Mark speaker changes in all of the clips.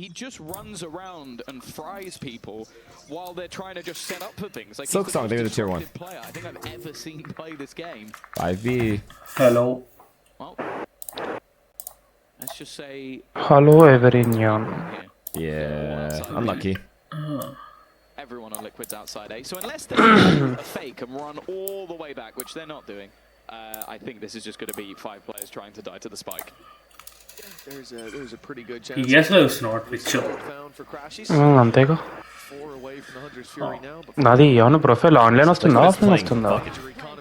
Speaker 1: he just runs around and fries people while they're trying to just set up for things. Like
Speaker 2: Silk
Speaker 1: he's the
Speaker 2: Song,
Speaker 1: most
Speaker 2: they're the tier 1
Speaker 1: disruptive player I think I've ever seen play this game.
Speaker 2: 5v.
Speaker 3: Hello.
Speaker 1: Well, let's just say
Speaker 4: Hello everyone.
Speaker 2: Yeah, unlucky.
Speaker 1: everyone on Liquid's outside A. So unless they do a fake and run all the way back, which they're not doing, I think this is just going to be 5 players trying to die to the spike.
Speaker 5: There's a pretty good chance.
Speaker 3: Yes, there's not picture.
Speaker 5: Found for Crashies.
Speaker 4: అంతేగా
Speaker 5: 4 away from the Hunter's Fury now. But
Speaker 4: నాది ఏమన్నా profile online వస్తుందా offline వస్తుందా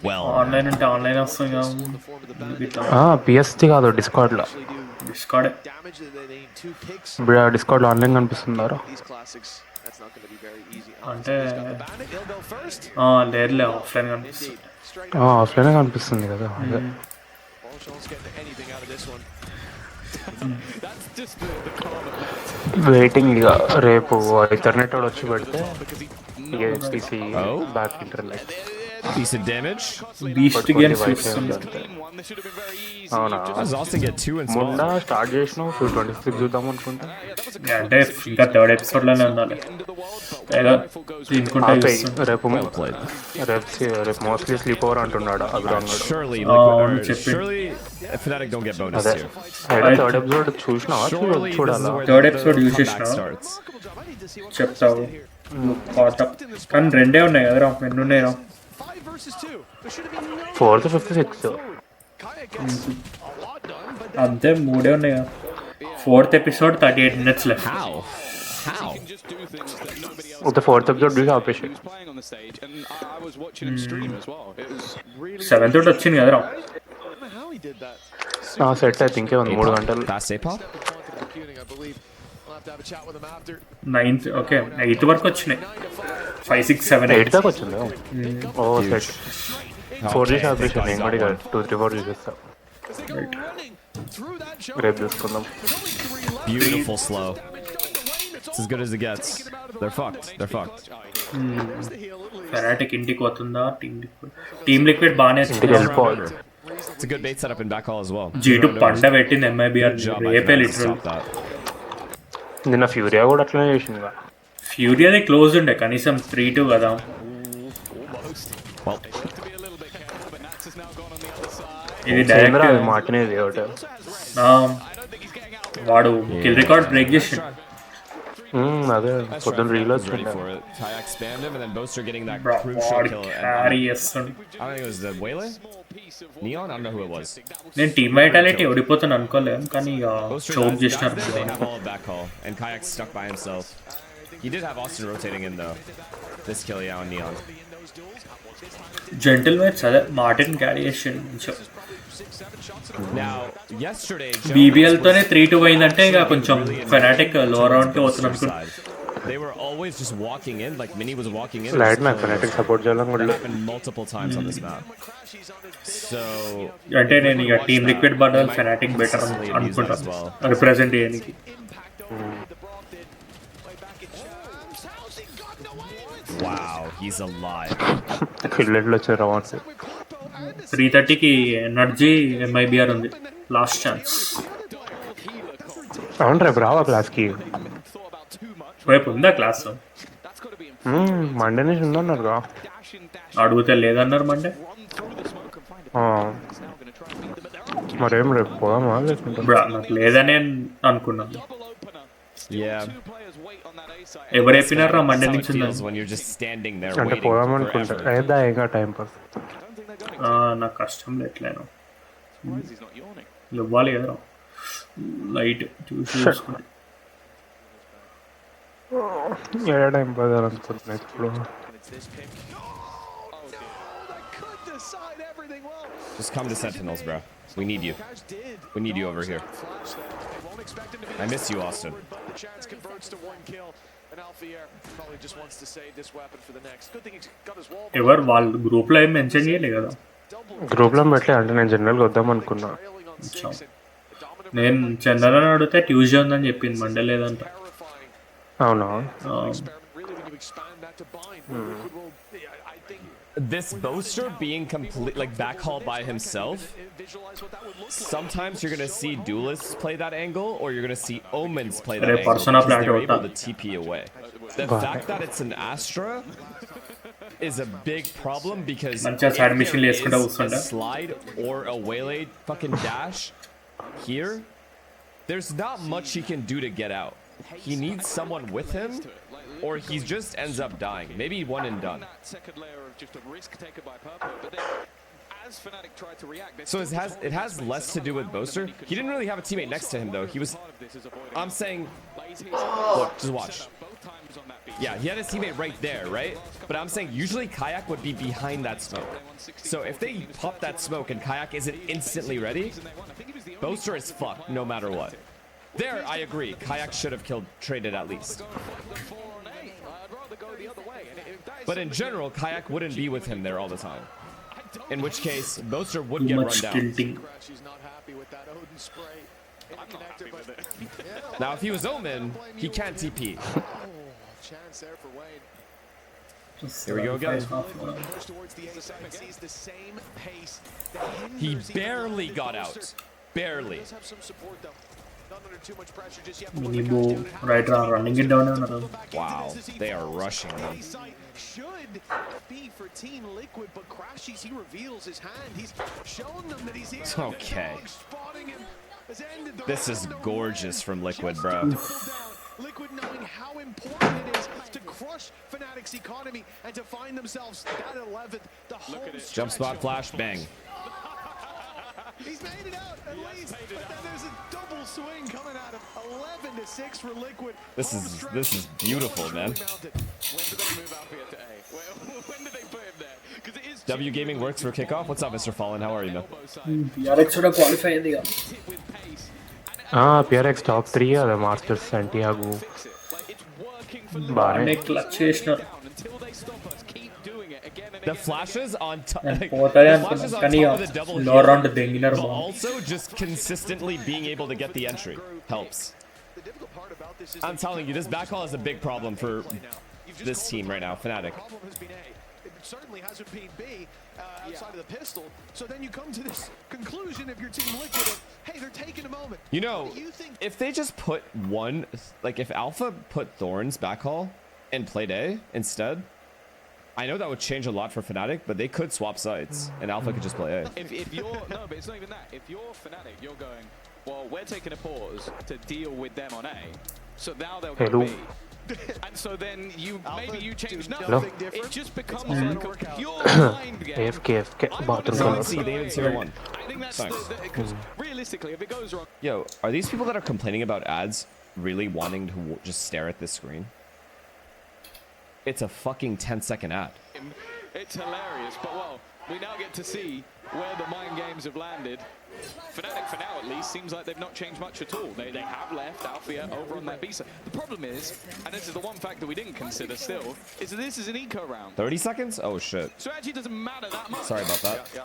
Speaker 2: Well,
Speaker 3: online అంటే online వస్తుంది
Speaker 5: in the form of the battle.
Speaker 4: PST కాదు discard లో
Speaker 5: Actually do
Speaker 3: discard
Speaker 5: damage that they need 2 picks.
Speaker 4: ఇప్పుడు డిస్కార్డ్ లో online కనిపిస్తుందారా
Speaker 5: These classics, that's not going to be very easy.
Speaker 3: అంటే
Speaker 5: He's got the bandit. He'll go first.
Speaker 3: లేదులే offline కనిపిస్తుంది
Speaker 5: Indeed. Straight
Speaker 4: offline కనిపిస్తుంది కదా అదే
Speaker 5: Ballshaw's getting anything out of this one.
Speaker 1: That's just the common
Speaker 4: waiting ఇక రేపు internet వాడు వచ్చి పెడితే తీసి
Speaker 2: Oh.
Speaker 4: Back internet
Speaker 2: decent damage.
Speaker 3: Beast games చూస్తుంది
Speaker 1: clean one. This should have been very easy.
Speaker 4: అవునా
Speaker 2: How does Austin get 2 in
Speaker 4: మొన్న
Speaker 2: small?
Speaker 4: Start చేసినావు 26 చూద్దాం అనుకుంటా
Speaker 3: అంటే ఇంకా థర్డ్ ఎపిసోడ్ లోనే ఉండాలి ఏదో తినుకుంటా
Speaker 4: ఆపేయ్.
Speaker 3: చూస్తుంది
Speaker 4: రేపు
Speaker 2: Well played.
Speaker 4: రేపు మోస్ట్లీ స్లీప్ ఓవర్ అంటున్నాడు అభిరాంగ్
Speaker 2: Surely,
Speaker 3: అవును,
Speaker 2: Liquid,
Speaker 3: చెప్పి.
Speaker 2: surely Fnatic don't get bonus
Speaker 4: అదే
Speaker 2: here.
Speaker 4: అయితే థర్డ్ ఎపిసోడ్ చూసినావా
Speaker 2: Surely this is
Speaker 4: చూడాలా
Speaker 2: where
Speaker 3: Third
Speaker 2: the
Speaker 3: episode use
Speaker 2: comeback
Speaker 3: చేసినావా?
Speaker 2: starts.
Speaker 3: చెప్తావు పాటప్ కానీ రెండే ఉన్నాయి కదరా ఎన్ని ఉన్నాయిరా
Speaker 5: 5 versus 2. There should have been no
Speaker 4: 4th 5th 6th
Speaker 5: Kaya gets a lot done, but
Speaker 3: అంతే మూడే ఉన్నాయి కదా 4th episode 38 minutes left.
Speaker 2: How? How?
Speaker 1: Just do things that nobody else
Speaker 4: ఒక 4th ఎపిసోడ్ చూసి ఆపేసి
Speaker 1: was playing on the stage, and I was watching him stream as well. It was really
Speaker 3: 7th తోటి వచ్చింది కదరా
Speaker 5: I don't know how he did that.
Speaker 4: Set అయితే ఇంకే ఉంది 3 గంటలు
Speaker 2: Fast A-pop?
Speaker 5: Step of quantum computing, I believe. I'll have to have a chat with him after.
Speaker 3: 9th okay 8th వరకు వచ్చినాయి 5 6 7
Speaker 4: 8
Speaker 3: 8
Speaker 4: దాకా వచ్చింది ఓ సెట్ 4 చేసి ఆపేసి నేను కూడా 2 3 4 చూసేస్తా
Speaker 5: As they go running through that show.
Speaker 4: రేపు చూసుకుందాం
Speaker 5: There's only 3 left.
Speaker 2: Beautiful slow.
Speaker 5: Damage done to Lane. It's
Speaker 2: It's as good as it gets. They're fucked. They're fucked.
Speaker 5: There's the heal at least.
Speaker 3: Fanatic ఇంటికి పోతుందా team liquid బాగానే
Speaker 4: ఇంటికి వెళ్ళిపోవాలి
Speaker 2: It's a good bait setup in back hall as well.
Speaker 3: G2 పండ పెట్టింది ఎంఐబిఆర్
Speaker 2: Good job by
Speaker 3: రేపే
Speaker 2: Fnatic to
Speaker 3: literal
Speaker 2: stop that.
Speaker 4: నిన్న ఫ్యూరియా కూడా అట్లనే చేసింది
Speaker 3: ఫ్యూరీ అది క్లోజ్ ఉండే కనీసం 3-2 కదా
Speaker 2: Well,
Speaker 1: to be a little bit careful, but Nats has now gone on the other side.
Speaker 3: ఇది
Speaker 4: సేమ్ రా
Speaker 3: డైరెక్ట్
Speaker 4: మాటినేది ఒకటి
Speaker 1: I don't think he's getting out.
Speaker 3: వాడు కిల్ రికార్డ్ బ్రేక్ చేసి
Speaker 4: అదే పొద్దున్న రీల్
Speaker 2: was ready
Speaker 4: వచ్చింది
Speaker 2: for it. Kayak spammed him, and then Boaster getting that
Speaker 3: వాడు
Speaker 2: crucial kill.
Speaker 3: Carry చేస్తుండు
Speaker 2: I don't think it was the Waylay? Neon? I don't know who it was.
Speaker 3: నేను team vitality ఓడిపోతాను అనుకోలేము కానీ ఇక
Speaker 2: Boaster
Speaker 3: choke
Speaker 2: does,
Speaker 3: చేసినారు
Speaker 2: they have all of back call, and Kayak's stuck by himself. He did have Austin rotating in though. This kill, yeah, on Neon.
Speaker 3: Gentle match అదే Martin carry చేసిండు మంచిగా
Speaker 2: Now, yesterday,
Speaker 3: BBL తోనే 3-2 పోయిందంటే ఇక కొంచెం fanatic lower round కి పోతుంది అనుకుంటా
Speaker 2: they were always just walking in, like Mini was walking in.
Speaker 4: Light నాకు ఫెనాటిక్ సపోర్ట్ చేయాలని
Speaker 2: It
Speaker 4: కూడా
Speaker 2: happened multiple times on this map. So,
Speaker 3: అంటే నేను ఇక టీమ్ లిక్విడ్ బదులు ఫెనాటిక్ బెటర్ అనుకుంటాను రిప్రజెంట్ చేయడానికి
Speaker 2: wow, he's alive.
Speaker 4: కిల్లెట్లు వచ్చారు రవాన్స్
Speaker 3: 3:30కి ఎనర్జీ ఎంఐబిఆర్ ఉంది లాస్ట్ ఛాన్స్
Speaker 4: అవును రేపు రావా క్లాస్కి
Speaker 3: రేపు ఉందా క్లాస్
Speaker 4: మండే నుంచి ఉందన్నారుగా
Speaker 3: అడిగితే లేదన్నారు మండే
Speaker 4: మరేం రేపు పోదామా లేకుంటే
Speaker 3: నాకు లేదని అనుకున్నాను
Speaker 2: Yeah.
Speaker 3: ఎవరు చెప్పినారా మండే
Speaker 2: That's how it
Speaker 3: నుంచి ఉందని
Speaker 2: feels when you're just standing there
Speaker 4: అంటే
Speaker 2: waiting
Speaker 4: పోదాం అనుకుంటా
Speaker 2: forever.
Speaker 4: ఏదా ఇంకా టైం పాస్
Speaker 3: నాకు కష్టం ఎట్లయినా ఇవ్వాలి కదరా లైట్ చూసుకుంటే
Speaker 4: ఏ టైం పాస్ అనుకుంటున్నా ఇప్పుడు
Speaker 2: Just come to Sentinels, bro. We need you. We need you over here. I miss you, Austin.
Speaker 5: The chance converts to 1 kill, and Alfier probably just wants to save this weapon for the next. Good thing he's got his wall.
Speaker 3: ఎవరు వాళ్ళు group లో ఏం mention చేయలే కదా
Speaker 4: గ్రూప్లో పెట్టలే అంటే నేను జనరల్గా వద్దాం అనుకున్నా
Speaker 5: Trailing on 6, and the dominant
Speaker 3: నేను చందన అడిగితే ట్యూస్డే ఉందని చెప్పింది మండే లేదంట
Speaker 5: terrifying
Speaker 4: అవునా
Speaker 5: experiment. Really, when to expand that to bind. Liquid will, I think.
Speaker 2: This Boaster being complete, like backhaul by himself, sometimes you're gonna see duelists play that angle, or you're gonna see omens play that angle because they're able to TP away. The fact that it's an Astra is a big problem because if there is a slide or a waylay fucking dash here, there's not much he can do to get out. He needs someone with him, or he just ends up dying. Maybe one and done. So it has less to do with Boaster. He didn't really have a teammate next to him though. He was. I'm saying, look, just watch. Yeah, he had his teammate right there, right? But I'm saying usually Kayak would be behind that smoke. So if they pop that smoke and Kayak isn't instantly ready, Boaster is fucked no matter what. There, I agree. Kayak should have traded at least. But in general, Kayak wouldn't be with him there all the time. In which case, Boaster would get run down. Now, if he was Omen, he can't TP. Here we go again. He barely got out. Barely.
Speaker 3: Minibo right around running it down.
Speaker 2: Wow, they are rushing them.
Speaker 5: Should be for Team Liquid, but Crashies, he reveals his hand. He's showing them that he's here.
Speaker 2: Okay. This is gorgeous from Liquid, bro.
Speaker 5: Liquid knowing how important it is to crush Fnatic's economy and to find themselves that 11th. The whole
Speaker 2: jump spot flash, bang.
Speaker 5: He's made it out at least, but then there's a double swing coming out of 11-6 for Liquid.
Speaker 2: This is beautiful, man.
Speaker 1: When do they move up here to A? When do they put him there? Because it is
Speaker 2: W Gaming works for kickoff. What's up, Mr. Fallen? How are you, man?
Speaker 3: PRX should have qualified the
Speaker 4: PRX top 3 the Masters Santiago.
Speaker 2: The flashes on top of the double hit, but also just consistently being able to get the entry helps. I'm telling you, this backhaul is a big problem for this team right now, Fnatic.
Speaker 5: It certainly hasn't been B outside of the pistol. So then you come to this conclusion of your Team Liquid of, hey, they're taking a moment.
Speaker 2: You know, if they just put one, like if Alpha put Thorns backhaul and played A instead, I know that would change a lot for Fnatic, but they could swap sides and Alpha could just play A.
Speaker 1: If you're, no, but it's not even that. If you're Fnatic, you're going, well, we're taking a pause to deal with them on A, so now they'll go B. And so then maybe you change nothing. It just becomes like a pure mind game.
Speaker 4: AFK bottom corner.
Speaker 2: Let's see, they didn't 0-1.
Speaker 1: I think that's because realistically, if it goes wrong.
Speaker 2: Yo, are these people that are complaining about ads really wanting to just stare at this screen? It's a fucking 10-second ad.
Speaker 1: It's hilarious, but well, we now get to see where the mind games have landed. Fnatic, for now at least, seems like they've not changed much at all. They have left Althea over on that B side. The problem is, and this is the one factor we didn't consider still, is that this is an eco round.
Speaker 2: 30 seconds? Oh shit.
Speaker 1: So it actually doesn't matter that much.
Speaker 2: Sorry about that.
Speaker 5: Yeah.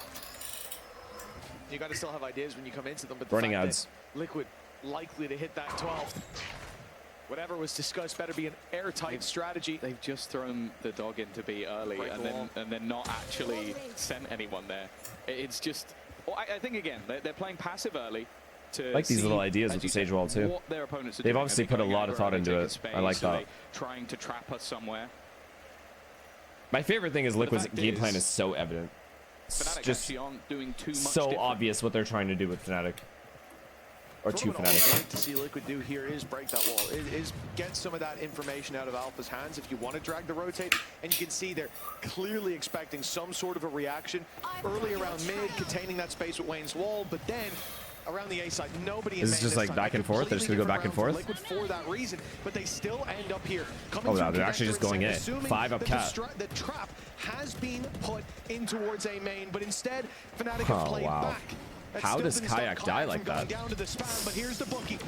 Speaker 5: You got to still have ideas when you come into them, but
Speaker 2: running ads.
Speaker 5: Liquid likely to hit that 12th. Whatever was discussed better be an airtight strategy.
Speaker 1: They've just thrown the dog into B early and then not actually sent anyone there. It's just, well, I think again, they're playing passive early. To
Speaker 2: I like these little ideas with the Sage Wall too. They've obviously put a lot of thought into it. I like that.
Speaker 1: Trying to trap us somewhere.
Speaker 2: My favorite thing is Liquid's game plan is so evident. It's just so obvious what they're trying to do with Fnatic. Or two Fnatic.
Speaker 5: What to see Liquid do here is break that wall. Is get some of that information out of Alpha's hands if you want to drag the rotate. And you can see they're clearly expecting some sort of a reaction early around mid, containing that space with Wayne's wall, but then around the A side, nobody.
Speaker 2: Is this just like back and forth? They're just gonna go back and forth?
Speaker 5: Liquid for that reason, but they still end up here.
Speaker 2: Oh no, they're actually just going in. 5 up cat.
Speaker 5: The trap has been put in towards A main, but instead Fnatic have played back.
Speaker 2: How does Kayak die like that?
Speaker 5: Down to the spam, but here's the bookie.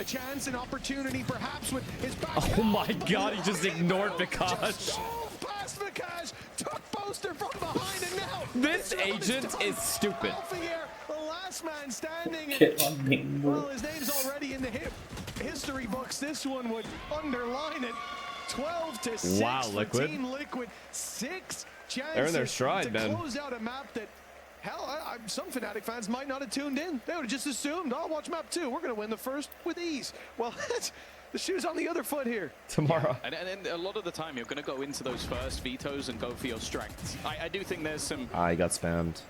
Speaker 5: A chance, an opportunity, perhaps with his back.
Speaker 2: Oh my god, he just ignored Vikash.
Speaker 5: Past Vikash, took Boaster from behind, and now
Speaker 2: this agent is stupid.
Speaker 5: The last man standing. Well, his name's already in the history books. This one would underline it. 12 to 6
Speaker 2: Wow,
Speaker 5: for
Speaker 2: Liquid.
Speaker 5: Team Liquid. 6 chances
Speaker 2: They're in their stride,
Speaker 5: to
Speaker 2: man.
Speaker 5: close out a map that, hell, some Fnatic fans might not have tuned in. They would have just assumed, oh, watch map 2. We're going to win the first with ease. Well, the shoe's on the other foot here.
Speaker 2: Tomorrow.
Speaker 1: And a lot of the time, you're going to go into those first vetoes and go for your strengths. I do think there's some
Speaker 2: I got spammed.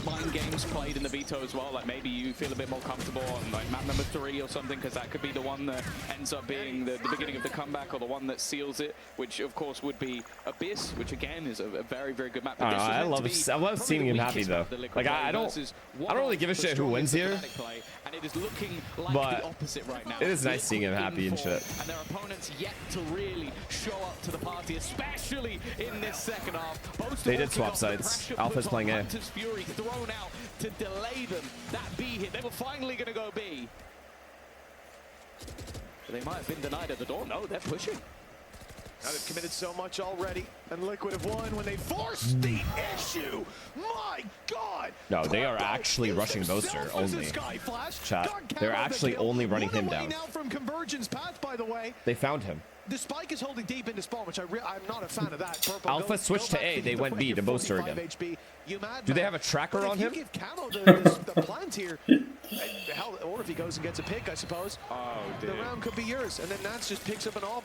Speaker 1: mind games played in the veto as well. Like maybe you feel a bit more comfortable on like map number 3 or something, because that could be the one that ends up being the beginning of the comeback, or the one that seals it, which of course would be Abyss, which again is a very, very good map. But this was
Speaker 2: I
Speaker 1: meant to
Speaker 2: love
Speaker 1: be
Speaker 2: seeing
Speaker 1: probably
Speaker 2: him
Speaker 1: the
Speaker 2: happy
Speaker 1: weakest
Speaker 2: though.
Speaker 1: map that Liquid
Speaker 2: Like
Speaker 1: play
Speaker 2: I don't
Speaker 1: versus
Speaker 2: really give a
Speaker 1: the
Speaker 2: shit who wins here,
Speaker 1: strongest Fnatic play, and it is looking like
Speaker 2: but
Speaker 1: the opposite right now.
Speaker 2: it is nice seeing him
Speaker 1: Liquid
Speaker 2: happy
Speaker 1: in
Speaker 2: and
Speaker 1: form,
Speaker 2: shit.
Speaker 1: and their opponents yet to really show up to the party, especially in this second half. Both
Speaker 2: They
Speaker 1: have
Speaker 2: did
Speaker 1: also
Speaker 2: swap
Speaker 1: got the
Speaker 2: sides.
Speaker 1: pressure
Speaker 2: Alpha's
Speaker 1: put
Speaker 2: playing
Speaker 1: on
Speaker 2: A.
Speaker 1: Hunter's Fury thrown out to delay them. That B hit, they were finally going to go B. But they might have been denied at the door. No, they're pushing.
Speaker 5: Now they've committed so much already, and Liquid have won when they forced the issue. My God!
Speaker 2: No, they are actually rushing Boaster only. Chat, they're actually only running him down.
Speaker 5: Now from Convergence path, by the way.
Speaker 2: They found him.
Speaker 5: The spike is holding deep into spawn, which I'm not a fan of that. Purple,
Speaker 2: Alpha switched to A, they went B to Boaster again.
Speaker 5: HP. You mad,
Speaker 2: Do they
Speaker 5: man?
Speaker 2: have a tracker
Speaker 5: But
Speaker 2: on
Speaker 5: if
Speaker 2: him?
Speaker 5: you give Camo the plant here, hell, or if he goes and gets a pick, I suppose.
Speaker 1: Oh,
Speaker 5: The
Speaker 1: dear.
Speaker 5: round could be yours, and then Nats just picks up an op,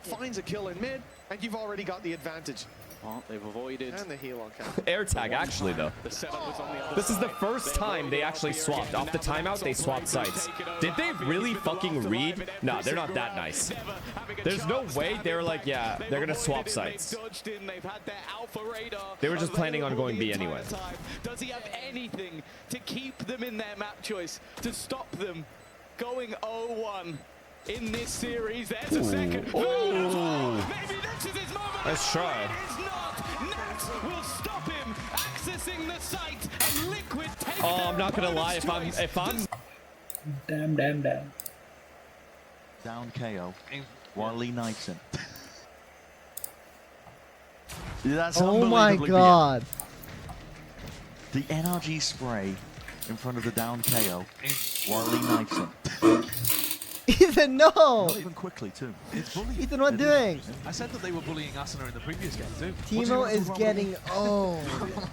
Speaker 5: finds a kill in mid, and you've already got the advantage.
Speaker 1: Well, they've avoided.
Speaker 5: And the heal on Camo.
Speaker 2: Air tag actually though.
Speaker 1: The setup was on the other
Speaker 2: This is the
Speaker 1: side.
Speaker 2: first time they actually swapped. Off the timeout, they swapped sides. Did they really fucking read? No, they're not that nice. There's no way they were like, yeah, they're gonna swap sides. They were just planning on going B anyway.
Speaker 1: Does he have anything to keep them in their map choice, to stop them going 0-1 in this series? There's a second.
Speaker 2: Ooh.
Speaker 1: Maybe this is his moment.
Speaker 2: Nice try.
Speaker 1: It is not. Nats will stop him accessing the site, and Liquid take
Speaker 2: Oh,
Speaker 1: their
Speaker 2: I'm not gonna lie.
Speaker 1: opponent's
Speaker 2: If I'm
Speaker 3: Damn.
Speaker 6: Down KO. While Lee Knight's in. That's
Speaker 7: Oh my
Speaker 6: unbelievably
Speaker 7: God.
Speaker 6: beyond. The NRG spray in front of the down KO while Lee Knight's in.
Speaker 7: Ethan, no!
Speaker 6: Not even quickly, too.
Speaker 8: It's bullying.
Speaker 7: Ethan, what doing?
Speaker 8: I said that they were bullying Asuna in the previous game too.
Speaker 7: Timo is getting owned.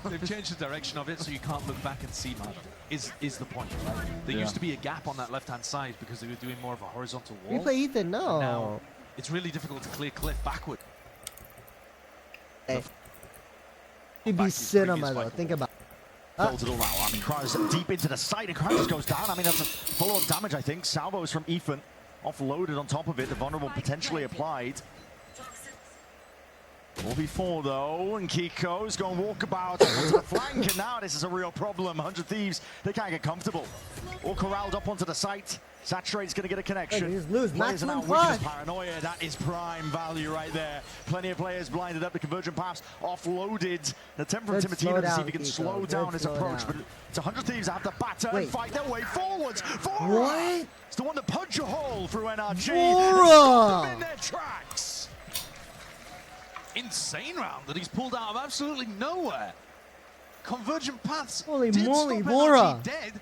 Speaker 8: They've changed the direction of it, so you can't look back and see map. Is the point, right? There used to be a gap on that left-hand side because they were doing more of a horizontal wall.
Speaker 7: Replay Ethan, no.
Speaker 8: Now it's really difficult to clear cliff backward.
Speaker 7: Hey. He'd be cinema though, think about it.
Speaker 6: Holds it all out. I mean, Kraus deep into the side, and Kraus goes down. I mean, that's a follow-up damage, I think. Salvos from Ethan, offloaded on top of it. The vulnerable potentially applied. 4v4 though, and Kiko's going walkabout onto the flank, and now this is a real problem. 100 Thieves, they can't get comfortable. All corralled up onto the site. Saturate's going to get a connection.
Speaker 7: Hey, just lose.
Speaker 6: Players are now
Speaker 7: Maximum
Speaker 6: witness
Speaker 7: flash.
Speaker 6: paranoia. That is prime value right there. Plenty of players blinded up. The convergent paths offloaded. The attempt from
Speaker 7: Good
Speaker 6: Timotino to see
Speaker 7: slowdown,
Speaker 6: if he can
Speaker 7: Kiko.
Speaker 6: slow
Speaker 7: Good
Speaker 6: down his approach,
Speaker 7: slowdown.
Speaker 6: but it's 100 Thieves that have to batter and
Speaker 7: Wait.
Speaker 6: fight their way forwards. Vora!
Speaker 7: What?
Speaker 6: It's the one that punch a hole through NRG.
Speaker 7: Vora!
Speaker 6: Stop them in their tracks.
Speaker 8: Insane round that he's pulled out of absolutely nowhere. Convergent paths.
Speaker 7: Holy
Speaker 8: did
Speaker 7: moly,
Speaker 8: stop
Speaker 7: Vora.
Speaker 8: NRG dead.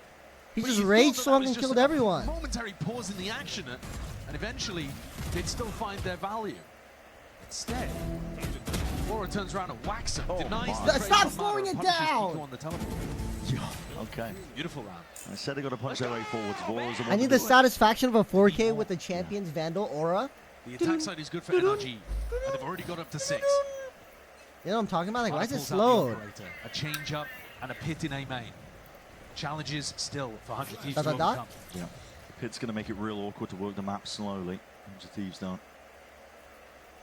Speaker 7: He
Speaker 8: But
Speaker 7: just
Speaker 8: you thought
Speaker 7: rage
Speaker 8: that that
Speaker 7: swapped
Speaker 8: was
Speaker 7: and
Speaker 8: just
Speaker 7: killed
Speaker 8: a
Speaker 7: everyone.
Speaker 8: Momentary pause in the action, and eventually they'd still find their value. Instead, Laura turns around and whacks him, denies
Speaker 6: my.
Speaker 8: the trade
Speaker 7: Stop
Speaker 8: on
Speaker 7: slowing
Speaker 8: mana,
Speaker 7: it
Speaker 8: punishes
Speaker 7: down.
Speaker 8: Kiko on the teleport.
Speaker 6: Okay.
Speaker 8: Beautiful round.
Speaker 6: I said they got to punch their way forwards. Vora's the one
Speaker 7: I
Speaker 6: to
Speaker 7: need the
Speaker 6: do it.
Speaker 7: satisfaction of a 4K with the Champions Vandal Aura.
Speaker 8: The attack side is good for NRG, and they've already got up to 6.
Speaker 7: You know what I'm talking about? Like, why is it
Speaker 8: Pulls out the
Speaker 7: slowed?
Speaker 8: operator, a change up and a pit in A main. Challenges still for 100 Thieves
Speaker 7: Does
Speaker 8: to
Speaker 7: that dot?
Speaker 8: overcome.
Speaker 6: Yeah. The pit's going to make it real awkward to work the map slowly. 100 Thieves don't.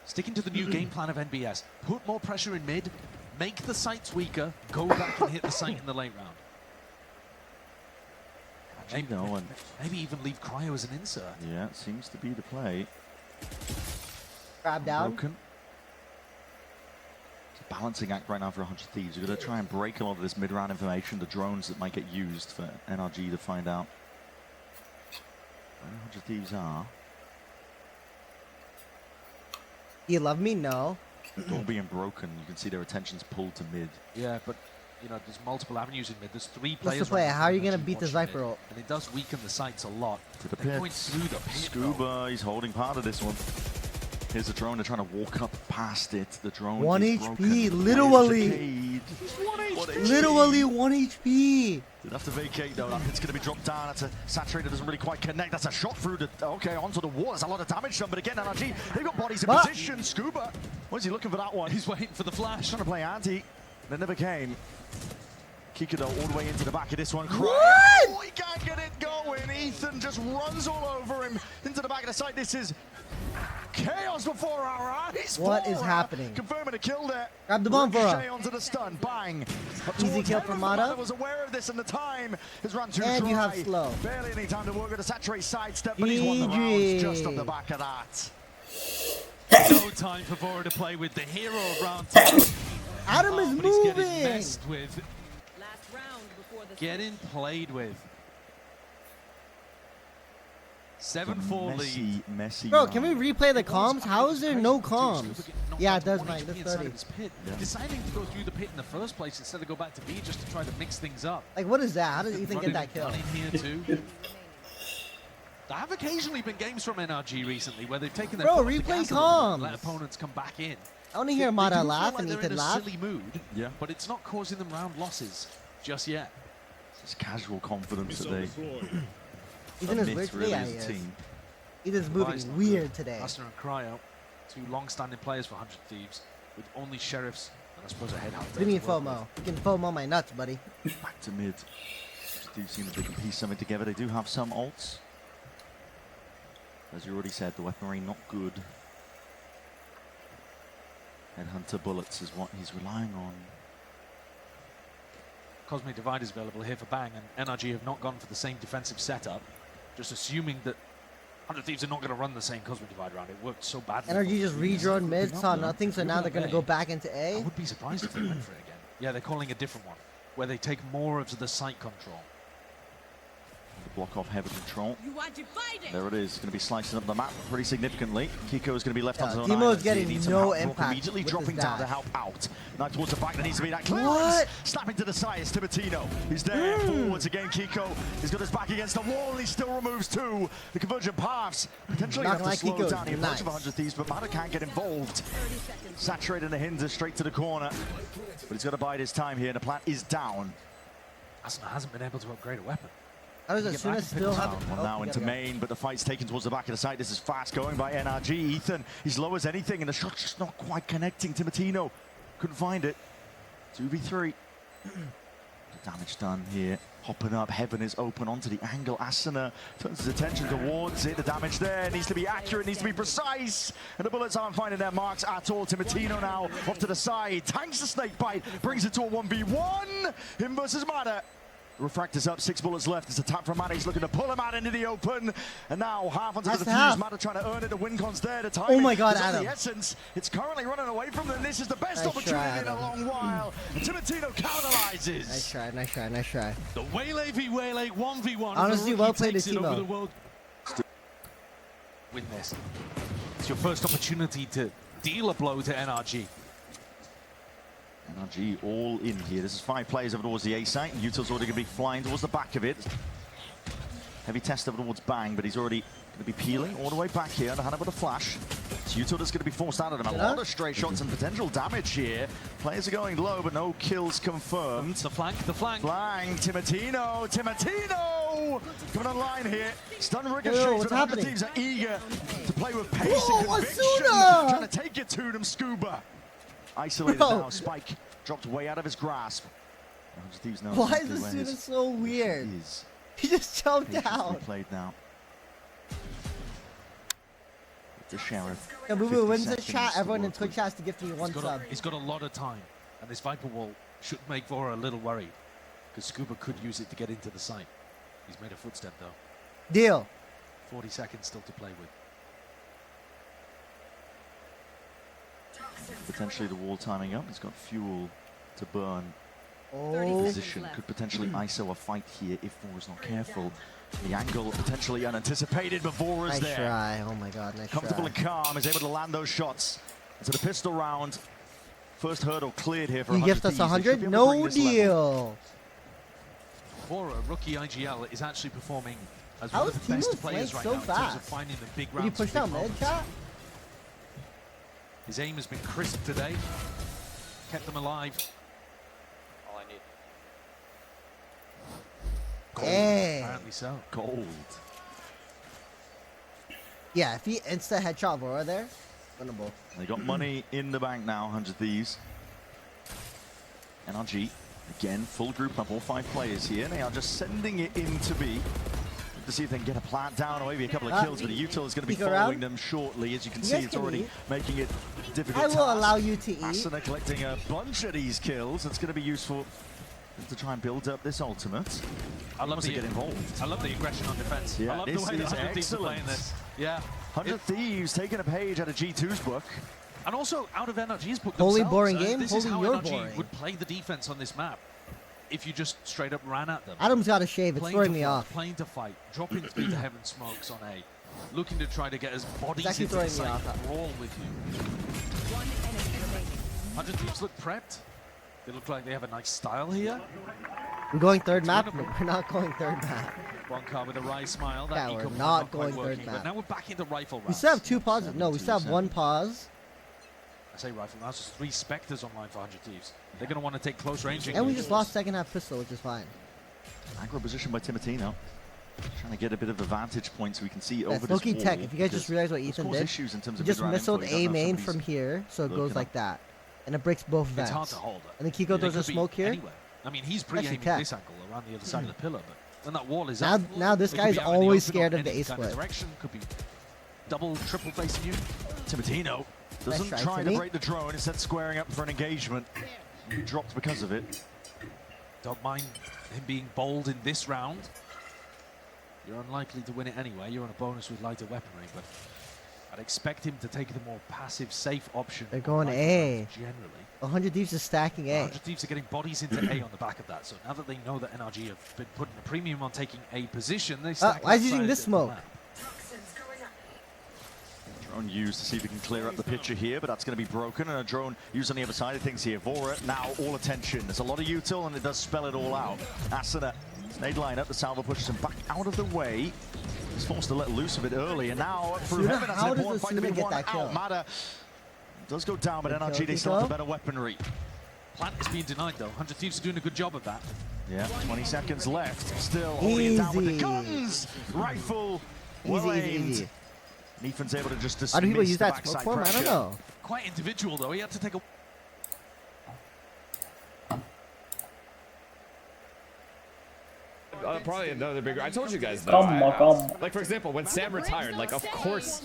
Speaker 8: Sticking to the new game plan of NBS. Put more pressure in mid, make the sites weaker, go back and hit the site in the late round.
Speaker 6: Actually, no, and
Speaker 8: Maybe even leave Cryo as an insert.
Speaker 6: yeah, it seems to be the play.
Speaker 7: Grab down.
Speaker 6: Broken. It's a balancing act right now for 100 Thieves. You're going to try and break a lot of this mid-round information, the drones that might get used for NRG to find out where 100 Thieves are.
Speaker 7: You love me? No.
Speaker 6: All being broken, you can see their attention's pulled to mid.
Speaker 8: Yeah, but you know, there's multiple avenues in mid. There's 3
Speaker 7: What's
Speaker 8: players.
Speaker 7: the play?
Speaker 8: right now
Speaker 7: How are you
Speaker 8: from
Speaker 7: gonna
Speaker 8: NRG
Speaker 7: beat the
Speaker 8: watching
Speaker 7: Zypher
Speaker 8: mid,
Speaker 7: ult?
Speaker 8: And it does weaken the sites a lot.
Speaker 6: To the
Speaker 8: They point
Speaker 6: pit.
Speaker 8: through the pit, though.
Speaker 6: Scuba, he's holding part of this one. Here's a drone. They're trying to walk up past it. The drone
Speaker 7: 1
Speaker 6: is
Speaker 7: HP,
Speaker 6: broken.
Speaker 7: literally. Literally 1 HP.
Speaker 6: Did have to vacate though. That pit's going to be dropped down. That's a saturator, doesn't really quite connect. That's a shot through the onto the wall. That's a lot of damage done. But again, NRG, they've got bodies in position. Scuba, what is he looking for that one?
Speaker 8: He's waiting for the flash.
Speaker 6: Trying to play anti. That never came. Kiko though, all the way into the back of this one.
Speaker 7: What?
Speaker 6: Oh, he can't get it going. Ethan just runs all over him into the back of the site. This is chaos before our eyes.
Speaker 7: What is happening?
Speaker 6: Confirming a kill there.
Speaker 7: Grab the bomb for
Speaker 6: Ricochet
Speaker 7: her.
Speaker 6: onto the stun. Bang.
Speaker 7: Easy kill for Mata.
Speaker 6: Was aware of this, and the time has run too
Speaker 7: And
Speaker 6: dry.
Speaker 7: you have slow.
Speaker 6: Barely any time to work with a saturate sidestep, but he's won the rounds just on the back of that.
Speaker 8: No time for Vora to play with the hero of round 2.
Speaker 7: Adam is
Speaker 8: But he's getting
Speaker 7: moving.
Speaker 8: messed with. Getting played with. 7-4 lead.
Speaker 6: Messy.
Speaker 7: Bro, can we replay the comms? How is there no comms? Yeah, it does, Mike. That's 30.
Speaker 8: Deciding to go through the pit in the first place instead of go back to B just to try to mix things up.
Speaker 7: Like, what is that? How did Ethan get that kill?
Speaker 8: Running here too. There have occasionally been games from NRG recently where they've taken their
Speaker 7: Bro,
Speaker 8: foot off the
Speaker 7: replay
Speaker 8: gas a little bit and
Speaker 7: comms.
Speaker 8: let opponents come back in.
Speaker 7: I want to hear
Speaker 8: They
Speaker 7: Mata
Speaker 8: do feel
Speaker 7: laugh
Speaker 8: like
Speaker 7: and
Speaker 8: they're
Speaker 7: Ethan
Speaker 8: in a
Speaker 7: laugh.
Speaker 8: silly mood,
Speaker 6: Yeah.
Speaker 8: but it's not causing them round losses just yet.
Speaker 6: It's casual confidence that they
Speaker 7: Ethan is
Speaker 6: admit
Speaker 7: weird
Speaker 6: really
Speaker 7: today.
Speaker 6: as
Speaker 7: He
Speaker 6: a
Speaker 7: is.
Speaker 6: team.
Speaker 7: Ethan's moving weird today.
Speaker 8: Asner and Cryo, 2 long-standing players for 100 Thieves, with only sheriffs and I suppose a headhunter.
Speaker 7: What do you mean FOMO? You can FOMO my nuts, buddy.
Speaker 6: Back to mid. Do seem that they can piece something together. They do have some ults. As you already said, the weaponry not good. Headhunter bullets is what he's relying on.
Speaker 8: Cosmic Divide is available here for Bang, and NRG have not gone for the same defensive setup, just assuming that 100 Thieves are not going to run the same Cosmic Divide round. It worked so badly.
Speaker 7: NRG just redrawn mid, saw nothing, so now they're going to go back into
Speaker 8: I
Speaker 7: A.
Speaker 8: would be surprised if they went for it again. Yeah, they're calling a different one, where they take more of the site control.
Speaker 6: To block off heavy control. There it is. Going to be slicing up the map pretty significantly. Kiko is going to be left on his own
Speaker 7: Teemo's
Speaker 6: island.
Speaker 7: getting
Speaker 6: He needs some
Speaker 7: no
Speaker 6: help.
Speaker 7: impact
Speaker 6: Immediately
Speaker 7: with
Speaker 6: dropping
Speaker 7: his
Speaker 6: down to
Speaker 7: dash.
Speaker 6: help out. Now towards the back, there needs to be that clearance.
Speaker 7: What?
Speaker 6: Slapping to the side is Tibertino. He's there forwards again. Kiko. He's got his back against the wall, and he still removes 2. The convergent paths potentially
Speaker 7: Not
Speaker 6: have to
Speaker 7: like
Speaker 6: slow
Speaker 7: Kiko,
Speaker 6: down the approach
Speaker 7: nice.
Speaker 6: of 100 Thieves, but Mata can't get involved. Saturating the hinder straight to the corner, but he's got to bide his time here, and the plant is down.
Speaker 8: Asner hasn't been able to upgrade a weapon.
Speaker 7: I was as soon as still have
Speaker 6: Well, now into main, but the fight's taken towards the back of the site. This is fast going by NRG. Ethan, he's low as anything, and the shot's just not quite connecting. Tibertino couldn't find it. 2v3. The damage done here. Hopping up, Heaven is open onto the angle. Asuna turns his attention towards it. The damage there needs to be accurate, needs to be precise. And the bullets aren't finding their marks at all. Tibertino now off to the side. Tanks the snake bite, brings it to a 1v1. Him versus Mata. Refractor's up, 6 bullets left. It's a tap from Mata. He's looking to pull him out into the open. And now half onto the defuse. Mata trying to earn it. The win con's there. The time
Speaker 7: Oh my God,
Speaker 6: is of
Speaker 7: Adam.
Speaker 6: the essence. It's currently running away from them. This is the best
Speaker 7: Nice
Speaker 6: opportunity
Speaker 7: try,
Speaker 6: in a
Speaker 7: Adam.
Speaker 6: long while. And Tibertino counterizes.
Speaker 7: Nice try, nice try, nice try.
Speaker 8: The Waylay v Waylay 1v1.
Speaker 7: Honestly, well played to
Speaker 8: over the
Speaker 7: Timo.
Speaker 8: world. Win this. It's your first opportunity to deal a blow to NRG.
Speaker 6: NRG all in here. This is 5 players over towards the A site. Yuto's already going to be flying towards the back of it. Heavy test over towards Bang, but he's already going to be peeling all the way back here. And with a flash. So Yuto is going to be forced out of him. A lot of stray shots and potential damage here. Players are going low, but no kills confirmed.
Speaker 8: The flank, the flank.
Speaker 6: Flank, Tibertino, Tibertino! Coming online here. Stun
Speaker 7: Yo,
Speaker 6: ricochets,
Speaker 7: what's
Speaker 6: but the
Speaker 7: happening?
Speaker 6: teams are eager to play with pace
Speaker 7: Whoa,
Speaker 6: and conviction.
Speaker 7: Asuna!
Speaker 6: Trying to take it to them, Scuba. Isolated
Speaker 7: Bro.
Speaker 6: now, Spike dropped way out of his grasp. Thieves know
Speaker 7: Why
Speaker 6: exactly
Speaker 7: is
Speaker 6: where
Speaker 7: this
Speaker 6: his
Speaker 7: student so weird?
Speaker 6: position is.
Speaker 7: He just jumped
Speaker 6: Patiently
Speaker 7: out.
Speaker 6: played now. The Sheriff.
Speaker 7: Yeah, Boo
Speaker 6: 50
Speaker 7: Boo wins the
Speaker 6: seconds
Speaker 7: chat.
Speaker 6: to
Speaker 7: Everyone in
Speaker 6: work
Speaker 7: Twitch
Speaker 6: with.
Speaker 7: has to gift me 1 sub.
Speaker 8: He's got a lot of time, and this Viper Wall should make Vora a little worried, because Scuba could use it to get into the site. He's made a footstep though.
Speaker 7: Deal.
Speaker 8: 40 seconds still to play with.
Speaker 6: Potentially the wall timing up. He's got fuel to burn.
Speaker 7: Oh,
Speaker 6: Position could potentially ISO a fight here if Vora's not careful. The angle potentially unanticipated, but Vora's
Speaker 7: nice
Speaker 6: there.
Speaker 7: try. Oh my God, nice
Speaker 6: Comfortable
Speaker 7: try.
Speaker 6: and calm, is able to land those shots. Into the pistol round. First hurdle cleared here for
Speaker 7: You
Speaker 6: 100
Speaker 7: gift us
Speaker 6: Thieves. They should
Speaker 7: 100?
Speaker 6: be able to bring
Speaker 7: No
Speaker 6: this level.
Speaker 7: deal.
Speaker 8: Vora, rookie IGL, is actually performing as
Speaker 7: How
Speaker 8: one
Speaker 7: is
Speaker 8: of the best
Speaker 7: Timo
Speaker 8: players
Speaker 7: flanked
Speaker 8: right
Speaker 7: so
Speaker 8: now in terms of
Speaker 7: fast?
Speaker 8: finding the big
Speaker 7: Did he
Speaker 8: rounds.
Speaker 7: push
Speaker 8: big
Speaker 7: down mid,
Speaker 8: moments.
Speaker 7: chat?
Speaker 8: His aim has been crisp today. Kept them alive.
Speaker 1: All I need.
Speaker 8: Gold.
Speaker 7: Hey.
Speaker 8: Apparently so.
Speaker 6: Gold.
Speaker 7: Yeah, if he insta headshot Vora there, winnable.
Speaker 6: They got money in the bank now, 100 Thieves. NRG, again, full group up, all 5 players here. They are just sending it into B to see if they can get a plant down or maybe a couple of kills, but the util is going to be following them shortly. As you can see, it's already making it difficult.
Speaker 7: I will allow you to eat.
Speaker 6: Asuna collecting a bunch of these kills. It's going to be useful to try and build up this ultimate.
Speaker 8: I love
Speaker 6: to get involved.
Speaker 8: I love the aggression on defense.
Speaker 6: Yeah,
Speaker 8: I love
Speaker 6: this
Speaker 8: the way
Speaker 6: is
Speaker 8: that 100 Thieves are playing
Speaker 6: excellent.
Speaker 8: this. Yeah.
Speaker 6: 100 Thieves taking a page out of G2's book.
Speaker 8: And also out of NRG's book
Speaker 7: Holy
Speaker 8: themselves.
Speaker 7: boring game,
Speaker 8: This
Speaker 7: holy
Speaker 8: is how
Speaker 7: you're
Speaker 8: NRG
Speaker 7: boring.
Speaker 8: would play the defense on this map if you just straight up ran at them.
Speaker 7: Adam's got a shave. It's
Speaker 8: Playing
Speaker 7: throwing
Speaker 8: to
Speaker 7: me
Speaker 8: flirt,
Speaker 7: off.
Speaker 8: Playing to fight, dropping 3 to heaven smokes on A, looking to try to get as bodies
Speaker 7: actually
Speaker 8: into the
Speaker 7: throwing me
Speaker 8: site
Speaker 7: off.
Speaker 8: and brawl with you. 100 Thieves look prepped. They look like they have a nice style here.
Speaker 7: I'm going third map. No, we're not going third map.
Speaker 8: One car with a wry smile. That
Speaker 7: Yeah, we're
Speaker 8: eco
Speaker 7: not
Speaker 8: quite
Speaker 7: going
Speaker 8: working,
Speaker 7: third
Speaker 8: but
Speaker 7: map.
Speaker 8: now we're back into rifle
Speaker 7: We
Speaker 8: rounds.
Speaker 7: still have 2 pauses. No, we still have 1 pause.
Speaker 8: I say rifle rounds. There's 3 Spectres online for 100 Thieves. They're going to want to take close range.
Speaker 7: And we just lost second half pistol, which is fine.
Speaker 6: Aggro position by Timotino. Trying to get a bit of a vantage point so we can see over
Speaker 7: That's
Speaker 6: this
Speaker 7: low-key
Speaker 6: wall.
Speaker 7: tech. If you guys just
Speaker 6: because
Speaker 7: realize what
Speaker 6: those
Speaker 7: Ethan
Speaker 6: cause
Speaker 7: did,
Speaker 6: issues in terms
Speaker 7: he
Speaker 6: of
Speaker 7: just
Speaker 6: mid-round info.
Speaker 7: missiled
Speaker 6: He doesn't
Speaker 7: A
Speaker 6: have
Speaker 7: main
Speaker 6: somebody's
Speaker 7: from here, so it
Speaker 6: looking
Speaker 7: goes
Speaker 6: up.
Speaker 7: like that. And it breaks both vents.
Speaker 8: It's hard to hold it.
Speaker 7: And then Kiko
Speaker 8: They
Speaker 7: throws a
Speaker 8: could be
Speaker 7: smoke here.
Speaker 8: anywhere. I mean, he's pre-aiming
Speaker 7: tech.
Speaker 8: this angle around the other side of the pillar, but when that wall is
Speaker 7: Now-
Speaker 8: up,
Speaker 7: now this
Speaker 8: it could
Speaker 7: guy's
Speaker 8: be out in the
Speaker 7: always
Speaker 8: open
Speaker 7: scared
Speaker 8: or
Speaker 7: of the
Speaker 8: any
Speaker 7: A
Speaker 8: kind of
Speaker 7: split.
Speaker 8: direction. Could be double, triple facing you.
Speaker 6: Timotino doesn't
Speaker 7: try,
Speaker 6: try to
Speaker 7: Timmy.
Speaker 6: break the drone, instead squaring up for an engagement. He dropped because of it.
Speaker 8: Don't mind him being bold in this round. You're unlikely to win it anyway. You're on a bonus with lighter weaponry, but I'd expect him to take the more passive, safe option.
Speaker 7: They're going
Speaker 8: on rifle
Speaker 7: A.
Speaker 8: rounds Generally.
Speaker 7: 100 Thieves is stacking A.
Speaker 8: 100 Thieves are getting bodies into A on the back of that. So now that they know that NRG have been putting a premium on taking A position, they stack
Speaker 7: why is he
Speaker 8: that
Speaker 7: using
Speaker 8: side
Speaker 7: this
Speaker 8: of the
Speaker 7: smoke?
Speaker 8: map.
Speaker 6: Drone used to see if we can clear up the picture here, but that's going to be broken. And a drone used on the other side of things here. Vora now all attention. There's a lot of util, and it does spell it all out. Asuna, snake line up. The salvo pushes him back out of the way. He's forced to let loose a bit early, and now up through
Speaker 7: Asuna,
Speaker 6: heaven. That's
Speaker 7: how
Speaker 6: an
Speaker 7: does
Speaker 6: important fight to be
Speaker 7: Asuna get
Speaker 6: won
Speaker 7: that kill?
Speaker 6: out. Mada does go down, but
Speaker 7: Good
Speaker 6: NRG,
Speaker 7: kill,
Speaker 6: they still have
Speaker 7: Kiko.
Speaker 6: the better weaponry.
Speaker 8: Plant is being denied though. 100 Thieves are doing a good job of that.
Speaker 6: Yeah, 20 seconds left. Still holding it down with the
Speaker 7: Easy.
Speaker 6: guns. Rifle, well
Speaker 7: Easy, easy,
Speaker 6: aimed.
Speaker 7: easy.
Speaker 6: Ethan's able to just dismiss
Speaker 7: How do people use
Speaker 6: the
Speaker 7: that smoke
Speaker 6: backside
Speaker 7: form? I
Speaker 6: pressure.
Speaker 7: don't know.
Speaker 8: Quite individual though. He had to take a
Speaker 2: Probably another bigger. I told you guys that. Like for example, when Sam retired, like of course,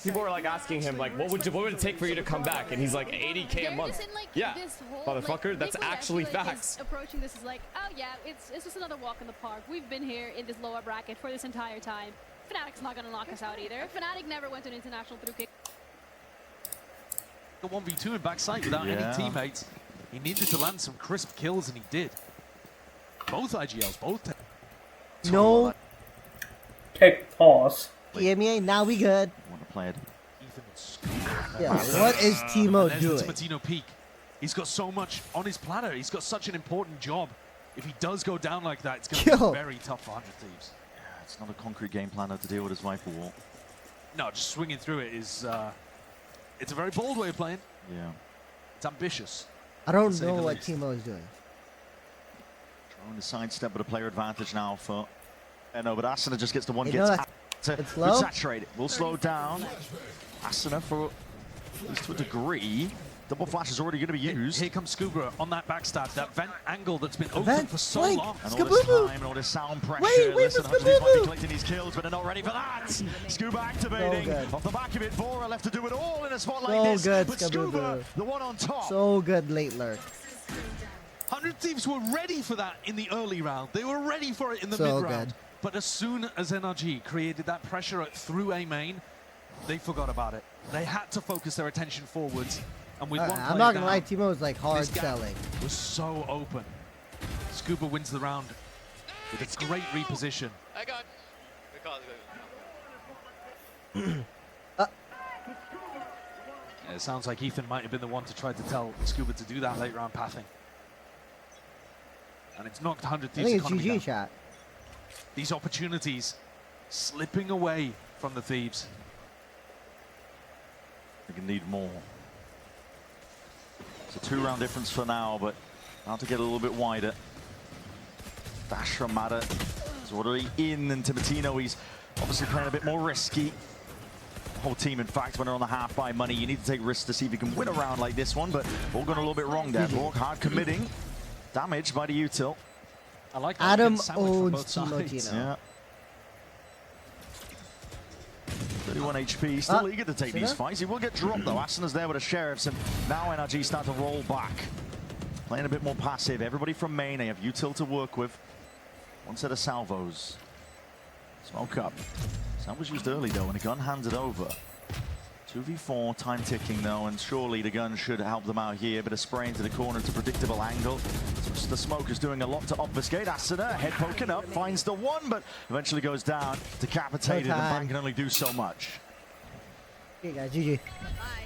Speaker 2: people were like asking him like, what would it take for you to come back? And he's like 80K a month. Yeah, motherfucker, that's actually facts.
Speaker 9: Approaching this is like, oh yeah, it's just another walk in the park. We've been here in this lower bracket for this entire time. Fnatic's not gonna knock us out either. Fnatic never went to an international through kick.
Speaker 8: 1v2 in backside without
Speaker 6: Yeah.
Speaker 8: any teammates. He needed to land some crisp kills and he did. Both IGLs, both.
Speaker 7: No
Speaker 3: Take pause.
Speaker 7: EMEA, now we good.
Speaker 6: Want to play it.
Speaker 8: Ethan and Scoop.
Speaker 7: Yeah, what is Timo
Speaker 8: There's
Speaker 7: doing?
Speaker 8: the Timotino peak. He's got so much on his platter. He's got such an important job. If he does go down like that, it's going to
Speaker 7: Yo.
Speaker 8: be very tough for 100 Thieves.
Speaker 6: It's not a concrete game plan to deal with his rifle wall.
Speaker 8: No, just swinging through it is... it's a very bold way of playing.
Speaker 6: Yeah.
Speaker 8: It's ambitious.
Speaker 7: I don't
Speaker 8: say
Speaker 7: know
Speaker 8: the
Speaker 7: what
Speaker 8: least.
Speaker 7: Timo is doing.
Speaker 6: Trying to sidestep, but a player advantage now for... no, but Asuna just gets the one,
Speaker 7: You
Speaker 6: gets
Speaker 7: know
Speaker 6: out to
Speaker 7: it's low.
Speaker 6: saturate it. Will slow down. Asuna for, at least to a degree. Double flash is already going to be used.
Speaker 8: Here comes Scuba on that backstab, that vent angle that's been open
Speaker 7: Vent,
Speaker 8: for so
Speaker 7: flank.
Speaker 8: long.
Speaker 6: And all this
Speaker 7: Skabooboo.
Speaker 6: time and all this sound pressure.
Speaker 7: Wait
Speaker 6: Listen,
Speaker 7: for
Speaker 6: 100 Thieves might be
Speaker 7: Skabooboo.
Speaker 6: collecting these kills, but they're not ready for that. Scuba activating.
Speaker 7: good.
Speaker 6: Off the back of it, Vora left to do it all in a spot like
Speaker 7: So
Speaker 6: this.
Speaker 7: good,
Speaker 6: But Scuba,
Speaker 7: Skabooboo.
Speaker 6: the one on top.
Speaker 7: So good late lurk.
Speaker 8: 100 Thieves were ready for that in the early round. They were ready for it in the
Speaker 7: So
Speaker 8: mid-round.
Speaker 7: good.
Speaker 8: But as soon as NRG created that pressure through A main, they forgot about it. They had to focus their attention forwards. And with one
Speaker 7: I'm
Speaker 8: player
Speaker 7: not gonna lie,
Speaker 8: down,
Speaker 7: Timo was like hard
Speaker 8: this gap
Speaker 7: selling.
Speaker 8: was so open. Scuba wins the round with a great reposition.
Speaker 1: I got.
Speaker 8: It sounds like Ethan might have been the one to try to tell Scuba to do that late round pathing. And it's knocked 100
Speaker 7: I
Speaker 8: Thieves
Speaker 7: think it's
Speaker 8: economy down.
Speaker 7: GG chat.
Speaker 8: These opportunities slipping away from the Thieves.
Speaker 6: They're going to need more. It's a 2-round difference for now, but about to get a little bit wider. Dash from Mada is already in, and Timotino, he's obviously playing a bit more risky. The whole team, in fact, when they're on the half by money, you need to take risks to see if you can win a round like this one, but all gone a little bit wrong there. Borg hard committing. Damage by the util.
Speaker 8: I like that.
Speaker 7: Adam owns Timotino.
Speaker 6: Yeah. 31 HP, still eager to take these fights. He will get dropped though. Asana's there with the sheriffs, and now NRG start to roll back. Playing a bit more passive. Everybody from main, they have util to work with. One set of salvos. Smoke up. Salvos used early though, and the gun hands it over. 2v4, time ticking though, and surely the gun should help them out here. Bit of spray into the corner to predictable angle. So the smoke is doing a lot to obfuscate. Asuna, head poking up, finds the one, but eventually goes down, decapitated, and Bang can only do so much.
Speaker 7: Okay, guys, GG.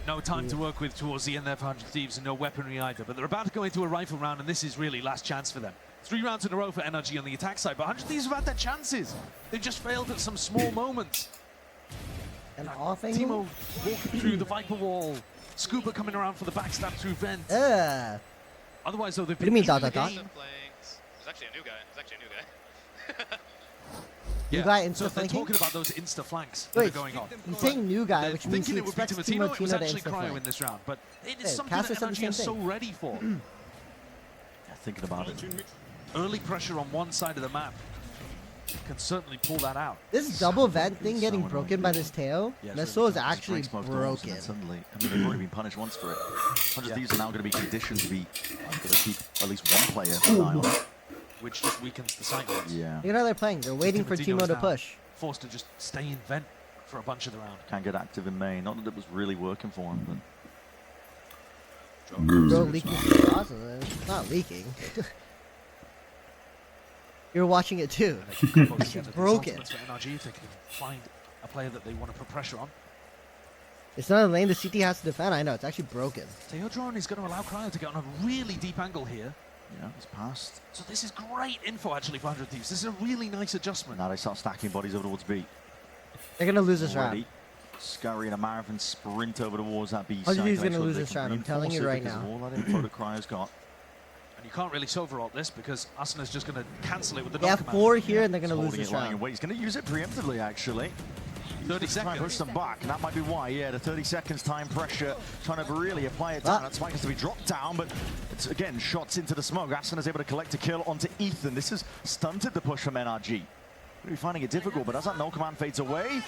Speaker 8: No time to work with towards the end there for 100 Thieves, and no weaponry either. But they're about to go into a rifle round, and this is really last chance for them. 3 rounds in a row for NRG on the attack side, but 100 Thieves have had their chances. They've just failed at some small moments.
Speaker 7: And off
Speaker 8: Timo
Speaker 7: angle?
Speaker 8: walking through the Viper wall. Scuba coming around for the backstab through vent. Otherwise, though, they've been
Speaker 7: What do you mean,
Speaker 8: in
Speaker 7: dot,
Speaker 8: the
Speaker 7: dot,
Speaker 8: game.
Speaker 10: There's actually a new guy. There's actually a new guy.
Speaker 8: Yeah,
Speaker 7: New guy
Speaker 8: so
Speaker 7: insta
Speaker 8: they're
Speaker 7: flanking?
Speaker 8: talking about those insta flanks that
Speaker 7: Wait,
Speaker 8: are going on.
Speaker 7: he's saying new guy,
Speaker 8: They're
Speaker 7: which means
Speaker 8: thinking
Speaker 7: he
Speaker 8: it would be
Speaker 7: expects
Speaker 8: Timotino. It was
Speaker 7: Timotino to
Speaker 8: actually
Speaker 7: insta
Speaker 8: Cryo
Speaker 7: flank.
Speaker 8: in this round, but it is
Speaker 7: Yeah,
Speaker 8: something
Speaker 7: Caster
Speaker 8: that
Speaker 7: said the
Speaker 8: NRG
Speaker 7: same
Speaker 8: is so
Speaker 7: thing.
Speaker 8: ready for.
Speaker 6: Yeah, thinking about it.
Speaker 8: Early pressure on one side of the map can certainly pull that out.
Speaker 7: This double vent thing getting broken by this tail, Nesso is actually broken.
Speaker 6: Suddenly, I mean, they've already been punished once for it. 100 Thieves are now going to be conditioned to be got to keep at least one player an eye on.
Speaker 8: Which just weakens the sight lines.
Speaker 6: Yeah.
Speaker 7: Look at how they're playing. They're waiting for
Speaker 8: Timotino
Speaker 7: Timo
Speaker 8: is
Speaker 7: to
Speaker 8: now
Speaker 7: push.
Speaker 8: Forced to just stay in vent for a bunch of the round.
Speaker 6: Can't get active in main. Not that it was really working for him, but
Speaker 7: Bro, leaking is awesome. It's not leaking. You're watching it too. It's broken.
Speaker 8: For NRG, if they can find a player that they want to put pressure on.
Speaker 7: It's not a lane the CT has to defend. I know, it's actually broken.
Speaker 8: Teodron is going to allow Cryo to get on a really deep angle here.
Speaker 6: yeah, it's passed.
Speaker 8: So this is great info actually for 100 Thieves. This is a really nice adjustment.
Speaker 6: Now they start stacking bodies over towards B.
Speaker 7: They're gonna lose this round.
Speaker 6: Already. Scurry and a marathon sprint over towards that B
Speaker 7: 100
Speaker 6: side.
Speaker 7: Thieves
Speaker 6: to make
Speaker 7: gonna
Speaker 6: sure
Speaker 7: lose
Speaker 6: they
Speaker 7: this
Speaker 6: can
Speaker 7: round, I'm telling you
Speaker 6: reinforce it
Speaker 7: right
Speaker 6: because
Speaker 7: now.
Speaker 6: of all that info that Cryo's got.
Speaker 8: And you can't really Silveralt this because Asuna's just going to cancel it with the
Speaker 7: They
Speaker 8: knock
Speaker 7: have
Speaker 8: command.
Speaker 7: 4 here and they're
Speaker 6: He's
Speaker 7: gonna lose
Speaker 6: holding
Speaker 7: this
Speaker 6: it lying in
Speaker 7: round.
Speaker 6: wait. He's going to use it preemptively, actually.
Speaker 8: 30
Speaker 6: Try and push
Speaker 8: seconds.
Speaker 6: them back, and that might be why. Yeah, the 30 seconds time pressure, trying to really apply it down. That spike has to be dropped down, but it's again shots into the smoke. Asana's able to collect a kill onto Ethan. This has stunted the push from NRG. We're finding it difficult, but as that no command fades away,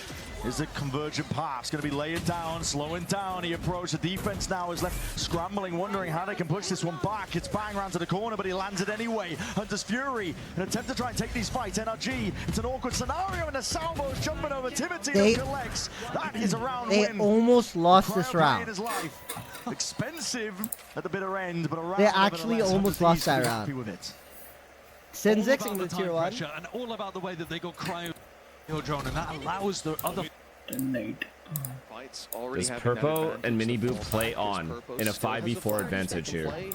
Speaker 6: is a convergent pass going to be layered down, slowing down. He approached the defense now, is left scrambling, wondering how they can push this one back. It's Bang round to the corner, but he lands it anyway. Hunter's Fury, an attempt to try and take these fights. NRG, it's an awkward scenario, and the salvo's jumping over. Timothy collects. That is a round
Speaker 7: They
Speaker 6: win.
Speaker 7: almost lost this
Speaker 6: Cryo playing
Speaker 7: round.
Speaker 6: his life. Expensive at the bitter end, but a round
Speaker 7: They actually
Speaker 6: nevertheless.
Speaker 7: almost
Speaker 6: 100
Speaker 7: lost
Speaker 6: Thieves
Speaker 7: that
Speaker 6: will be
Speaker 7: round.
Speaker 6: happy with it.
Speaker 7: Sinzix
Speaker 8: All
Speaker 7: in
Speaker 8: about
Speaker 7: the
Speaker 8: the
Speaker 7: tier
Speaker 8: time
Speaker 7: 1.
Speaker 8: pressure and all about the way that they go Cryo drone, and that allows the other.
Speaker 5: Fights already
Speaker 2: Does
Speaker 5: having that
Speaker 2: Purpo
Speaker 5: advantage.
Speaker 2: and Mini
Speaker 5: The
Speaker 2: Boo
Speaker 5: full
Speaker 2: play
Speaker 5: package.
Speaker 2: on
Speaker 5: Purpo
Speaker 2: in a
Speaker 5: still has
Speaker 2: 5v4
Speaker 5: fire
Speaker 2: advantage
Speaker 5: step to
Speaker 2: here?
Speaker 5: play.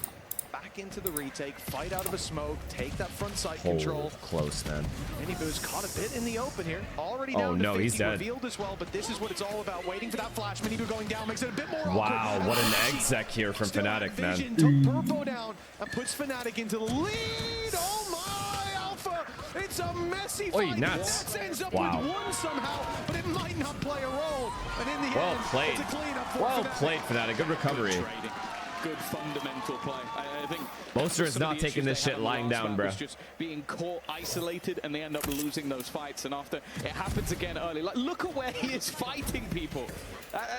Speaker 5: Back into the retake, fight out of a smoke, take that front side
Speaker 2: Oh,
Speaker 5: control.
Speaker 2: close, man.
Speaker 5: Mini Boo's caught a bit in the open here. Already
Speaker 2: Oh,
Speaker 5: down to
Speaker 2: no,
Speaker 5: 50,
Speaker 2: he's dead.
Speaker 5: revealed as well, but this is what it's all about. Waiting for that flash. Mini Boo going down makes it a bit more
Speaker 2: Wow,
Speaker 5: awkward.
Speaker 2: what an exec here from
Speaker 5: Still had
Speaker 2: Fnatic,
Speaker 5: vision,
Speaker 2: man.
Speaker 5: took Purpo down and puts Fnatic into the lead. Oh my, Alpha! It's a messy
Speaker 2: Oi,
Speaker 5: fight.
Speaker 2: nuts.
Speaker 5: Watts ends up
Speaker 2: Wow.
Speaker 5: with one somehow, but it might not play a role. And in the
Speaker 2: Well
Speaker 5: end,
Speaker 2: played.
Speaker 5: it's a cleanup for
Speaker 2: Well
Speaker 5: Fnatic.
Speaker 2: played, Fnatic. Good recovery.
Speaker 1: Good trading. Good fundamental play. I think
Speaker 2: Moster is
Speaker 1: some of
Speaker 2: not
Speaker 1: the
Speaker 2: taking
Speaker 1: issues
Speaker 2: this
Speaker 1: they
Speaker 2: shit
Speaker 1: had on the
Speaker 2: lying
Speaker 1: last
Speaker 2: down,
Speaker 1: map
Speaker 2: bro.
Speaker 1: was just being caught isolated, and they end up losing those fights. And after it happens again early, like look at where he is fighting people.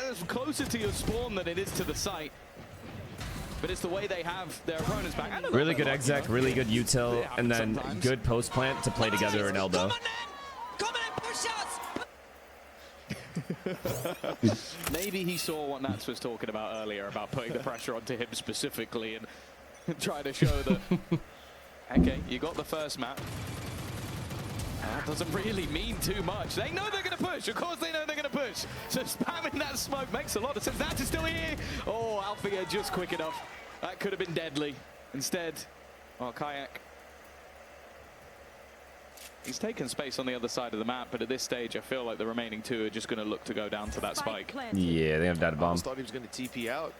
Speaker 1: It's closer to your spawn than it is to the site. But it's the way they have their opponents back. And a little
Speaker 2: Really
Speaker 1: bit
Speaker 2: good
Speaker 1: lucky,
Speaker 2: exec,
Speaker 1: though.
Speaker 2: really good util,
Speaker 1: It
Speaker 2: and
Speaker 1: happens
Speaker 2: then
Speaker 1: sometimes.
Speaker 2: good post plant to play together in Elbow.
Speaker 1: Maybe he saw what Nats was talking about earlier about putting the pressure onto him specifically and trying to show that, okay, you got the first map. That doesn't really mean too much. They know they're going to push. Of course they know they're going to push. So spamming that smoke makes a lot of sense. Nats is still here. Oh, Alfia just quick enough. That could have been deadly. Instead, oh, Kayak. He's taken space on the other side of the map, but at this stage, I feel like the remaining two are just going to look to go down to that spike.
Speaker 2: Yeah, they have data bomb.
Speaker 5: I thought he was going to TP out.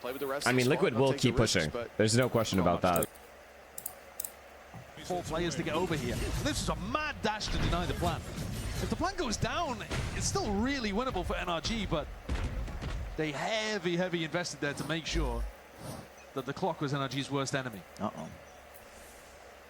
Speaker 5: Play with the rest
Speaker 2: I
Speaker 5: of the
Speaker 2: mean,
Speaker 5: squad,
Speaker 2: Liquid
Speaker 5: not
Speaker 2: will
Speaker 5: take
Speaker 2: keep
Speaker 5: the risks,
Speaker 2: pushing.
Speaker 5: but
Speaker 2: There's no question about that.
Speaker 8: 4 players to get over here. This is a mad dash to deny the plan. If the plan goes down, it's still really winnable for NRG, but they heavy invested there to make sure that the clock was NRG's worst enemy.
Speaker 6: Uh-oh.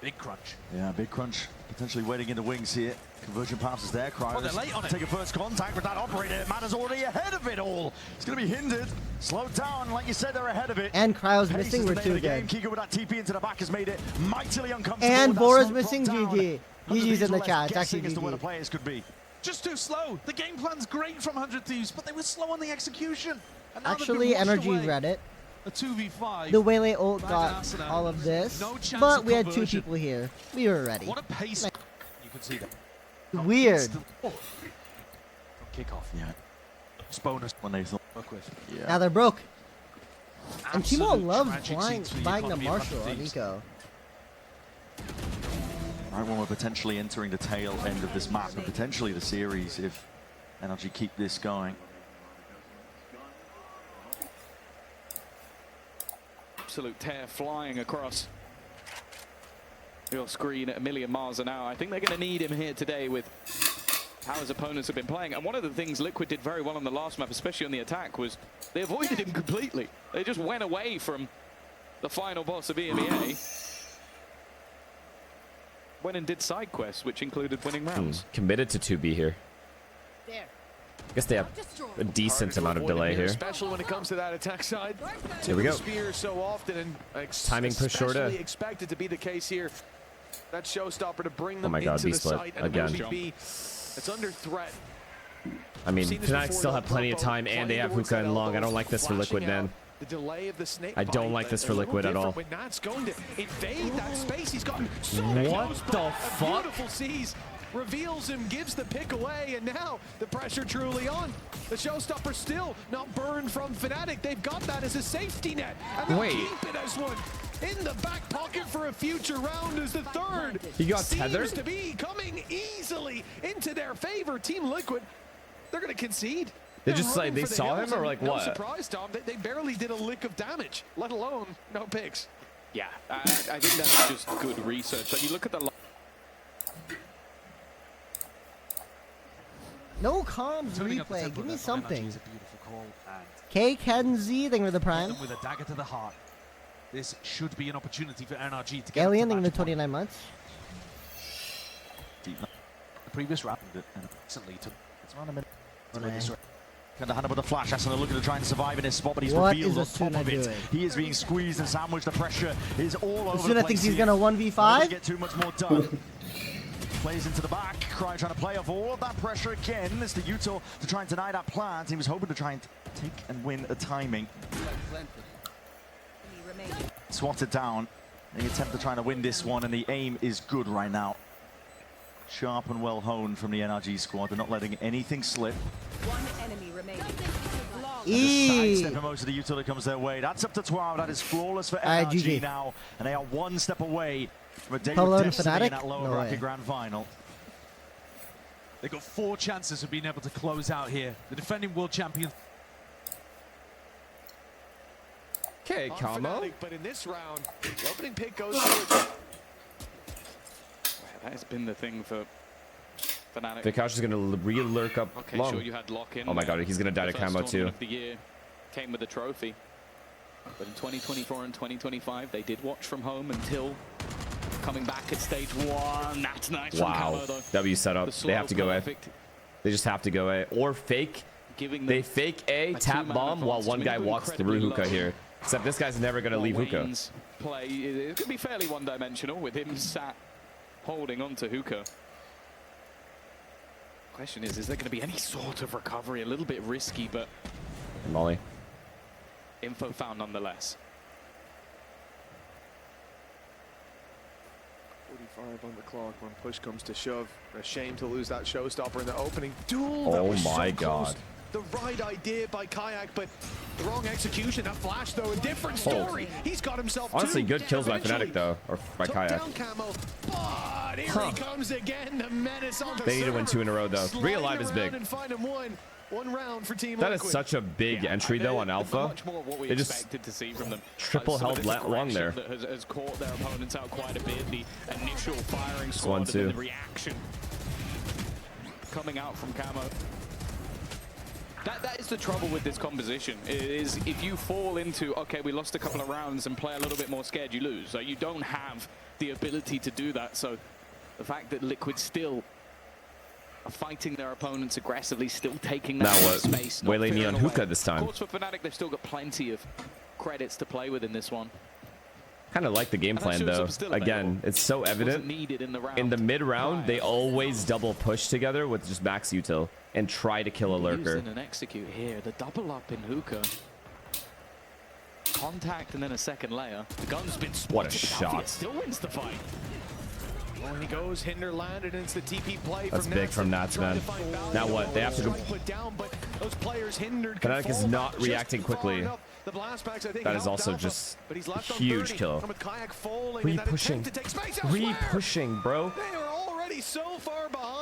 Speaker 8: Big crunch.
Speaker 6: Yeah, big crunch. Potentially waiting in the wings here. Conversion passes there. Cryos
Speaker 8: they're late on it.
Speaker 6: take a first contact with that operator. Matters already ahead of it all. It's going to be hindered. Slowed down. Like you said, they're ahead of it.
Speaker 7: And Cryo's
Speaker 6: Pace
Speaker 7: missing,
Speaker 6: is the
Speaker 7: we're
Speaker 6: name
Speaker 7: too
Speaker 6: of the game.
Speaker 7: good.
Speaker 6: Kiko with that TP into the back has made it mightily uncomfortable.
Speaker 7: And
Speaker 6: That
Speaker 7: Bora's
Speaker 6: smoke
Speaker 7: missing,
Speaker 6: dropped down.
Speaker 7: GG.
Speaker 6: 100
Speaker 7: GG's in the
Speaker 6: Thieves
Speaker 7: chat, it's
Speaker 6: were
Speaker 7: actually
Speaker 6: guessing as to where the
Speaker 7: GG.
Speaker 6: players could be.
Speaker 8: Just too slow. The game plan's great from 100 Thieves, but they were slow on the execution. And now they've
Speaker 7: Actually,
Speaker 8: been washed
Speaker 7: Energy
Speaker 8: away.
Speaker 7: read it.
Speaker 8: A 2v5.
Speaker 7: The Waylay ult
Speaker 8: By
Speaker 7: got
Speaker 8: Arsenal.
Speaker 7: all of this,
Speaker 8: No chance
Speaker 7: but
Speaker 8: of
Speaker 7: we had 2
Speaker 8: conversion.
Speaker 7: people here. We were ready.
Speaker 8: What a pace. You can see that.
Speaker 7: Weird.
Speaker 8: From kickoff.
Speaker 6: Yeah.
Speaker 8: It's bonus.
Speaker 6: When they thought,
Speaker 8: Work with.
Speaker 6: yeah.
Speaker 7: Now they're broke. And Timo
Speaker 8: Absolute
Speaker 7: loves
Speaker 8: tragic
Speaker 7: buying
Speaker 8: scenes for the
Speaker 7: the
Speaker 8: economy of
Speaker 7: Marshall
Speaker 8: 100
Speaker 7: on
Speaker 8: Thieves.
Speaker 7: Eco.
Speaker 6: Right when we're potentially entering the tail end of this map and potentially the series if NRG keep this going.
Speaker 1: Absolute tear flying across your screen at 1,000,000 miles an hour. I think they're going to need him here today with how his opponents have been playing. And one of the things Liquid did very well on the last map, especially on the attack, was they avoided him completely. They just went away from the final boss of EMEA. Went and did side quests, which included winning rounds.
Speaker 2: Committed to 2B here. I guess they have a decent amount of delay here.
Speaker 5: especially when it comes to that attack side.
Speaker 2: Here we go.
Speaker 5: Spear so often, and
Speaker 2: Timing push shorter.
Speaker 5: especially expected to be the case here. That showstopper to bring them
Speaker 2: Oh my God,
Speaker 5: into the
Speaker 2: B-split
Speaker 5: site, and
Speaker 2: again.
Speaker 5: it's under threat.
Speaker 2: I mean,
Speaker 5: Seen this
Speaker 2: Fnatic
Speaker 5: before,
Speaker 2: still
Speaker 5: though.
Speaker 2: have plenty of time, and they have
Speaker 5: Towards
Speaker 2: Hookah
Speaker 5: that
Speaker 2: and Long. I
Speaker 5: elbow,
Speaker 2: don't like this for Liquid,
Speaker 5: flashing
Speaker 2: man.
Speaker 5: out. The delay of the snake
Speaker 2: I don't
Speaker 5: bite,
Speaker 2: like this
Speaker 5: a
Speaker 2: for
Speaker 5: little
Speaker 2: Liquid at all.
Speaker 5: different When Nat's going to invade that space, he's gotten so
Speaker 2: What
Speaker 5: close,
Speaker 2: the
Speaker 5: but a
Speaker 2: fuck?
Speaker 5: beautiful seize reveals him, gives the pick away, and now the pressure truly on. The showstopper still not burned from Fnatic. They've got that as a safety net, and they'll
Speaker 2: Wait.
Speaker 5: keep it as one in the back pocket for a future round as the third.
Speaker 2: He got
Speaker 5: seems
Speaker 2: tethered?
Speaker 5: to be coming easily into their favor. Team Liquid, they're going to concede.
Speaker 2: They
Speaker 5: They're
Speaker 2: just, like,
Speaker 5: running
Speaker 2: they
Speaker 5: for the
Speaker 2: saw
Speaker 5: hills,
Speaker 2: him, or,
Speaker 5: and
Speaker 2: like,
Speaker 5: no
Speaker 2: what?
Speaker 5: surprise, Tom. They barely did a lick of damage, let alone no picks.
Speaker 1: Yeah, I think that's just good research. Like, you look at the
Speaker 7: No comms
Speaker 8: Turning up the
Speaker 7: replay.
Speaker 8: tempo
Speaker 7: Give me
Speaker 8: there from
Speaker 7: something.
Speaker 8: NRG is a beautiful call, and
Speaker 7: K Kenzie, thank you for the prime.
Speaker 8: them with a dagger to the heart. This should be an opportunity for NRG to get
Speaker 7: Alien,
Speaker 8: up to
Speaker 7: thank you for
Speaker 8: match
Speaker 7: 29 months.
Speaker 8: point. The previous round, and recently took it's around a minute.
Speaker 7: Okay.
Speaker 6: Kind of hand up with a flash. Asuna looking to try and survive in his spot, but he's
Speaker 7: What
Speaker 6: revealed
Speaker 7: is
Speaker 6: on top
Speaker 7: Asuna
Speaker 6: of it.
Speaker 7: doing?
Speaker 6: He is being squeezed and sandwiched. The pressure is all over the
Speaker 7: Asuna
Speaker 6: place.
Speaker 7: thinks he's
Speaker 6: here.
Speaker 7: gonna
Speaker 6: Not
Speaker 7: 1v5.
Speaker 6: get too much more done. Plays into the back. Cry trying to play off all of that pressure again. It's the Util to try and deny that plant. He was hoping to try and take and win a timing. Swatted down. The attempt to try to win this one, and the aim is good right now. Sharp and well honed from the NRG squad. They're not letting anything slip.
Speaker 11: One enemy remaining.
Speaker 6: Sidestep most of the Util that comes their way. That's up to 12. That is flawless for
Speaker 7: Alright,
Speaker 6: NRG
Speaker 7: GG.
Speaker 6: now, and they are one step away from a day
Speaker 7: Pablo
Speaker 6: with
Speaker 7: and
Speaker 6: destiny
Speaker 7: Fnatic?
Speaker 6: in that lower
Speaker 7: No
Speaker 6: bracket
Speaker 7: way.
Speaker 6: grand final.
Speaker 8: They got 4 chances of being able to close out here. The defending world champion.
Speaker 2: Okay,
Speaker 5: On
Speaker 2: Kamo.
Speaker 5: Fnatic, but in this round, the opening pick goes to
Speaker 1: that has been the thing for Fnatic.
Speaker 2: Vikash is going to re-lurk up
Speaker 1: Okay,
Speaker 2: Long.
Speaker 1: sure, you had lock-in.
Speaker 2: Oh my God, he's going to die to
Speaker 1: The first
Speaker 2: Kamo too.
Speaker 1: tournament of the year came with a trophy. But in 2024 and 2025, they did watch from home until coming back at stage 1. That's nice from
Speaker 2: Wow,
Speaker 1: Kamo, though.
Speaker 2: W setup.
Speaker 1: The
Speaker 2: They have to
Speaker 1: slow,
Speaker 2: go A.
Speaker 1: perfect,
Speaker 2: They just have to go A. Or fake.
Speaker 1: giving
Speaker 2: They
Speaker 1: them
Speaker 2: fake A,
Speaker 1: a
Speaker 2: tap
Speaker 1: two-man
Speaker 2: bomb, while
Speaker 1: advantage.
Speaker 2: one
Speaker 1: We
Speaker 2: guy
Speaker 1: go
Speaker 2: walks through
Speaker 1: incredibly
Speaker 2: Hookah
Speaker 1: low.
Speaker 2: here. Except this guy's never going to leave Hookah.
Speaker 1: Wayne's play, it could be fairly one-dimensional with him sat holding onto Hookah. Question is there going to be any sort of recovery? A little bit risky, but
Speaker 2: Molly.
Speaker 1: info found nonetheless.
Speaker 5: 45 on the clock when push comes to shove. A shame to lose that showstopper in the opening duel.
Speaker 2: Oh
Speaker 5: That was
Speaker 2: my
Speaker 5: so close.
Speaker 2: God.
Speaker 5: The right idea by Kayak, but the wrong execution. That flash, though, a different story. He's got himself
Speaker 2: Honestly,
Speaker 5: two.
Speaker 2: good kills by
Speaker 5: Eventually
Speaker 2: Fnatic though, or by
Speaker 5: took
Speaker 2: Kayak.
Speaker 5: down Camo, but but here he comes again. The menace on the
Speaker 2: They need to win 2 in a row, though. 3 alive is big.
Speaker 5: and find him one round for Team
Speaker 2: That is
Speaker 5: Liquid.
Speaker 2: such a big entry, though, on Alpha.
Speaker 1: Much more of what we
Speaker 2: They just
Speaker 1: expected to see from them.
Speaker 2: triple
Speaker 1: Some of
Speaker 2: held
Speaker 1: this
Speaker 2: long there.
Speaker 1: aggression that has caught their opponents out quite a bit. The initial firing
Speaker 2: It's
Speaker 1: squad
Speaker 2: 1-2.
Speaker 1: and the reaction coming out from Camo. That is the trouble with this composition, is if you fall into, okay, we lost a couple of rounds and play a little bit more scared, you lose. Like, you don't have the ability to do that. So the fact that Liquid still are fighting their opponents aggressively, still taking that
Speaker 2: Now what?
Speaker 1: space.
Speaker 2: Waylay Neon Hookah this time.
Speaker 1: Of course, for Fnatic, they've still got plenty of credits to play with in this one.
Speaker 2: Kind of like the game plan, though. Again, it's so evident. In the mid-round, they always double push together with just max util and try to kill a lurker.
Speaker 1: And execute here. The double up in Hookah. Contact and then a second layer. The gun's been spotted.
Speaker 2: What a shot.
Speaker 1: Still wins the fight.
Speaker 5: Oh, he goes, Hinder landed, and it's the TP play.
Speaker 2: That's big from Nats, man. Now what? They have to go. Fnatic is not reacting quickly. That is also just a huge kill. Re-pushing. Re-pushing, bro.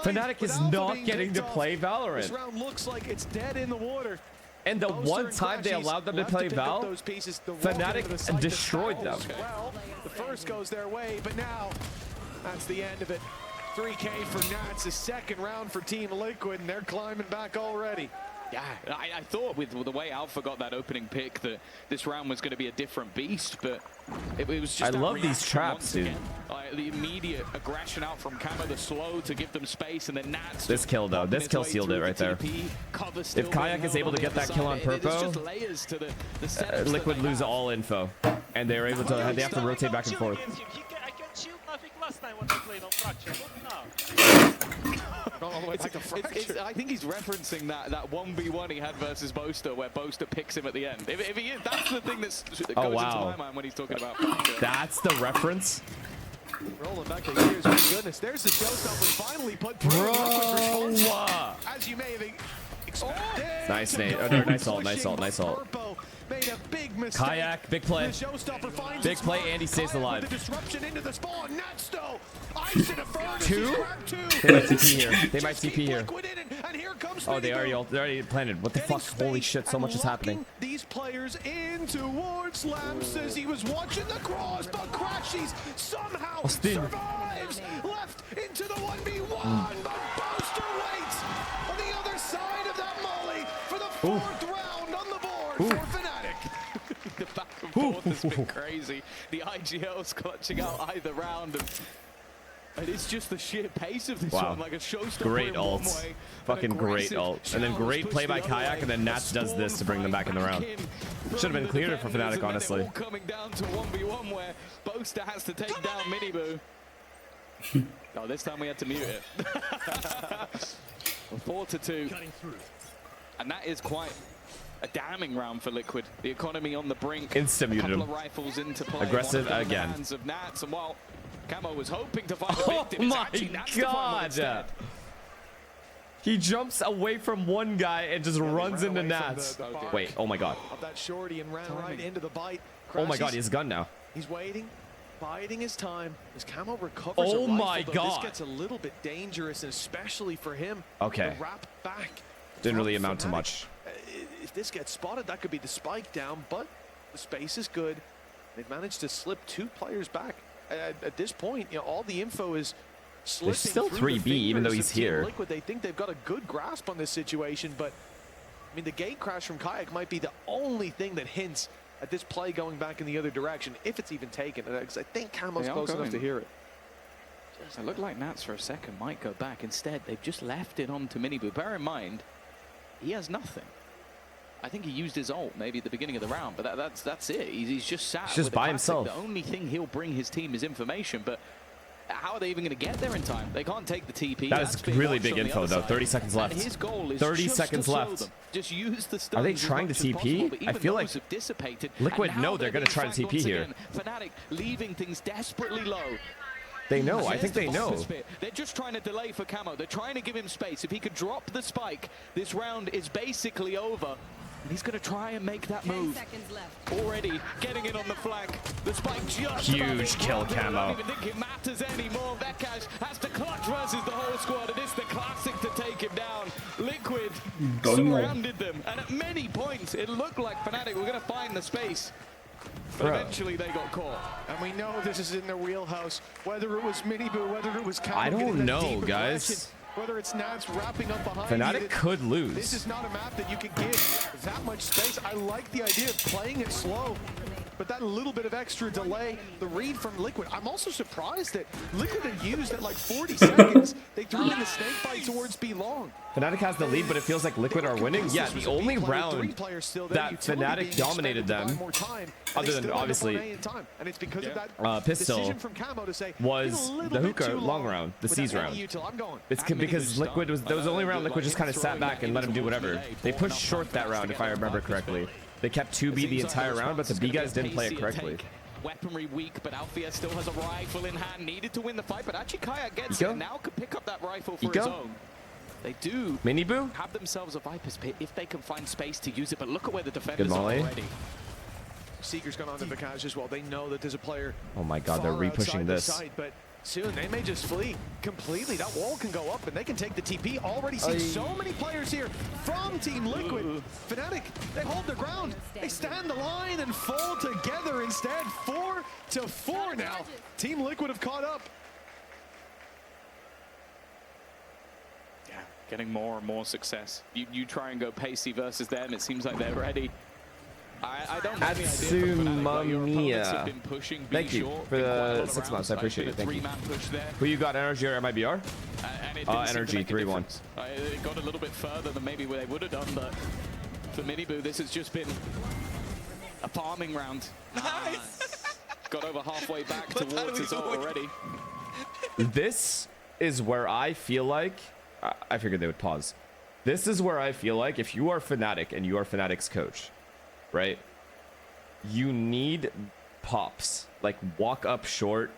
Speaker 2: Fnatic is not getting to play Valorant.
Speaker 5: This round looks like it's dead in the water.
Speaker 2: And the one time they allowed them to play Val, Fnatic destroyed them.
Speaker 5: Well, the first goes their way, but now that's the end of it. 3K for Nats, the second round for Team Liquid, and they're climbing back already.
Speaker 1: Yeah, I thought with the way Alpha got that opening pick that this round was going to be a different beast, but it was just
Speaker 2: I love these traps, dude.
Speaker 1: The immediate aggression out from Camo, the slow to give them space, and then Nats.
Speaker 2: This kill, though. This kill sealed it right there. If Kayak is able to get that kill on Purpo, Liquid lose all info. And they're able to, they have to rotate back and forth.
Speaker 1: I think he's referencing that 1v1 he had versus Boaster, where Boaster picks him at the end. If he is, that's the thing that goes into my mind when he's talking about Fracture.
Speaker 2: That's the reference?
Speaker 5: Rolling back the years, my goodness. There's the showstopper finally put through. As you may have expected.
Speaker 2: Nice, Nate. Oh, no, nice ult, nice ult, nice ult.
Speaker 5: Made a big mistake.
Speaker 2: Kayak, big play. Big play, Andy stays alive.
Speaker 5: The disruption into the spawn. Nats though. Ice in a furnace.
Speaker 2: Two? They might TP here. They might TP here. Oh, they already planted. What the fuck? Holy shit, so much is happening.
Speaker 5: These players in towards Lamb says he was watching the cross, but Crashies somehow survives. Left into the 1v1, but Boaster waits on the other side of that molly for the fourth round on the board for Fnatic.
Speaker 1: The back and forth has been crazy. The IGL's clutching out either round. And it's just the sheer pace of this one, like a showstopper.
Speaker 2: Great ult. Fucking great ult. And then great play by Kayak, and then Nats does this to bring them back in the round. Should have been cleared for Fnatic, honestly.
Speaker 1: Coming down to 1v1 where Boaster has to take down Miniboo. Oh, this time we had to mute it. 4-2. And that is quite a damning round for Liquid. The economy on the brink.
Speaker 2: Insta-muted him.
Speaker 1: Rifles into play.
Speaker 2: Aggressive again.
Speaker 1: Hands of Nats, and while Camo was hoping to find a victim,
Speaker 2: my god! He jumps away from one guy and just runs into Nats. Wait, oh my god.
Speaker 5: That shorty and ran right into the bite.
Speaker 2: Oh my god, he has a gun now.
Speaker 5: He's waiting, biding his time as Camo recovers.
Speaker 2: Oh
Speaker 5: a
Speaker 2: my
Speaker 5: rifle,
Speaker 2: god.
Speaker 5: This gets a little bit dangerous, and especially for him.
Speaker 2: Okay.
Speaker 5: To wrap back.
Speaker 2: Didn't really amount to much.
Speaker 5: If this gets spotted, that could be the spike down, but the space is good. They've managed to slip 2 players back. At this point, you know, all the info is slipping.
Speaker 2: There's still 3B, even though he's here.
Speaker 5: Liquid, they think they've got a good grasp on this situation, but I mean, the gate crash from Kayak might be the only thing that hints at this play going back in the other direction, if it's even taken. Because I think Camo's close enough to hear it.
Speaker 1: It looked like Nats for a second might go back. Instead, they've just left it on to Miniboo. Bear in mind, he has nothing. I think he used his ult maybe at the beginning of the round, but that's it. He's just sat.
Speaker 2: He's just by himself.
Speaker 1: The only thing he'll bring his team is information, but how are they even going to get there in time? They can't take the TP.
Speaker 2: That is really big info, though. 30 seconds left.
Speaker 1: And his goal is
Speaker 2: 30 seconds left.
Speaker 1: Just use the stuns.
Speaker 2: Are they trying to TP? I feel like Liquid know they're going to try to TP here.
Speaker 1: Fnatic leaving things desperately low.
Speaker 2: They know. I think they know.
Speaker 1: They're just trying to delay for Camo. They're trying to give him space. If he could drop the spike, this round is basically over. And he's going to try and make that move.
Speaker 11: 10 seconds left.
Speaker 1: Already getting in on the flank. The spike just
Speaker 2: Huge kill
Speaker 1: I
Speaker 2: camo.
Speaker 1: don't even think it matters anymore. Vekash has to clutch versus the whole squad, and it's the classic to take him down. Liquid surrounded them, and at many points it looked like Fnatic were going to find the space. But eventually they got caught.
Speaker 5: And we know this is in their wheelhouse. Whether it was Miniboo, whether it was Camo
Speaker 2: I don't
Speaker 5: getting that
Speaker 2: know,
Speaker 5: deep
Speaker 2: guys.
Speaker 5: aggression, whether it's Nats wrapping up behind
Speaker 2: Fnatic
Speaker 5: you,
Speaker 2: could lose.
Speaker 5: This is not a map that you can give that much space. I like the idea of playing it slow, but that little bit of extra delay, the read from Liquid. I'm also surprised that Liquid had used at like 40 seconds. They threw in the snake bite towards B long.
Speaker 2: Fnatic has the lead, but it feels like Liquid are winning. Yeah, the only round that Fnatic dominated them, other than obviously Pistol, was the hookah long round, the C's round. It's because Liquid was the only round Liquid just kind of sat back and let him do whatever. They pushed short that round, if I remember correctly. They kept 2B the entire round, but the B guys didn't play it correctly.
Speaker 1: Weaponry weak, but Althea still has a rifle in hand. Needed to win the fight, but actually Kayak gets it and now can pick up that rifle for his own. They do
Speaker 2: Miniboo
Speaker 1: have themselves a Viper's Pit if they can find space to use it, but look at where the defenders are already.
Speaker 5: Seeker's gone on to Vakash as well. They know that there's a player.
Speaker 2: Oh my god, they're re-pushing this.
Speaker 5: Site, but soon they may just flee completely. That wall can go up and they can take the TP. Already see so many players here from Team Liquid. Fnatic, they hold their ground. They stand the line and fall together instead. 4-4 now. Team Liquid have caught up.
Speaker 1: Getting more and more success. You try and go pacey versus them. It seems like they're ready. I don't have any idea.
Speaker 2: Atsumamiya. Thank you for the 6 months. I appreciate it. Thank you. Who you got, Energy or MIBR? Energy 3-1.
Speaker 1: It got a little bit further than maybe they would have done, but for Miniboo, this has just been a farming round. Nice. Got over halfway back towards his ult already.
Speaker 2: This is where I feel like I figured they would pause. This is where I feel like if you are Fnatic and you are Fnatic's coach, right? You need pops. Like walk up short,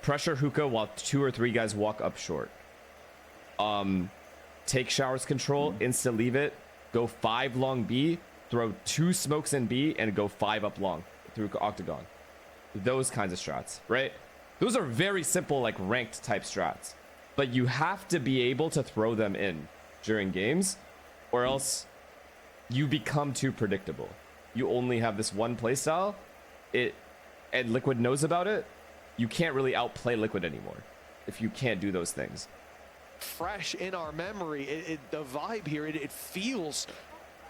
Speaker 2: pressure hookah while 2 or 3 guys walk up short. Take showers control, insta leave it, go 5 long B, throw 2 smokes in B, and go 5 up long through octagon. Those kinds of strats, right? Those are very simple, like ranked type strats. But you have to be able to throw them in during games, or else you become too predictable. You only have this one playstyle, and Liquid knows about it. You can't really outplay Liquid anymore if you can't do those things.
Speaker 5: Fresh in our memory, the vibe here, it feels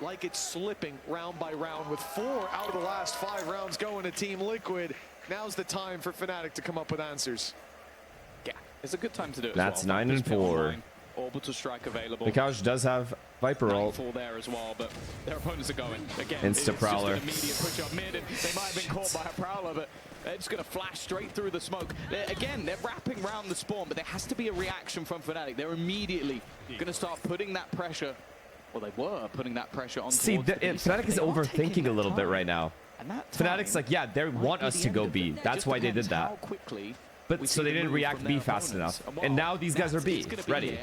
Speaker 5: like it's slipping round by round with 4 out of the last 5 rounds going to Team Liquid. Now's the time for Fnatic to come up with answers.
Speaker 1: Yeah, it's a good time to do it.
Speaker 2: That's 9-4.
Speaker 1: Orbital strike available.
Speaker 2: The couch does have Viper ult.
Speaker 1: 9-4 there as well, but their opponents are going again.
Speaker 2: Insta Prowler.
Speaker 1: It's just an immediate push up mid, and they might have been caught by a Prowler, but they're just going to flash straight through the smoke. Again, they're wrapping around the spawn, but there has to be a reaction from Fnatic. They're immediately going to start putting that pressure. Well, they were putting that pressure on.
Speaker 2: See, Fnatic is overthinking a little bit right now. Fnatic's like, yeah, they want us to go B. That's why they did that. But so they didn't react B fast enough. And now these guys are B, ready.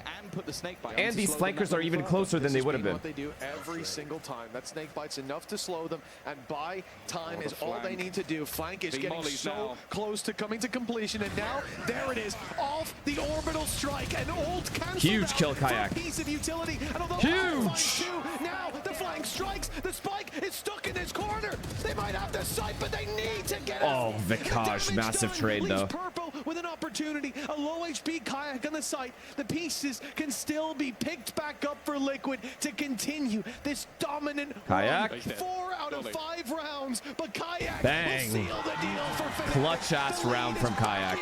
Speaker 2: And these flankers are even closer than they would have been.
Speaker 5: What they do every single time. That snake bite's enough to slow them, and buy time is all they need to do. Flank is getting so close to coming to completion, and now there it is, off the orbital strike, and ult cancel.
Speaker 2: Huge kill, Kayak.
Speaker 5: Piece of utility, and although
Speaker 2: huge.
Speaker 5: Now the flank strikes. The spike is stuck in this corner. They might have the sight, but they need to get
Speaker 2: out. Oh, Vikash, massive trade though.
Speaker 5: Purple with an opportunity, a low HP Kayak on the site. The pieces can still be picked back up for Liquid to continue this dominant
Speaker 2: Kayak.
Speaker 5: run. 4 out of 5 rounds, but Kayak
Speaker 2: bang.
Speaker 5: will seal the deal for Fnatic.
Speaker 2: Clutch ass round from Kayak.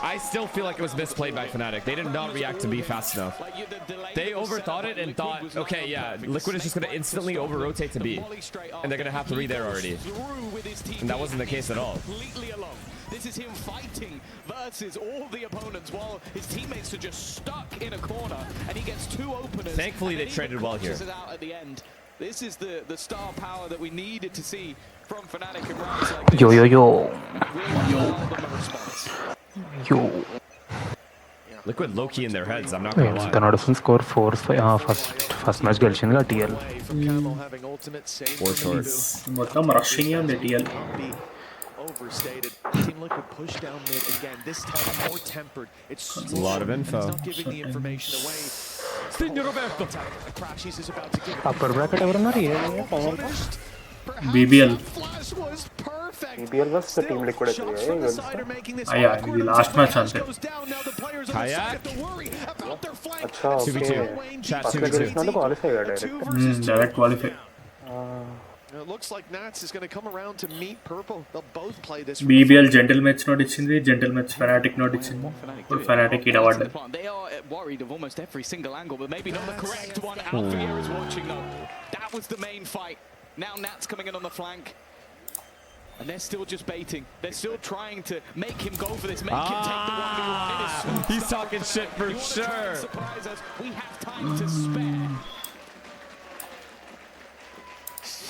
Speaker 2: I still feel like it was misplayed by Fnatic. They did not react to B fast enough. They overthought it and thought, okay, yeah, Liquid is just going to instantly over-rotate to B. And they're going to have to read there already. And that wasn't the case at all.
Speaker 1: This is him fighting versus all the opponents while his teammates are just stuck in a corner, and he gets 2 openers.
Speaker 2: Thankfully, they traded well here.
Speaker 1: Out at the end. This is the star power that we needed to see from Fnatic in rounds like this.
Speaker 4: Yo.
Speaker 5: Yeah,
Speaker 2: Liquid low-key in their heads, I'm not gonna lie.
Speaker 4: ఎంత నడుస్తుంది score 4-5 first match గెలిచింది కదా TL.
Speaker 2: 4 shorts.
Speaker 3: మొత్తం rushing ఉంది TL.
Speaker 5: Overstated. Team Liquid push down mid again. This time more tempered. It's
Speaker 2: a lot of info.
Speaker 5: It's not giving the information away.
Speaker 2: Signor Roberto.
Speaker 5: Crashies is about to give it.
Speaker 4: Upper bracket ఎవరున్నారు?
Speaker 3: BBL.
Speaker 4: BBL was the Team Liquid
Speaker 3: అయ్యా ఇది last match అంతే.
Speaker 2: Kayak.
Speaker 4: అచ్చా okay.
Speaker 2: 2v2. Chat
Speaker 4: first
Speaker 2: 2v2.
Speaker 4: గెలిచినందుకు qualify అయ్యాడు direct.
Speaker 3: Direct qualify.
Speaker 5: It looks like Nats is going to come around to meet Purple. They'll both play this.
Speaker 3: BBL gentle match note ఇచ్చింది, gentle match fanatic note ఇచ్చింది. ఇప్పుడు fanatic ఇడ పడ్డది.
Speaker 1: They are worried of almost every single angle, but maybe not the correct one. Alfia is watching though. That was the main fight. Now Nats coming in on the flank. And they're still just baiting. They're still trying to make him go for this, make him take the 1v1.
Speaker 2: He's talking shit for sure.
Speaker 1: Surprise us. We have time to spare.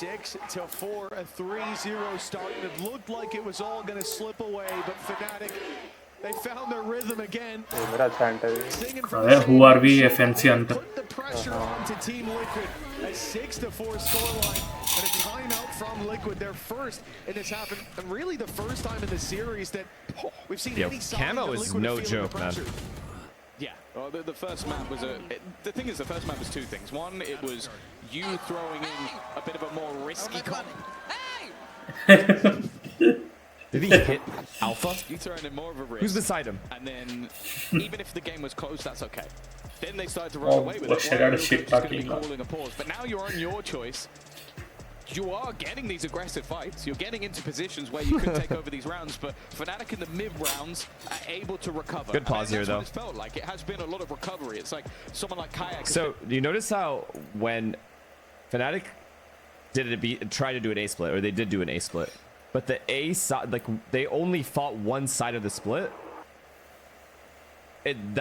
Speaker 5: 6-4, a 3-0 start. It looked like it was all going to slip away, but Fnatic, they found their rhythm again. Singing from
Speaker 3: అదే who are we FNC అంట.
Speaker 5: put the pressure on to Team Liquid. A 6-4 scoreline and a timeout from Liquid. Their first, and it's happened, and really the first time in the series that we've seen any sign
Speaker 2: Camo
Speaker 5: of
Speaker 2: is
Speaker 5: Liquid
Speaker 2: no
Speaker 5: feeling the
Speaker 2: joke, man.
Speaker 5: pressure.
Speaker 1: Yeah, well, the first map was the thing is, the first map was two things. One, it was you throwing in a bit of a more risky comp.
Speaker 2: Did he hit Alpha?
Speaker 1: You throwing in more of a risk.
Speaker 2: Who's beside him?
Speaker 1: And then, even if the game was close, that's okay. Then they started to run away with it.
Speaker 3: shit out of shit
Speaker 1: Just gonna be
Speaker 3: talking.
Speaker 1: calling a pause. But now you're on your choice. You are getting these aggressive fights. You're getting into positions where you could take over these rounds. But Fnatic in the mid rounds are able to recover.
Speaker 2: Good pause here, though.
Speaker 1: It's felt like it has been a lot of recovery. It's like someone like Kayak.
Speaker 2: So, do you notice how when Fnatic tried to do an A split, or they did do an A split, but the A side, like they only fought one side of the split?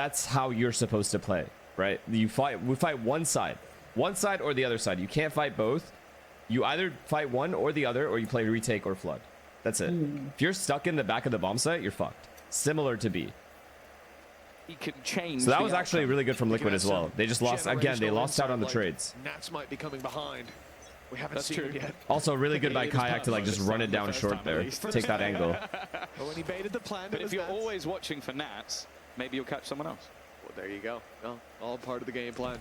Speaker 2: That's how you're supposed to play, right? We fight one side or the other side. You can't fight both. You either fight one or the other, or you play retake or flood. That's it. If you're stuck in the back of the bomb site, you're fucked. Similar to B.
Speaker 1: He can change.
Speaker 2: So that was actually really good from Liquid as well. They just lost again. They lost out on the trades.
Speaker 5: Nats might be coming behind. We haven't
Speaker 1: That's
Speaker 5: seen
Speaker 1: true.
Speaker 5: it yet.
Speaker 2: Also, really good by Kayak to like just run it down short there. Take that angle.
Speaker 5: But when he baited the plan,
Speaker 1: But
Speaker 5: it
Speaker 1: if
Speaker 5: was
Speaker 1: you're
Speaker 5: Nats.
Speaker 1: always watching for Nats, maybe you'll catch someone else.
Speaker 5: Well, there you go. Well, all part of the game plan.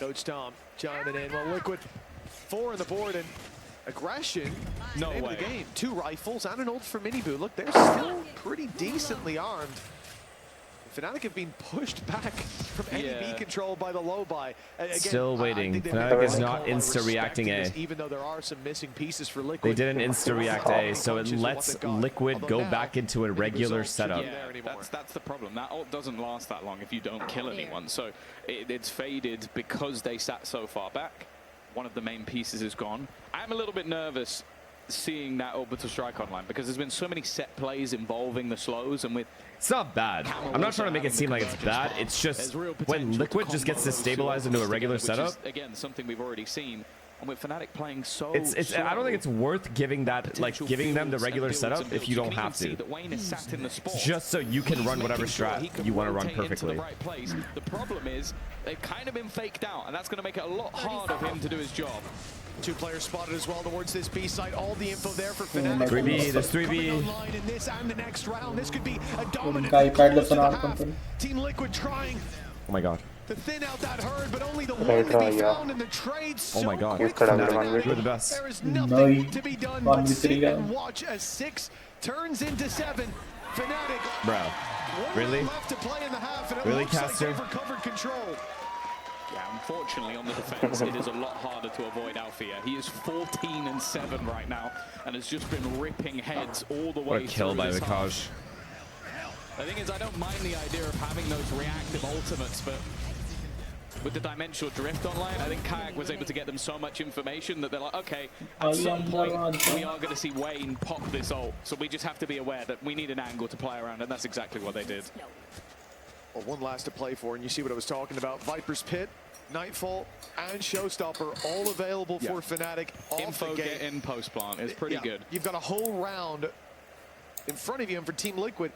Speaker 5: Coach Tom chiming in. Well, Liquid 4 on the board and aggression.
Speaker 1: No
Speaker 5: name of
Speaker 1: way.
Speaker 5: the game. 2 rifles and an ult for Miniboo. Look, they're still pretty decently armed. Fnatic have been pushed back from any B control by the low buy. Again,
Speaker 2: Still waiting. Fnatic is not insta-reacting A.
Speaker 5: Even though there are some missing pieces for Liquid.
Speaker 2: They didn't insta-react A, so it lets Liquid go back into a regular setup.
Speaker 1: Yeah, that's the problem. That ult doesn't last that long if you don't kill anyone. So it's faded because they sat so far back. One of the main pieces is gone. I'm a little bit nervous seeing that orbital strike online because there's been so many set plays involving the slows, and with
Speaker 2: it's not bad. I'm not trying to make it seem like it's bad. It's just when Liquid just gets to stabilize into a regular setup.
Speaker 1: Again, something we've already seen. And with Fnatic playing so
Speaker 2: I don't think it's worth giving them the regular setup if you don't have to. Just so you can run whatever strat you want to run perfectly.
Speaker 1: The problem is they've kind of been faked out, and that's going to make it a lot harder for him to do his job.
Speaker 5: 2 players spotted as well towards this B site. All the info there for Fnatic.
Speaker 2: 3B, there's 3B.
Speaker 5: In this and the next round, this could be a dominant Team Liquid trying
Speaker 2: Oh my god.
Speaker 5: to thin out that herd, but only the one to be found in the trade.
Speaker 2: Oh my god. You're the best.
Speaker 5: There is nothing to be done but sit and watch as 6 turns into 7. Fnatic.
Speaker 2: Bro. Really?
Speaker 5: Left to play in the half, and it
Speaker 2: Really,
Speaker 5: looks like
Speaker 2: Caster?
Speaker 5: they've recovered control.
Speaker 1: Yeah, unfortunately on the defense, it is a lot harder to avoid Alfia. He is 14-7 right now, and has just been ripping heads all the way
Speaker 2: What a kill
Speaker 1: through
Speaker 2: by
Speaker 1: this
Speaker 2: Vikaj.
Speaker 1: half. The thing is, I don't mind the idea of having those reactive ultimates, but with the dimensional drift online, I think Kayak was able to get them so much information that they're like, okay, at some point we are going to see Wayne pop this ult, so we just have to be aware that we need an angle to play around, and that's exactly what they did.
Speaker 5: Well, one last to play for, and you see what I was talking about. Viper's Pit, Nightfall, and Showstopper all available for Fnatic.
Speaker 1: Info get in post plant is pretty good.
Speaker 5: You've got a whole round in front of you, and for Team Liquid,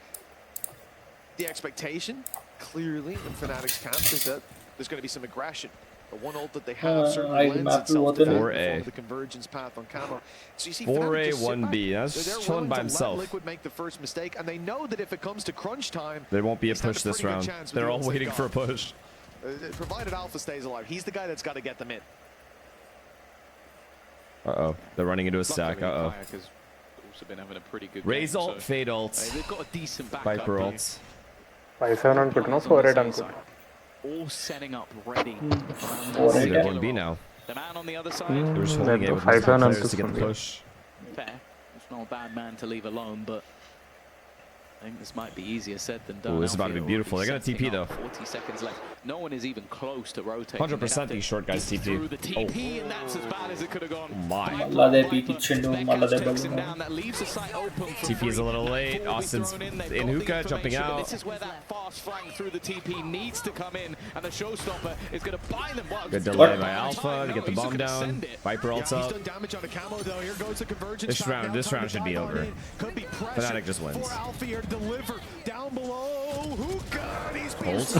Speaker 5: the expectation clearly in Fnatic's camp is that there's going to be some aggression. The one ult that they have certainly lends itself to the convergence path on Camo. So you see
Speaker 2: 4A, 1B. That's chilling by himself.
Speaker 5: Liquid make the first mistake, and they know that if it comes to crunch time,
Speaker 2: there won't be a push this round. They're all waiting for a push.
Speaker 5: Provided Alpha stays alive, he's the guy that's got to get them in.
Speaker 2: Uh-oh. They're running into a stack. Uh-oh. Raise ult, Fade ult.
Speaker 1: They've got a decent backup.
Speaker 2: Viper ult.
Speaker 4: 5-7 అనుకుంటున్నా 4-8 అనుకుంటున్నా.
Speaker 1: All setting up ready.
Speaker 2: They're 1B now.
Speaker 1: The man on the other side.
Speaker 2: They're just holding it with players to get the push.
Speaker 1: Fair. It's not a bad man to leave alone, but I think this might be easier said than done.
Speaker 2: Ooh, this is about to be beautiful. They're going to TP though.
Speaker 1: 40 seconds left. No one is even close to rotating.
Speaker 2: 100% these short guys TP.
Speaker 1: Through the TP, and that's as bad as it could have gone.
Speaker 2: My. TP is a little late. Austin's in hookah, jumping out.
Speaker 1: This is where that fast flank through the TP needs to come in, and the showstopper is going to buy them.
Speaker 2: Good delay by Alpha to get the bomb down. Viper ults up. This round should be over. Fnatic just wins. Hold.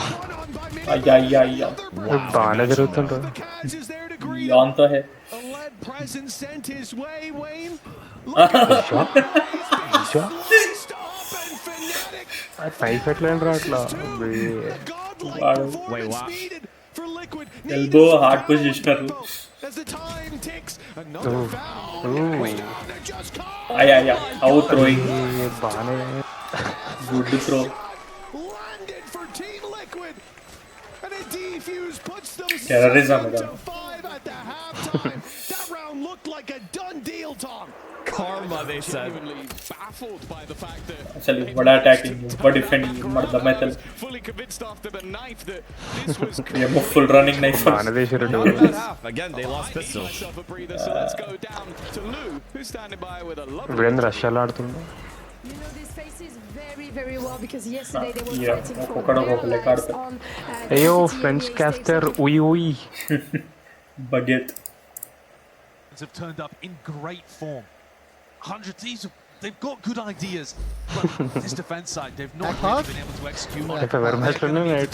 Speaker 4: బాగానే జరుగుతుంటారు.
Speaker 3: जानता है.
Speaker 4: Knife ఎట్లా రాట్లా
Speaker 3: elbow hard push చేస్తారు. అయ్యా out throwing
Speaker 4: బాగానే
Speaker 3: good throw. Terrorism.
Speaker 5: That round looked like a done deal, Tom.
Speaker 2: Karma, they said.
Speaker 1: Baffled by the fact that
Speaker 3: actually bada attacking but defending madda metal
Speaker 1: fully convinced after the knife that this was
Speaker 3: full running knife.
Speaker 2: Again they lost pistols.
Speaker 1: So let's go down to Lou, who's standing by with a lovely
Speaker 4: Virender రష్యాలో ఆడుతుండే.
Speaker 12: You know these faces very well because yesterday they were fighting for on
Speaker 4: Ayo French caster oui
Speaker 3: budget
Speaker 8: have turned up in great form. They've got good ideas, but this defense side they've not really been able to execute on it.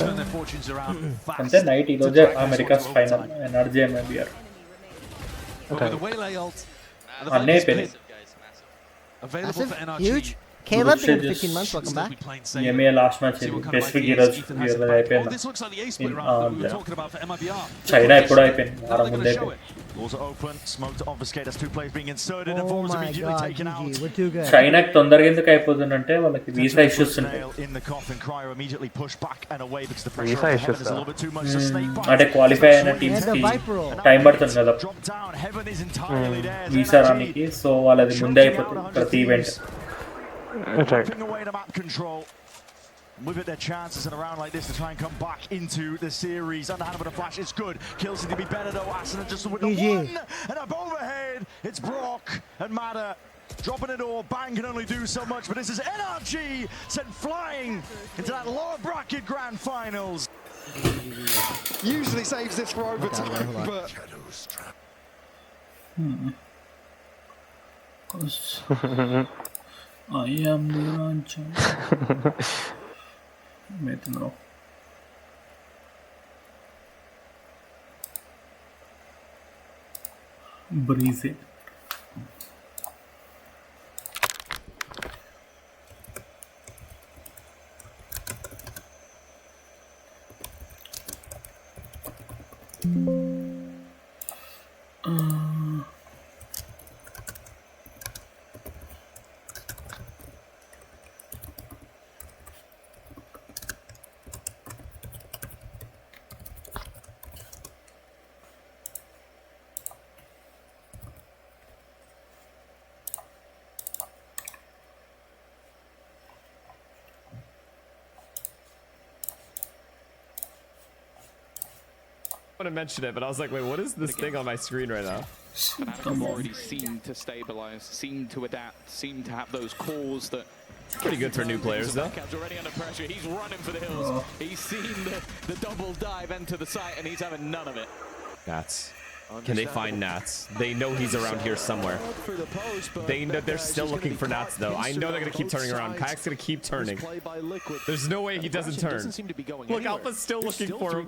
Speaker 8: Turn their fortunes around fast.
Speaker 3: And then night is America's final energy MBR.
Speaker 8: With the Waylay ult, available for NRG.
Speaker 7: Huge. Caleb in 15 months, welcome back.
Speaker 3: EMA last match Pacific Heroes అయిపోయింది. China ఎప్పుడు అయిపోయింది వారం ముందే చైనాకి తొందరగా ఎందుకు అయిపోతుందంటే వాళ్ళకి visa issues ఉంటాయి.
Speaker 4: వీసా ఇష్యూస్
Speaker 3: అంటే క్వాలిఫై అయిన టీమ్స్ కి టైం పడుతుంది కదా వీసా రానికి. సో వాళ్ళది ముందే అయిపోతుంది ప్రతి event.
Speaker 6: Ripping away the map control. With it, their chances in a round like this to try and come back into the series. Underhand with a flash, it's good. Kills seem to be better though. Asuna just with the one and up overhead. It's Brock and Mata dropping it all. Bang can only do so much, but this is NRG sent flying into that lower bracket grand finals.
Speaker 5: Usually saves this for overtime, but
Speaker 3: I am the rancher. Metro. Breeze.
Speaker 2: I want to mention it, but I was like, wait, what is this thing on my screen right now?
Speaker 1: Fnatic already seemed to stabilize, seemed to adapt, seemed to have those calls that...
Speaker 2: Pretty good for new players, though.
Speaker 1: Already under pressure. He's running for the hills. He's seen the double dive into the site, and he's having none of it.
Speaker 2: That's Can they find Nats? They know he's around here somewhere. They know they're still looking for Nats though. I know they're gonna keep turning around. Kayak's gonna keep turning. There's no way he doesn't turn. Look, Alpha's still looking for him.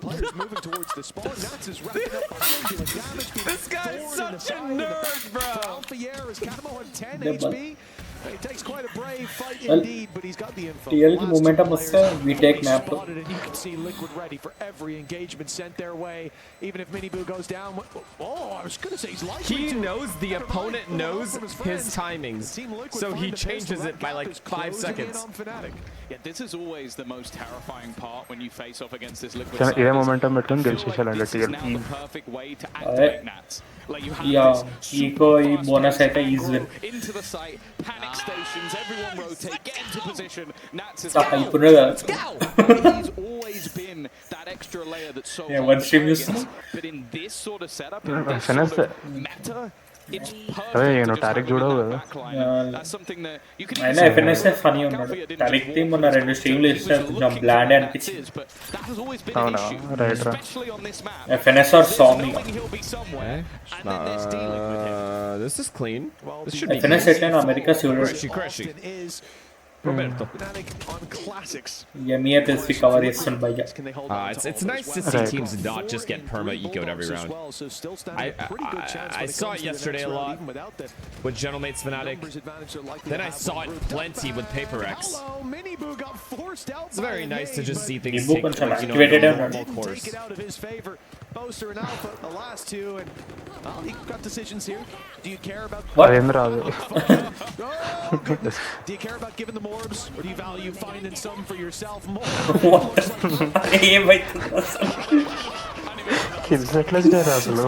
Speaker 2: This guy's such a nerd, bro.
Speaker 5: It takes quite a brave fight indeed, but he's got the info.
Speaker 3: TL की momentum उससे we take map.
Speaker 5: You can see Liquid ready for every engagement sent their way, even if Miniboo goes down. Oh, I was gonna say he's likely
Speaker 2: He knows the opponent knows his timings, so he changes it by like 5 seconds.
Speaker 1: Yeah, this is always the most terrifying part when you face off against this Liquid.
Speaker 4: ఇదే momentum పెట్టుకొని గెలిచేసాలండి
Speaker 1: This is
Speaker 4: TL.
Speaker 1: now the perfect way to activate Nats. Like you have
Speaker 3: Yeah,
Speaker 1: this
Speaker 3: eco bonus అయితే easy win.
Speaker 1: into the site, panic stations, everyone rotate, get into position. Nats is
Speaker 3: ఇప్పుడు కదా.
Speaker 1: He's always been that extra layer that's so
Speaker 3: Yeah,
Speaker 1: hard
Speaker 3: one
Speaker 1: to
Speaker 3: stream
Speaker 1: play
Speaker 3: is-
Speaker 1: against. But in this sort of setup, in this
Speaker 4: Finish
Speaker 1: sort
Speaker 4: it.
Speaker 1: of meta, it's perfect
Speaker 4: అదే
Speaker 1: to
Speaker 4: నేను
Speaker 1: just
Speaker 4: టారిక్
Speaker 1: have him in
Speaker 4: చూడవు
Speaker 1: that
Speaker 4: కదా.
Speaker 1: backline. That's something that you can
Speaker 3: అయినా FNS funny ఉన్నాడు. టారిక్ team ఉన్న 2 స్ట్రీమ్లు ఇస్తే కొంచెం bland అనిపించింది.
Speaker 1: but that has always been
Speaker 4: Oh
Speaker 1: an
Speaker 4: no,
Speaker 1: issue,
Speaker 4: right.
Speaker 1: especially on this map.
Speaker 3: FNS or Somi.
Speaker 1: Knowing he'll be somewhere, and then there's dealing with him.
Speaker 2: This is clean. This should be
Speaker 3: FNS ఎట్లైనా America seeded.
Speaker 2: Crashy.
Speaker 1: Roberto. On classics.
Speaker 3: Yemiya తెలిసి cover చేస్తుంది భయ్యా.
Speaker 2: It's nice to see teams not just get perma eco'd every round. I saw it yesterday a lot with Gentlemates Fnatic. Then I saw it plenty with Paper X. It's very nice to just see things take like, you know, a normal course.
Speaker 5: Boaster and Alpha, the last two, and well, he got decisions here. Do you care about?
Speaker 4: అదేం రాదు.
Speaker 5: Oh, goodness. Do you care about giving them orbs, or do you value finding some for yourself more?
Speaker 3: ఏమైతుంది అసలు?
Speaker 4: Kills ఎట్లా వచ్చారు అసలు?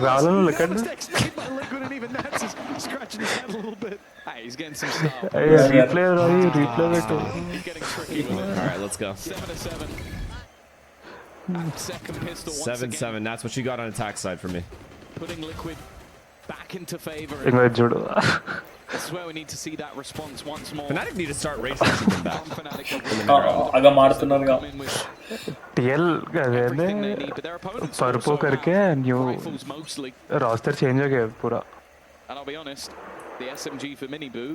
Speaker 4: రాళ్ళు లెక్కండి.
Speaker 5: Scratching his head a little bit.
Speaker 1: Hey, he's getting some stuff.
Speaker 4: Replay పెట్టు.
Speaker 1: Getting tricky with it.
Speaker 2: All right, let's go.
Speaker 1: 7-7. Second pistol once
Speaker 2: 7-7.
Speaker 1: again.
Speaker 2: That's what you got on attack side for me.
Speaker 1: Putting Liquid back into favor.
Speaker 4: ఇంకా చూడు.
Speaker 1: This is where we need to see that response once more.
Speaker 2: Fnatic need to start rage pushing them back.
Speaker 3: అగా మారుతున్నారుగా.
Speaker 4: TL अरे परपो करके new roster change हो गया पूरा.
Speaker 1: And I'll be honest, the SMG for Miniboo,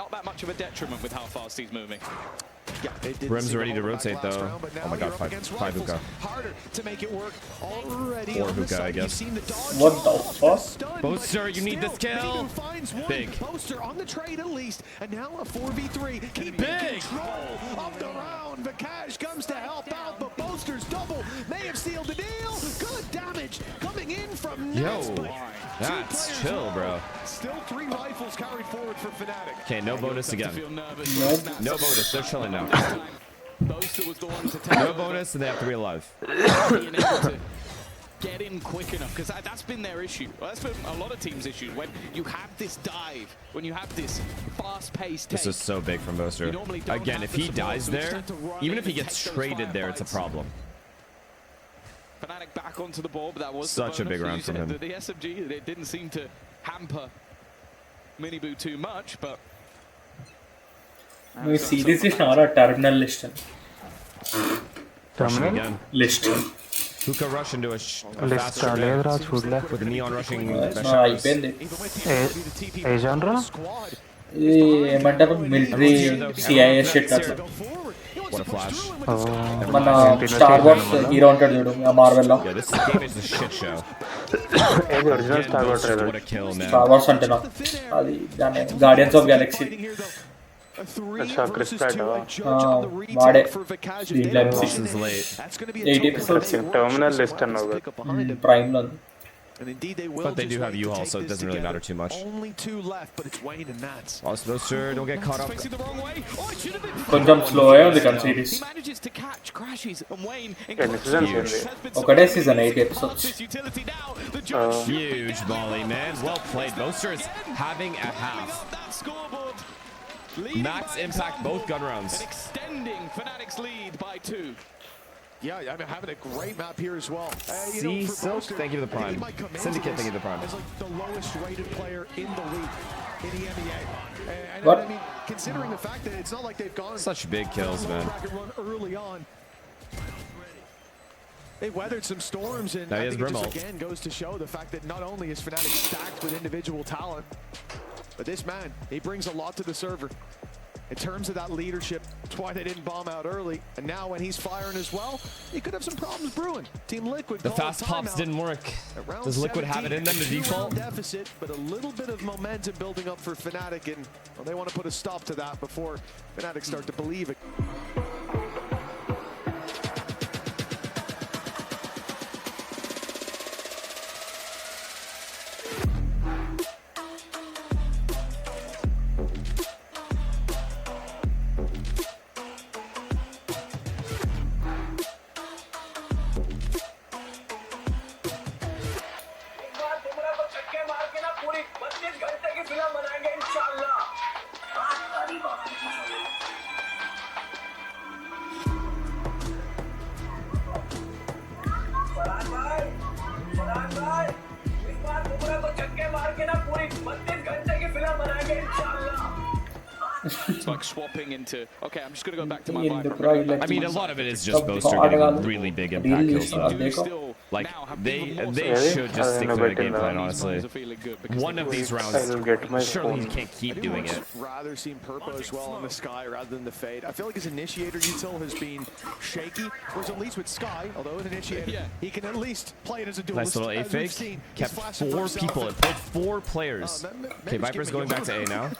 Speaker 1: not that much of a detriment with how fast he's moving.
Speaker 2: Brim's ready to rotate though. Oh my god, 5 hookah.
Speaker 5: Harder to make it work already.
Speaker 2: 4 hookah, I guess.
Speaker 3: What the fuck?
Speaker 2: Boaster, you need this kill. Big.
Speaker 5: Boaster on the trade at least, and now a 4v3. Keeping control of the round. Vikash comes to help out, but Boaster's double may have sealed the deal. Good damage coming in from Nets.
Speaker 2: That's chill, bro.
Speaker 5: Still 3 rifles carried forward for Fnatic.
Speaker 2: Okay, no bonus again. No bonus. They're chilling now.
Speaker 1: Boaster was the one to take
Speaker 2: No bonus, and they have 3 alive.
Speaker 1: being able to get in quick enough, because that's been their issue. Well, that's been a lot of teams' issue. When you have this dive, when you have this fast-paced
Speaker 2: This is so big from Boaster. Again, if he dies there, even if he gets traded there, it's a problem.
Speaker 1: Fnatic back onto the ball, but that was
Speaker 2: Such a big round from him.
Speaker 1: The SMG, it didn't seem to hamper Miniboo too much, but
Speaker 3: నువ్వు series ఇచ్చినారా terminal list
Speaker 2: Again.
Speaker 3: List
Speaker 2: Hookah rush into a
Speaker 4: list
Speaker 2: faster
Speaker 4: లేదురా చూడలే.
Speaker 2: with the neon rushing
Speaker 3: అయిపోయింది.
Speaker 4: ఏ జానరా?
Speaker 3: ఇది ఏమంటారు military CIS shit అట్లా.
Speaker 2: What a flash.
Speaker 3: మన star wars hero ఉంటాడు చూడు ఆ మార్వెల్ లో.
Speaker 2: Yeah, this game is a shit show.
Speaker 4: ఏది original star war trailer.
Speaker 2: What a kill, man.
Speaker 3: Star wars అంటే నా అది దాని గార్డియన్స్ ఆఫ్ గ్యాలక్సీ.
Speaker 4: अच्छा क्रिस प्राइड
Speaker 3: వాడే
Speaker 2: This is late.
Speaker 3: 8 episodes
Speaker 4: terminal list అన్నావు కదా.
Speaker 3: ప్రైమ్ లో.
Speaker 2: But they do have U-Haul, so it doesn't really matter too much.
Speaker 5: Only 2 left, but it's Wayne and Nats.
Speaker 2: Lost Boaster, don't get caught up.
Speaker 3: కొంచెం slow అయ్యే ఉంది కానీ series.
Speaker 1: he manages to catch crashes and Wayne
Speaker 4: ఎన్ని seasons ఏంది?
Speaker 3: ఒకటే season 8 episodes.
Speaker 2: Huge volley, man. Well played. Boaster is having a half. Max impact both gun rounds.
Speaker 1: And extending Fnatic's lead by 2.
Speaker 5: Yeah, I mean, having a great map here as well.
Speaker 2: See, Silk, thank you for the prime. Syndicate, thank you for the prime.
Speaker 5: As like the lowest rated player in the league in the NBA. And
Speaker 3: What?
Speaker 5: I mean, considering the fact that it's not like they've gone
Speaker 2: Such big kills, man.
Speaker 5: run early on. They weathered some storms, and I think it just again goes to show the fact that not only is Fnatic stacked with individual talent, but this man, he brings a lot to the server. In terms of that leadership, that's why they didn't bomb out early. And now when he's firing as well, he could have some problems brewing. Team Liquid.
Speaker 2: The fast pops didn't work. Does Liquid have it in them to default?
Speaker 5: Deficit, but a little bit of momentum building up for Fnatic, and well, they want to put a stop to that before Fnatic start to believe it.
Speaker 1: It's like swapping into, okay, I'm just going to go back to my
Speaker 2: I mean, a lot of it is just Boaster getting really big impact kills. Like, they should just stick to their game plan, honestly. One of these rounds, surely he can't keep doing it.
Speaker 5: Rather seen Purpo as well on the Sky rather than the Fade. I feel like his initiator util has been shaky, whereas at least with Sky, although an initiator, he can at least play it as a duelist.
Speaker 2: Nice little A fake. Kept 4 people. It pulled 4 players. Okay, Viper's going back to A now.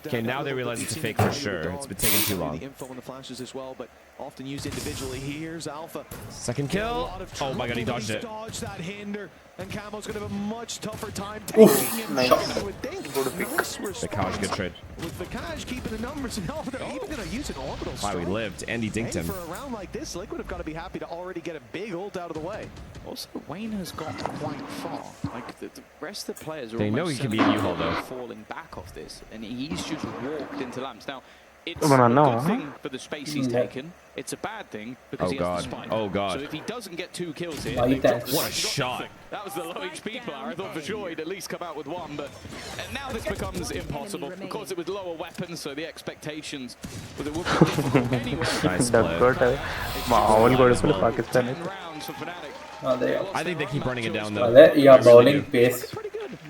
Speaker 2: Okay, now they realize it's a fake for sure. It's been taking too long.
Speaker 5: The info on the flashes as well, but often used individually. Here's Alpha.
Speaker 2: Second kill. Oh my god, he dodged it.
Speaker 5: Dodged that hinder, and Camo's gonna have a much tougher time taking him.
Speaker 4: Nice.
Speaker 5: I would think.
Speaker 2: Vikaj, good trade.
Speaker 5: With Vikaj keeping the numbers, and they're even gonna use an orbital strike.
Speaker 2: Wow, he lived, and he dinked him.
Speaker 5: For a round like this, Liquid have got to be happy to already get a big ult out of the way.
Speaker 1: Also, Wayne has got quite far. Like the rest of the players are
Speaker 2: they know he can be a U-Haul though.
Speaker 1: Falling back off this, and he's just walked into lamps. Now, it's
Speaker 4: a
Speaker 1: good thing for the space he's taken. It's a bad thing because he has the spike.
Speaker 2: Oh god.
Speaker 1: So if he doesn't get 2 kills here,
Speaker 2: what a shot.
Speaker 1: That was the low HP player. I thought for sure he'd at least come out with 1, but and now this becomes impossible. Of course, it was lower weapons, so the expectations but it would be difficult anyway.
Speaker 2: Nice play. I think they keep running it down though.
Speaker 3: Yeah, bowling pace.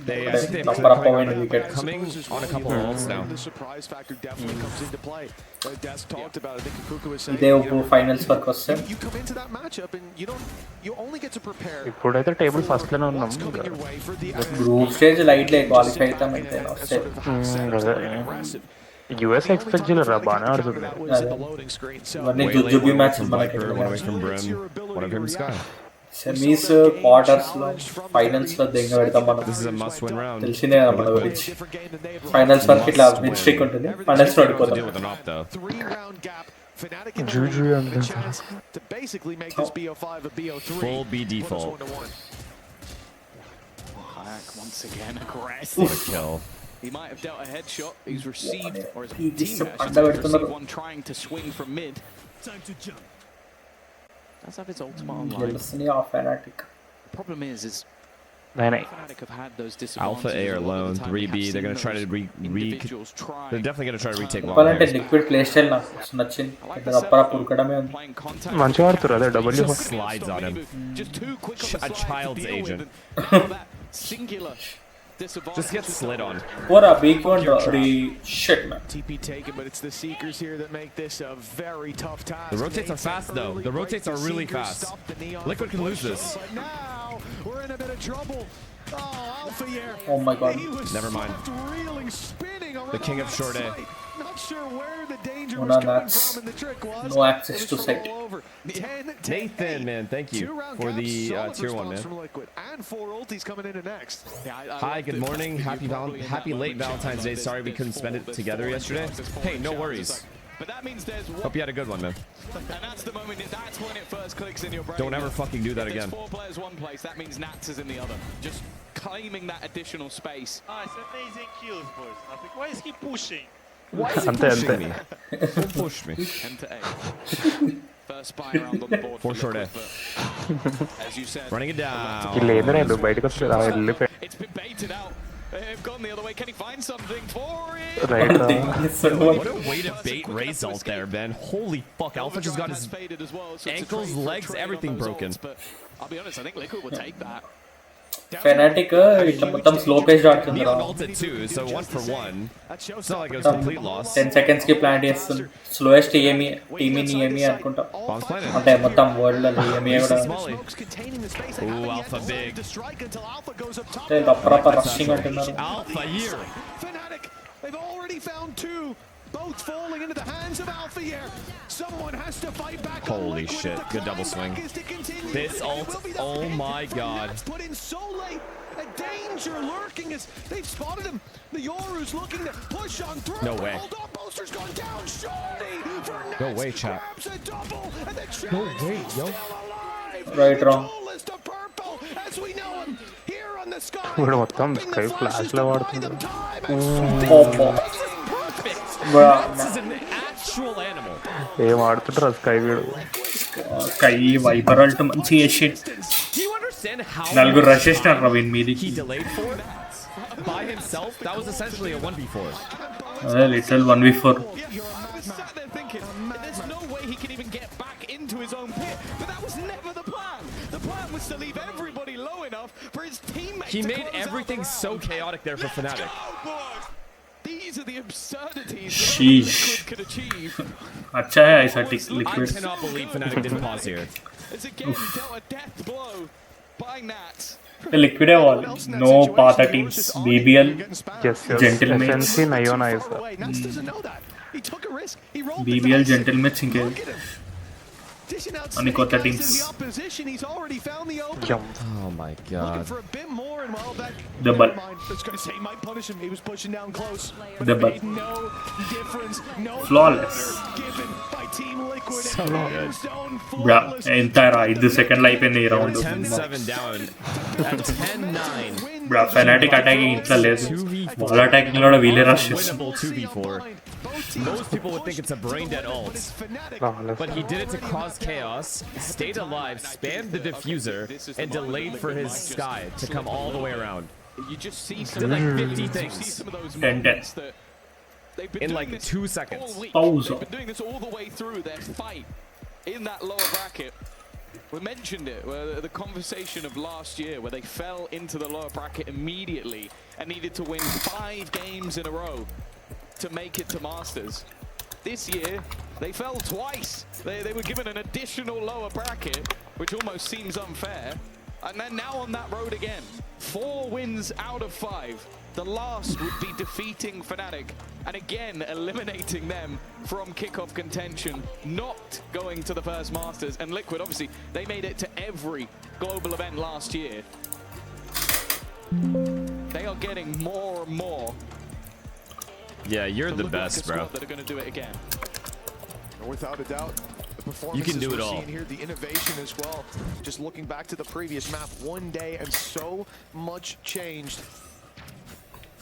Speaker 2: I think they're coming on a couple of ults now.
Speaker 5: The surprise factor definitely comes into play. Des talked about it. I think Kuku was saying.
Speaker 3: Finals for question.
Speaker 5: You come into that matchup and you only get to prepare.
Speaker 4: ఇప్పుడైతే table first లోనే ఉన్నాం
Speaker 3: group stage light లే qualify అవుతాం అంతే
Speaker 4: US expect చేయలేరా బాగానే ఆడుతుంది
Speaker 3: ఇవన్నీ జుజుబి మ్యాచెస్ మనకి
Speaker 2: One of him Sky.
Speaker 3: Semis quarters లో ఫైనల్స్ లో దెంగ పెడతాం మనం తెలిసిందే కదా మన గురించి ఫైనల్స్ వరకు ఇట్లా విన్ స్ట్రీక్ ఉంటుంది ఫైనల్స్ లో ఓడిపోతాం
Speaker 4: Juju
Speaker 5: to basically make this BO5 a BO3.
Speaker 2: Full B default.
Speaker 1: Hayak once again aggressive.
Speaker 2: What a kill.
Speaker 1: He might have dealt a headshot. He's received, or his teammate has received one trying to swing from mid. Time to jump. Does have his ultimate online.
Speaker 3: Fnatic.
Speaker 1: The problem is Fnatic have had those
Speaker 2: Alpha A are alone, 3B. They're going to try to they're definitely going to try to retake long.
Speaker 3: Valorant liquid playstyle నాకు నచ్చింది. ఇది అప్పరా పురుకడమే ఉంది.
Speaker 4: మంచిగా ఆడుతారు అదే W
Speaker 2: slides on him. A child's agent.
Speaker 1: Singular.
Speaker 2: Just get slid on.
Speaker 3: What a big one, shit, man.
Speaker 5: TP taken, but it's the Seekers here that make this a very tough task.
Speaker 2: The rotates are fast, though. The rotates are really fast. Liquid can lose this.
Speaker 5: But now we're in a bit of trouble. Oh, Alpha here.
Speaker 3: Oh my god.
Speaker 2: Never mind. The king of short A.
Speaker 5: Not sure where the danger was coming from and the trick was.
Speaker 3: No access to set.
Speaker 2: Nathan, man, thank you for the tier 1, man.
Speaker 5: And 4 ultis coming into next.
Speaker 2: Hi, good morning. Happy late Valentine's Day. Sorry we couldn't spend it together yesterday. Hey, no worries.
Speaker 1: But that means there's
Speaker 2: Hope you had a good one, man.
Speaker 1: And that's the moment, that's when it first clicks in your brain.
Speaker 2: Don't ever fucking do that again.
Speaker 1: 4 players, 1 place, that means Nats is in the other. Just claiming that additional space.
Speaker 10: Nice, amazing kills, boys. Nothing. Why is he pushing?
Speaker 2: Why is he pushing me? Don't push me.
Speaker 1: M to A. First spy round on the board
Speaker 2: for short A.
Speaker 1: As you said,
Speaker 2: running it down.
Speaker 1: it's been baited out. They've gone the other way. Can he find something for it?
Speaker 2: What a way to bait Raze ult there, man. Holy fuck, Alpha just got his ankles, legs, everything broken.
Speaker 1: But I'll be honest, I think Liquid will take that.
Speaker 3: Fnatic ఇట్లా మొత్తం slow pace ఆడుతుంది రా.
Speaker 2: Ulted too, so 1 for 1. It's not like it was a complete loss.
Speaker 3: 10 seconds కి plan చేస్తుంది. Slowest team in EME అనుకుంటా. అంటే మొత్తం world లో EME కూడా.
Speaker 2: Ooh, Alpha big.
Speaker 3: Proper rushing అంటున్నారు.
Speaker 2: Alpha here.
Speaker 5: Fnatic, they've already found two. Both falling into the hands of Alpha here. Someone has to fight back.
Speaker 2: Holy shit, good double swing. This ult, oh my god.
Speaker 5: Put in so late. A danger lurking as they've spotted him. The Yoru's looking to push on through.
Speaker 2: No way.
Speaker 5: Hold on, Boaster's gone down. Shorty for
Speaker 2: No way, chat. No way, yo.
Speaker 3: Right, wrong.
Speaker 5: As we know him here on the sky.
Speaker 4: ఇప్పుడు మొత్తం sky flash లో వాడుతుంది.
Speaker 2: This is an actual animal.
Speaker 4: ఏం ఆడుతుంటారు sky వీడు.
Speaker 3: Sky wiper alt మంచి shit.
Speaker 2: Do you understand how
Speaker 3: నలుగురు rush చేసినారు రవిన్ మీది.
Speaker 2: he delayed for by himself? That was essentially a 1v4.
Speaker 3: Literal 1v4.
Speaker 1: Sat there thinking, there's no way he can even get back into his own pit. But that was never the plan. The plan was to leave everybody low enough for his teammates.
Speaker 2: He made everything so chaotic there for Fnatic.
Speaker 1: These are the absurdities
Speaker 3: Sheesh.
Speaker 1: that Liquid could achieve.
Speaker 3: अच्छा है ऐसा Liquid.
Speaker 2: I cannot believe Fnatic didn't pause here.
Speaker 1: It's again dealt a death blow by Nats.
Speaker 3: Liquid है all. No Pata teams. BBL.
Speaker 4: Yes,
Speaker 3: Gentlemen.
Speaker 4: FNC Nayona is
Speaker 5: Nats doesn't know that. He took a risk. He rolled
Speaker 3: BBL Gentlemen ఇంకే
Speaker 5: Any
Speaker 3: కొత్త teams.
Speaker 5: He's already found the open.
Speaker 2: Oh my god.
Speaker 5: Looking for a bit more, and while that
Speaker 3: Double.
Speaker 5: that's going to say he might punish him. He was pushing down close. But
Speaker 3: Double.
Speaker 5: it made no difference. No
Speaker 3: Flawless.
Speaker 5: given by Team Liquid.
Speaker 2: So good.
Speaker 3: Bra, entire 5 సెకండ్లు అయిపోయింది ఈ round.
Speaker 2: 10-7 down at 10-9.
Speaker 3: Bra, Fnatic attacking ఇట్లా లేదు. వాళ్ళ attacking లో కూడా వీలే rush చేస్తారు.
Speaker 2: Winnable 2v4. Most people would think it's a brain dead ult, but he did it to cause chaos, stayed alive, spammed the diffuser, and delayed for his sky to come all the way around.
Speaker 1: You just see
Speaker 2: Did like 50 things
Speaker 1: some of those
Speaker 3: 10.
Speaker 1: moments that they've been
Speaker 2: in
Speaker 1: doing
Speaker 2: like
Speaker 1: this
Speaker 2: 2
Speaker 1: all
Speaker 2: seconds.
Speaker 1: week.
Speaker 3: Pause.
Speaker 1: They've been doing this all the way through their fight in that lower bracket. We mentioned it, the conversation of last year where they fell into the lower bracket immediately and needed to win 5 games in a row to make it to Masters. This year, they fell twice. They were given an additional lower bracket, which almost seems unfair. And then now on that road again. 4 wins out of 5. The last would be defeating Fnatic and again eliminating them from kickoff contention, not going to the first Masters. And Liquid, obviously, they made it to every global event last year. They are getting more and more.
Speaker 2: Yeah, you're the best, bro.
Speaker 5: That are going to do it again. Without a doubt, the performance
Speaker 2: You can do it all.
Speaker 5: Here, the innovation as well. Just looking back to the previous map, 1 day and so much changed.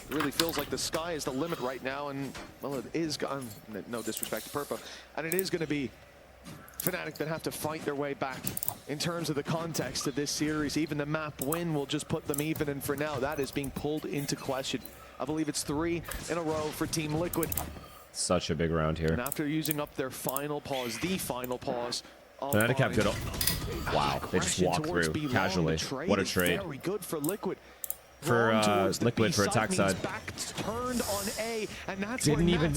Speaker 5: It really feels like the sky is the limit right now, and well, it is gone. No disrespect to Purpa, and it is going to be Fnatic that have to fight their way back in terms of the context of this series. Even the map win will just put them even, and for now, that is being pulled into question. I believe it's 3 in a row for Team Liquid.
Speaker 2: Such a big round here.
Speaker 5: And after using up their final pause, the final pause.
Speaker 2: Fnatic have good. Wow, they just walk through casually. What a trade.
Speaker 5: Very good for Liquid.
Speaker 2: For Liquid for attack side.
Speaker 5: Turned on A, and that's
Speaker 2: Didn't even.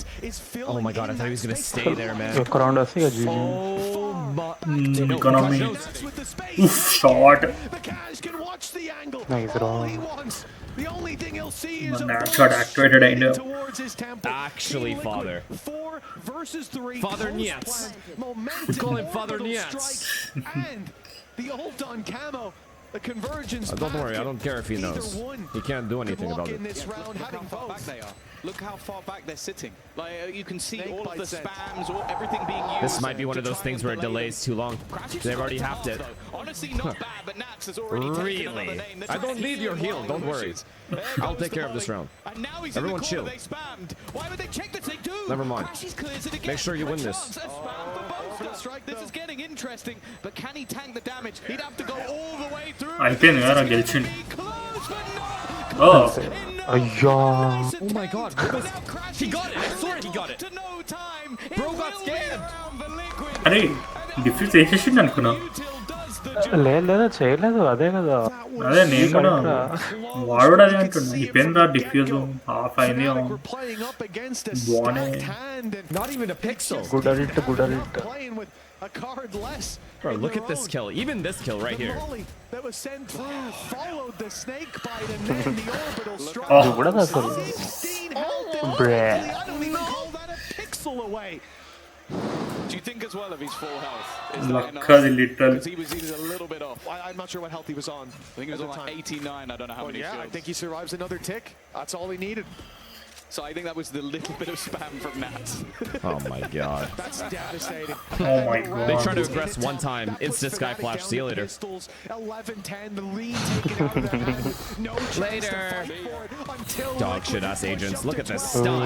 Speaker 2: Oh my god, I thought he was gonna stay there, man.
Speaker 4: ఒక round వస్తే ఇక GG.
Speaker 2: Oh my.
Speaker 3: Economy. Oof, shot.
Speaker 5: The Cash can watch the angle.
Speaker 4: Nice
Speaker 5: All
Speaker 4: round.
Speaker 5: he wants, the only thing he'll see is a
Speaker 3: That got activated I know.
Speaker 5: towards his temple.
Speaker 2: Actually,
Speaker 5: Team Liquid,
Speaker 2: Father.
Speaker 5: 4 versus 3.
Speaker 2: Father
Speaker 5: Close
Speaker 2: Niats.
Speaker 5: plan, momentum,
Speaker 2: We call him Father
Speaker 5: orbital
Speaker 2: Niats.
Speaker 5: strike, and the ult on camo. The convergence.
Speaker 2: Don't worry, I don't care if he knows. He can't do anything about it.
Speaker 5: In this round,
Speaker 1: Look
Speaker 5: having
Speaker 1: how far back
Speaker 5: both.
Speaker 1: they are. Look how far back they're sitting. Like you can see all of the spams, everything being used.
Speaker 2: This might be one of those things where it delays too long. They've already halved it.
Speaker 1: Honestly, not bad, but Nats has already taken another name.
Speaker 2: I don't need your heal, don't worry. I'll take care of this round.
Speaker 1: And now he's
Speaker 2: Everyone
Speaker 1: in the
Speaker 2: chill.
Speaker 1: corner, they spammed. Why would they check this? They do.
Speaker 2: Never mind.
Speaker 1: Crashes clears it again.
Speaker 2: Make sure you win this.
Speaker 1: A spam for Boaster. This is getting interesting, but can he tank the damage? He'd have to go all the way through.
Speaker 3: అయిపోయింది కదా గెలిచిండు.
Speaker 1: Close, but no.
Speaker 3: Oh.
Speaker 1: In
Speaker 4: అయ్యా
Speaker 2: Oh my god, he got it! I swear he got it! Bro got scammed!
Speaker 3: అరే diffuse చేసేసింది అనుకున్నా.
Speaker 4: లేదు చేయలేదు అదే కదా.
Speaker 3: అదే నేను కూడా వాడు అదే అంటున్నా. అయిపోయిందా డిఫ్యూజ్ హాఫ్ అయింది. బాగునే.
Speaker 2: Not even a pixel.
Speaker 4: Good alt
Speaker 5: A card less.
Speaker 2: Bro, look at this kill. Even this kill right here.
Speaker 5: That was sent through, followed the snake bite, and then the orbital strike.
Speaker 4: కూడా అసలు
Speaker 5: 16 health.
Speaker 4: Bruh.
Speaker 5: I don't even call that a pixel away.
Speaker 1: Do you think as well of his full health?
Speaker 3: Luckily, literally.
Speaker 1: Because he was a little bit off.
Speaker 5: I'm not sure what health he was on.
Speaker 1: I think he was on like 89. I don't know how many.
Speaker 5: Yeah, I think he survives another tick. That's all he needed.
Speaker 1: So I think that was the little bit of spam from Nats.
Speaker 2: Oh my god.
Speaker 5: That's devastating.
Speaker 3: Oh my god.
Speaker 2: They tried to aggress one time. Insta sky flash. See you later.
Speaker 5: 11-10, the lead taken out of their hand. No chance to fight for it until
Speaker 2: Dog shit ass agents. Look at this stun.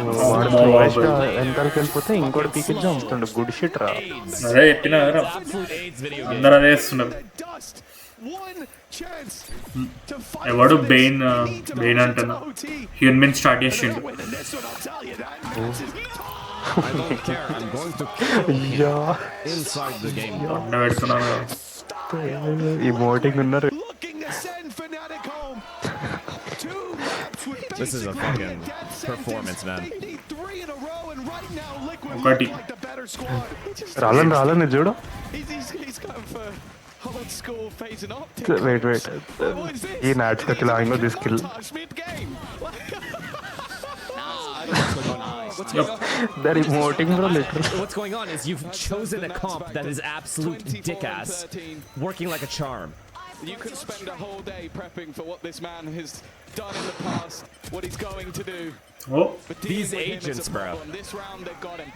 Speaker 4: ఎంతకి వెళ్ళిపోతే ఇంకోటి పీకి చంపుతుండే good shit రా.
Speaker 3: అదే చెప్పినా కదా అందరూ అదే చేస్తున్నారు. ఎవడు బెయిన్ అంటున్నా హ్యూమన్ బీన్ స్టార్ట్ చేసిండు.
Speaker 2: I don't care. I'm going to kill inside the game.
Speaker 3: అన్న పెడుతున్నాను.
Speaker 4: ఈ మోటింగ్ ఉన్నారు.
Speaker 2: This is a fucking performance, man.
Speaker 3: ఒకటి
Speaker 4: రాలని చూడు. వెయిట్ ఈ నాట్స్ కి logging this kill. That emoting bro literally.
Speaker 2: What's going on is you've chosen a comp that is absolute dick ass, working like a charm.
Speaker 1: You can spend a whole day prepping for what this man has done in the past, what he's going to do.
Speaker 3: Oh,
Speaker 2: these agents, bro.
Speaker 1: This round they got him.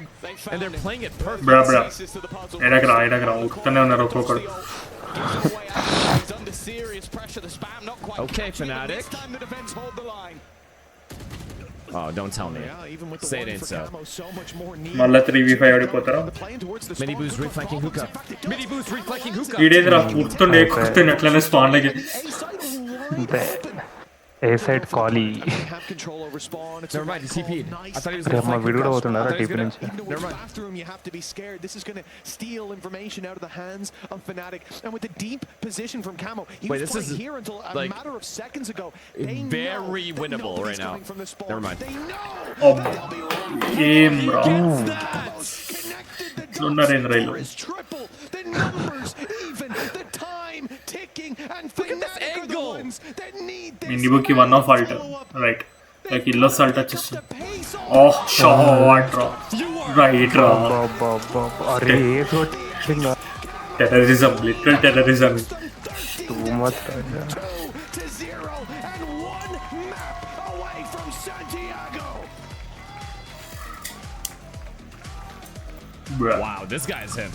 Speaker 2: And they're playing it perfect.
Speaker 3: Bro. ఎడగరా ఉత్తనే ఉన్నారు ఒక్కొక్కరు.
Speaker 1: He's under serious pressure. The spam not quite.
Speaker 2: Okay, Fnatic.
Speaker 1: This time the defense hold the line.
Speaker 2: Oh, don't tell me. Say it ain't so.
Speaker 3: మళ్ళా 3v5 ఆడిపోతారా?
Speaker 2: Mini boost reflanking hookah. Mini boost reflanking hookah.
Speaker 3: ఈడేదిరా కూర్చుండే అట్లనే span లకి.
Speaker 4: ఏ side కాలీ.
Speaker 2: Never mind, he TP'd. I thought he was
Speaker 4: మా వీడు కూడా పోతున్నారా TP నుంచి.
Speaker 5: Never mind. Bathroom, you have to be scared. This is going to steal information out of the hands of Fnatic. And with the deep position from Camo, he was playing here until a matter of seconds ago. They
Speaker 2: very winnable right now. Never mind.
Speaker 5: They know.
Speaker 3: Game round.
Speaker 5: Triple the numbers, even the time ticking, and Fnatic are the ones that need this.
Speaker 3: మినిబుకి 1 off alt right like ఇల్లో salt వచ్చేస్తుంది. Oh shot రా right రా.
Speaker 4: అరే
Speaker 3: terrorism literal terrorism.
Speaker 4: Too much.
Speaker 5: To 0 and 1 map away from Santiago.
Speaker 2: Wow, this guy's him.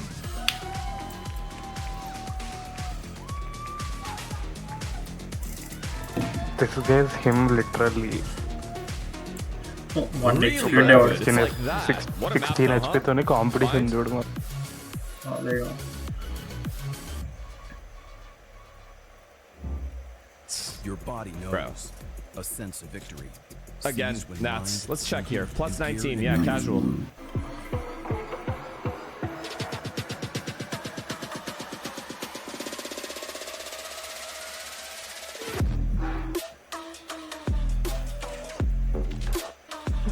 Speaker 4: This guy's him literally.
Speaker 3: 1 HP
Speaker 4: 16 HP తోనే competition చూడు మరి.
Speaker 3: అదేగా
Speaker 13: your body knows a sense of victory.
Speaker 2: Again, Nats. Let's check here. Plus 19. Yeah, casual.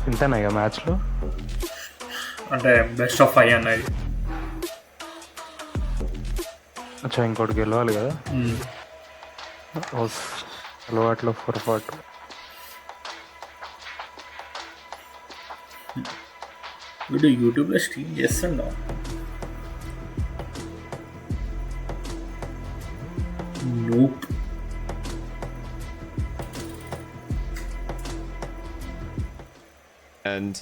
Speaker 4: ఇంతేనా ఇక మ్యాచ్లో
Speaker 3: అంటే best of 5 అన్నది.
Speaker 4: అచ్చా ఇంకోటి గెలవాలి కదా. అలవాట్లో పొరపాటు.
Speaker 3: వీడు యూట్యూబ్లో స్ట్రీమ్ చేస్తుండా? నోప్.
Speaker 2: And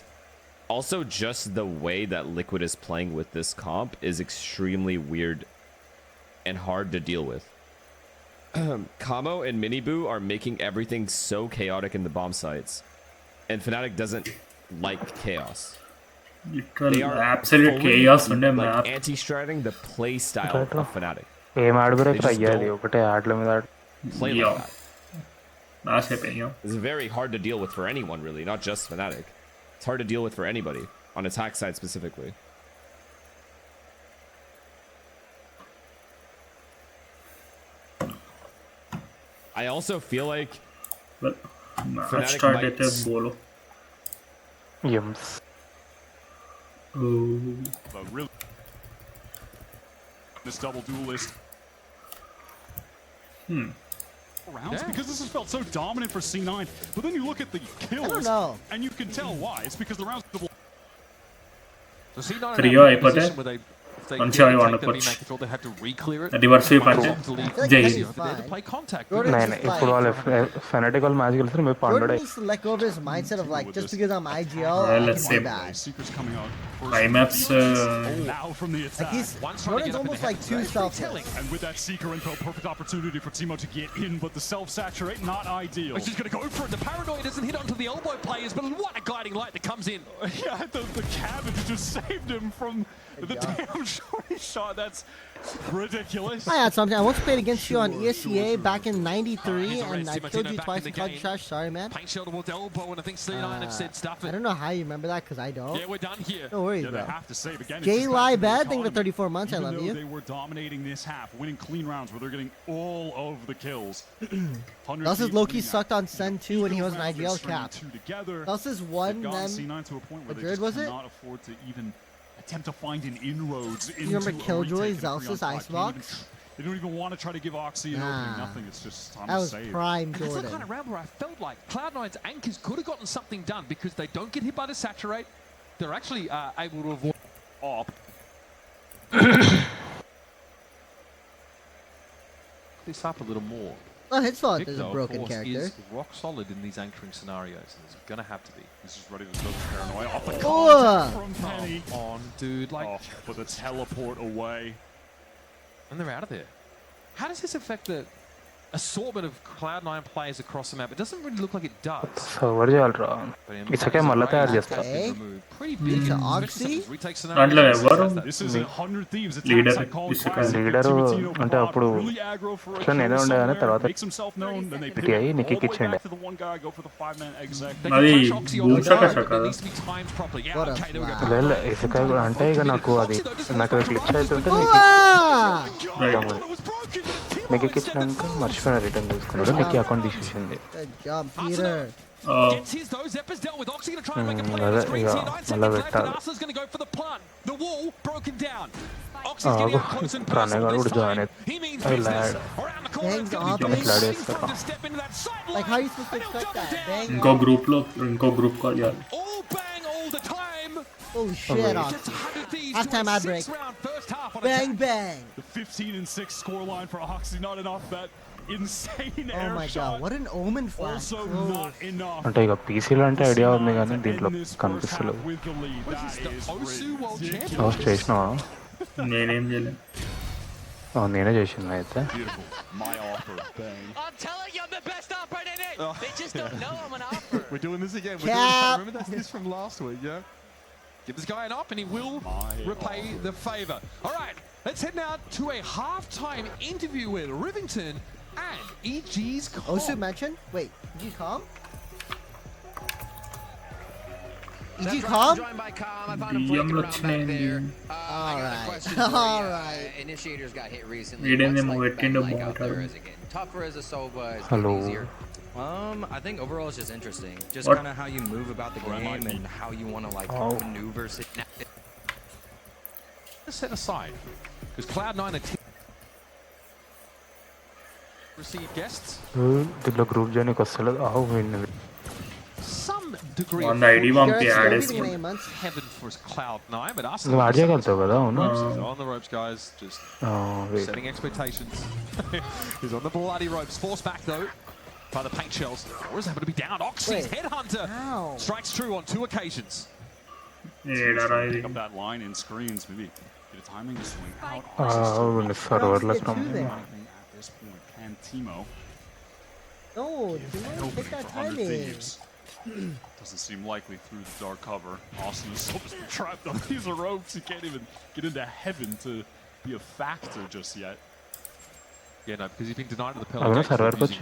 Speaker 2: also just the way that Liquid is playing with this comp is extremely weird and hard to deal with. Camo and Miniboo are making everything so chaotic in the bomb sites. And Fnatic doesn't like chaos.
Speaker 3: They are absolute chaos on the map.
Speaker 2: Anti-stratting the play style of Fnatic.
Speaker 4: ఏం ఆడ break అయ్యాది ఒకటే ఆటల మీద
Speaker 2: Play like that. This is very hard to deal with for anyone, really, not just Fnatic. It's hard to deal with for anybody, on attack side specifically. I also feel like Fnatic might...
Speaker 4: Yums.
Speaker 14: But really, this double duelist. Rounds because this has felt so dominant for C9, but then you look at the kills and you can tell why. It's because the rounds double.
Speaker 8: So C9 in a position where they had to re-clear it. Play contact.
Speaker 4: Fnatic all match gels me
Speaker 7: Jordan needs to let go of his mindset of like, just because I'm IGL,
Speaker 3: let's see.
Speaker 14: IMAPs
Speaker 7: Jordan's almost like too self-telling.
Speaker 14: And with that Seeker info, perfect opportunity for Teemo to get in, but the self-saturate, not ideal.
Speaker 8: He's going to go for it. The paranoia doesn't hit onto the elbow players, but what a gliding light that comes in.
Speaker 14: Yeah, the cabbage just saved him from the damn shorty shot. That's ridiculous.
Speaker 7: I had something. I once played against you on ESEA back in '93, and I killed you twice in Clutch Trash. Sorry, man.
Speaker 8: Paint shell towards elbow, and I think C9 have said stuff.
Speaker 7: I don't know how you remember that, because I don't.
Speaker 8: Yeah, we're done here.
Speaker 7: No worries,
Speaker 14: They
Speaker 7: bro.
Speaker 14: have to save again.
Speaker 7: Jay Liebed, thank you for 34 months.
Speaker 14: Even
Speaker 7: I love
Speaker 14: though
Speaker 7: you.
Speaker 14: They were dominating this half, winning clean rounds where they're getting all of the kills.
Speaker 7: Elsa's Loki sucked on Sen 2 when he was an IGL cap. Elsa's won, then
Speaker 14: C9 to a point where
Speaker 7: Madrid, was it?
Speaker 14: cannot afford to even attempt to find an inroads into
Speaker 7: You remember Killjoy, Zelsa's Icebox?
Speaker 14: They don't even want to try to give Oxy an opening. Nothing. It's just time
Speaker 7: that
Speaker 14: to
Speaker 7: was
Speaker 14: save.
Speaker 7: prime
Speaker 8: Jordan. It's the
Speaker 7: Jordan.
Speaker 8: kind of round where I felt like Cloud9's anchors could have gotten something done because they don't get hit by the saturate. They're actually able to avoid op. This up a little more.
Speaker 7: Oh, Hitsthought
Speaker 8: Victor,
Speaker 7: is a broken
Speaker 8: of course,
Speaker 7: character.
Speaker 8: is rock solid in these anchoring scenarios, and it's gonna have to be.
Speaker 14: He's just ready to go paranoia off the
Speaker 7: Oh.
Speaker 14: contact from Penny.
Speaker 8: Come on, dude, like,
Speaker 14: but the teleport away.
Speaker 8: and they're out of there. How does this affect the assortment of Cloud9 players across the map? It doesn't really look like it does.
Speaker 4: Server చేయాలరా ఇచ్చకే మళ్ళీ తయారు చేస్తా
Speaker 8: Pretty big
Speaker 7: Into
Speaker 8: in
Speaker 7: Oxy?
Speaker 8: retake
Speaker 3: దాంట్లో
Speaker 8: scenarios.
Speaker 3: ఎవరు
Speaker 14: This is 100 thieves.
Speaker 3: Leader
Speaker 4: leader అంటే అప్పుడు ఇట్లా నేనే ఉండే కానీ తర్వాత ఇటు అయ్యి నీకు ఇచ్చిండే
Speaker 3: అది భూషక కదా
Speaker 4: లేదు ఇసుక అంటే ఇక నాకు అది నాకు క్లిక్స్ అవుతుంటే నీకు ఎక్కించినాక మర్చిపోయిన రిటర్న్ చేసుకున్నాడు నీకు అకౌంట్ తీసేసింది
Speaker 8: Gets his though. Zeppa's dealt with. Oxy gonna try and make a play on the screen. 9 seconds left, and Arsa's gonna go for the plant. The wall broken down. Oxy's getting up close and personal this time. He means business. Around the corner, it's gonna be strong to step into that side line.
Speaker 7: Like, how are you supposed to expect that? Bang.
Speaker 3: ఇంకో group call చేయాలి.
Speaker 8: All bang all the time.
Speaker 7: Oh shit, Oxy. Halftime ad break. Bang, bang.
Speaker 14: The 15-6 scoreline for Oxy, not enough. That insane
Speaker 7: Oh
Speaker 14: air
Speaker 7: my
Speaker 14: shot.
Speaker 7: god, what an omen flash.
Speaker 14: Also not enough.
Speaker 4: అంటే ఇక పీసీలో అంటే idea ఉంది కానీ దీంట్లో కనిపిస్తలేదు
Speaker 14: With the lead, that is ridiculous.
Speaker 4: చేసినావా
Speaker 3: నేనేం చేయలేదు.
Speaker 4: నేనే చేసింది అయితే
Speaker 14: Beautiful. My offer. Bang.
Speaker 10: I'm telling you, I'm the best operator in it. They just don't know I'm an offer.
Speaker 8: We're doing this again. Remember that's this from last week, yeah? Give this guy an op and he will repay the favor. All right, let's head now to a halftime interview with Rivington and EG's Calm.
Speaker 7: Osu mentioned? Wait, EG Calm? EG Calm? Alright. Alright.
Speaker 15: Initiators got hit recently.
Speaker 3: వీడేమో పెట్టిండు మాట్లాడు.
Speaker 15: Tougher as a Sova is
Speaker 4: Hello.
Speaker 15: easier. I think overall it's just interesting. Just
Speaker 3: What?
Speaker 15: kind of how you move about the game and how you want to like maneuver.
Speaker 8: Set aside because Cloud9 are receive guests.
Speaker 4: దీంట్లో group జాయిన్కి వస్తలేదు
Speaker 8: Some degree
Speaker 3: On the ID bump, yeah, it is.
Speaker 8: heaven for Cloud9, but us
Speaker 4: నువ్వు add చేయగలుగుతావు కదా అవును
Speaker 8: on the ropes, guys. Just
Speaker 4: wait.
Speaker 8: setting expectations. He's on the bloody ropes. Forced back though by the paint shells. Or is able to be down? Oxy's headhunter strikes true on 2 occasions.
Speaker 14: Pick up that line in screens, maybe get a timing to swing out.
Speaker 4: సర్వర్లకు
Speaker 14: At this point, can Teemo
Speaker 7: No, Timo, take that timing.
Speaker 14: doesn't seem likely through the dark cover. Austin is so trapped on these ropes, he can't even get into heaven to be a factor just yet.
Speaker 8: Yeah, no, because he's been denied of the
Speaker 4: అవునా
Speaker 8: penalty.
Speaker 4: సర్వర్కి వచ్చి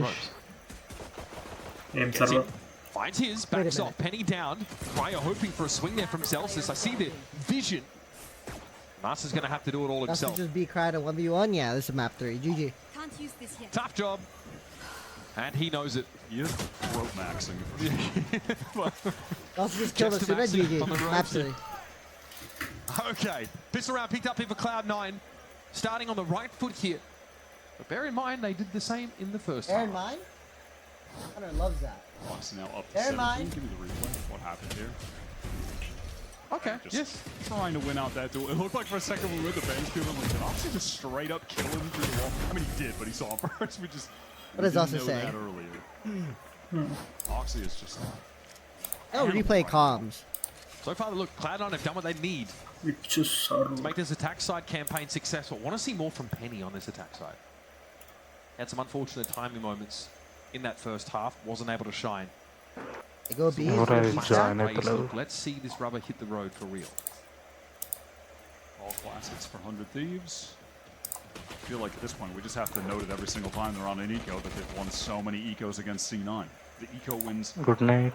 Speaker 14: Gets in,
Speaker 8: finds his, backs off, Penny down. Cryo hoping for a swing there from Celsius. I see the vision. Master's going to have to do it all himself.
Speaker 7: Just beat Cryo to 1v1. Yeah, this is map 3. GG.
Speaker 11: Can't use this yet.
Speaker 8: Tough job. And he knows it.
Speaker 14: He is throat maxing.
Speaker 7: Also just killed us soon as GG. Map 3.
Speaker 8: Okay, pistol round picked up here for Cloud9. Starting on the right foot here. But bear in mind, they did the same in the first
Speaker 7: Bear
Speaker 8: half.
Speaker 7: in mind? Hunter loves that.
Speaker 14: Fox now up to
Speaker 7: Bear in
Speaker 14: 17.
Speaker 7: mind.
Speaker 14: Give me the replay. What happened here?
Speaker 8: Okay,
Speaker 14: just trying to win out that duel. It looked like for a second we were with the bench kill him. Like, did Oxy just straight up kill him through the wall? I mean, he did, but he saw him first.
Speaker 7: What does Oxy
Speaker 14: know
Speaker 7: say?
Speaker 14: that earlier. Oxy is just...
Speaker 7: Oh, replay comms.
Speaker 8: So far, look, Cloud9 have done what they need
Speaker 3: Just
Speaker 8: to make this attack side campaign successful. Want to see more from Penny on this attack side. Had some unfortunate timing moments in that first half. Wasn't able to shine.
Speaker 7: They go B.
Speaker 8: Let's see this rubber hit the road for real.
Speaker 14: All classics for 100 Thieves. I feel like at this point we just have to note it every single time they're on an eco that they've won so many ecos against C9. The eco wins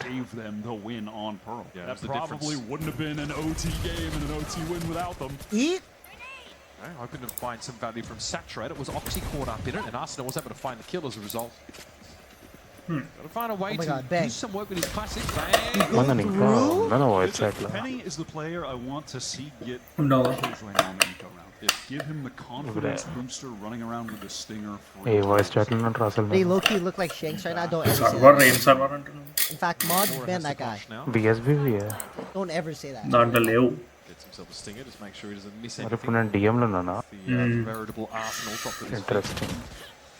Speaker 14: gave them the win on Pearl.
Speaker 8: Yeah,
Speaker 14: that probably wouldn't have been an OT game and an OT win without them.
Speaker 7: Eat.
Speaker 8: Hoping to find some value from Saturate. It was Oxy caught up in it, and Arsenal was able to find the kill as a result. Got to find a way to do some work with his classic.
Speaker 14: Penny is the player I want to see get
Speaker 3: No.
Speaker 14: kills right now in the eco round. Give him the confidence booster running around with the stinger.
Speaker 4: Hey, voice chat not Russell.
Speaker 7: They low-key look like Shanks right now. Don't ever say
Speaker 3: Server,
Speaker 7: that.
Speaker 3: rain server antunnam.
Speaker 7: In fact, mod ban that guy.
Speaker 4: BSB, yeah.
Speaker 7: Don't ever say that.
Speaker 3: దాంట్లో లేవు.
Speaker 8: Gets himself a stinger, just make sure he doesn't miss
Speaker 4: మరి
Speaker 8: anything.
Speaker 4: ఇప్పుడు నేను DM లో ఉన్నానా?
Speaker 8: The veritable Arsenal top of his
Speaker 4: Interesting.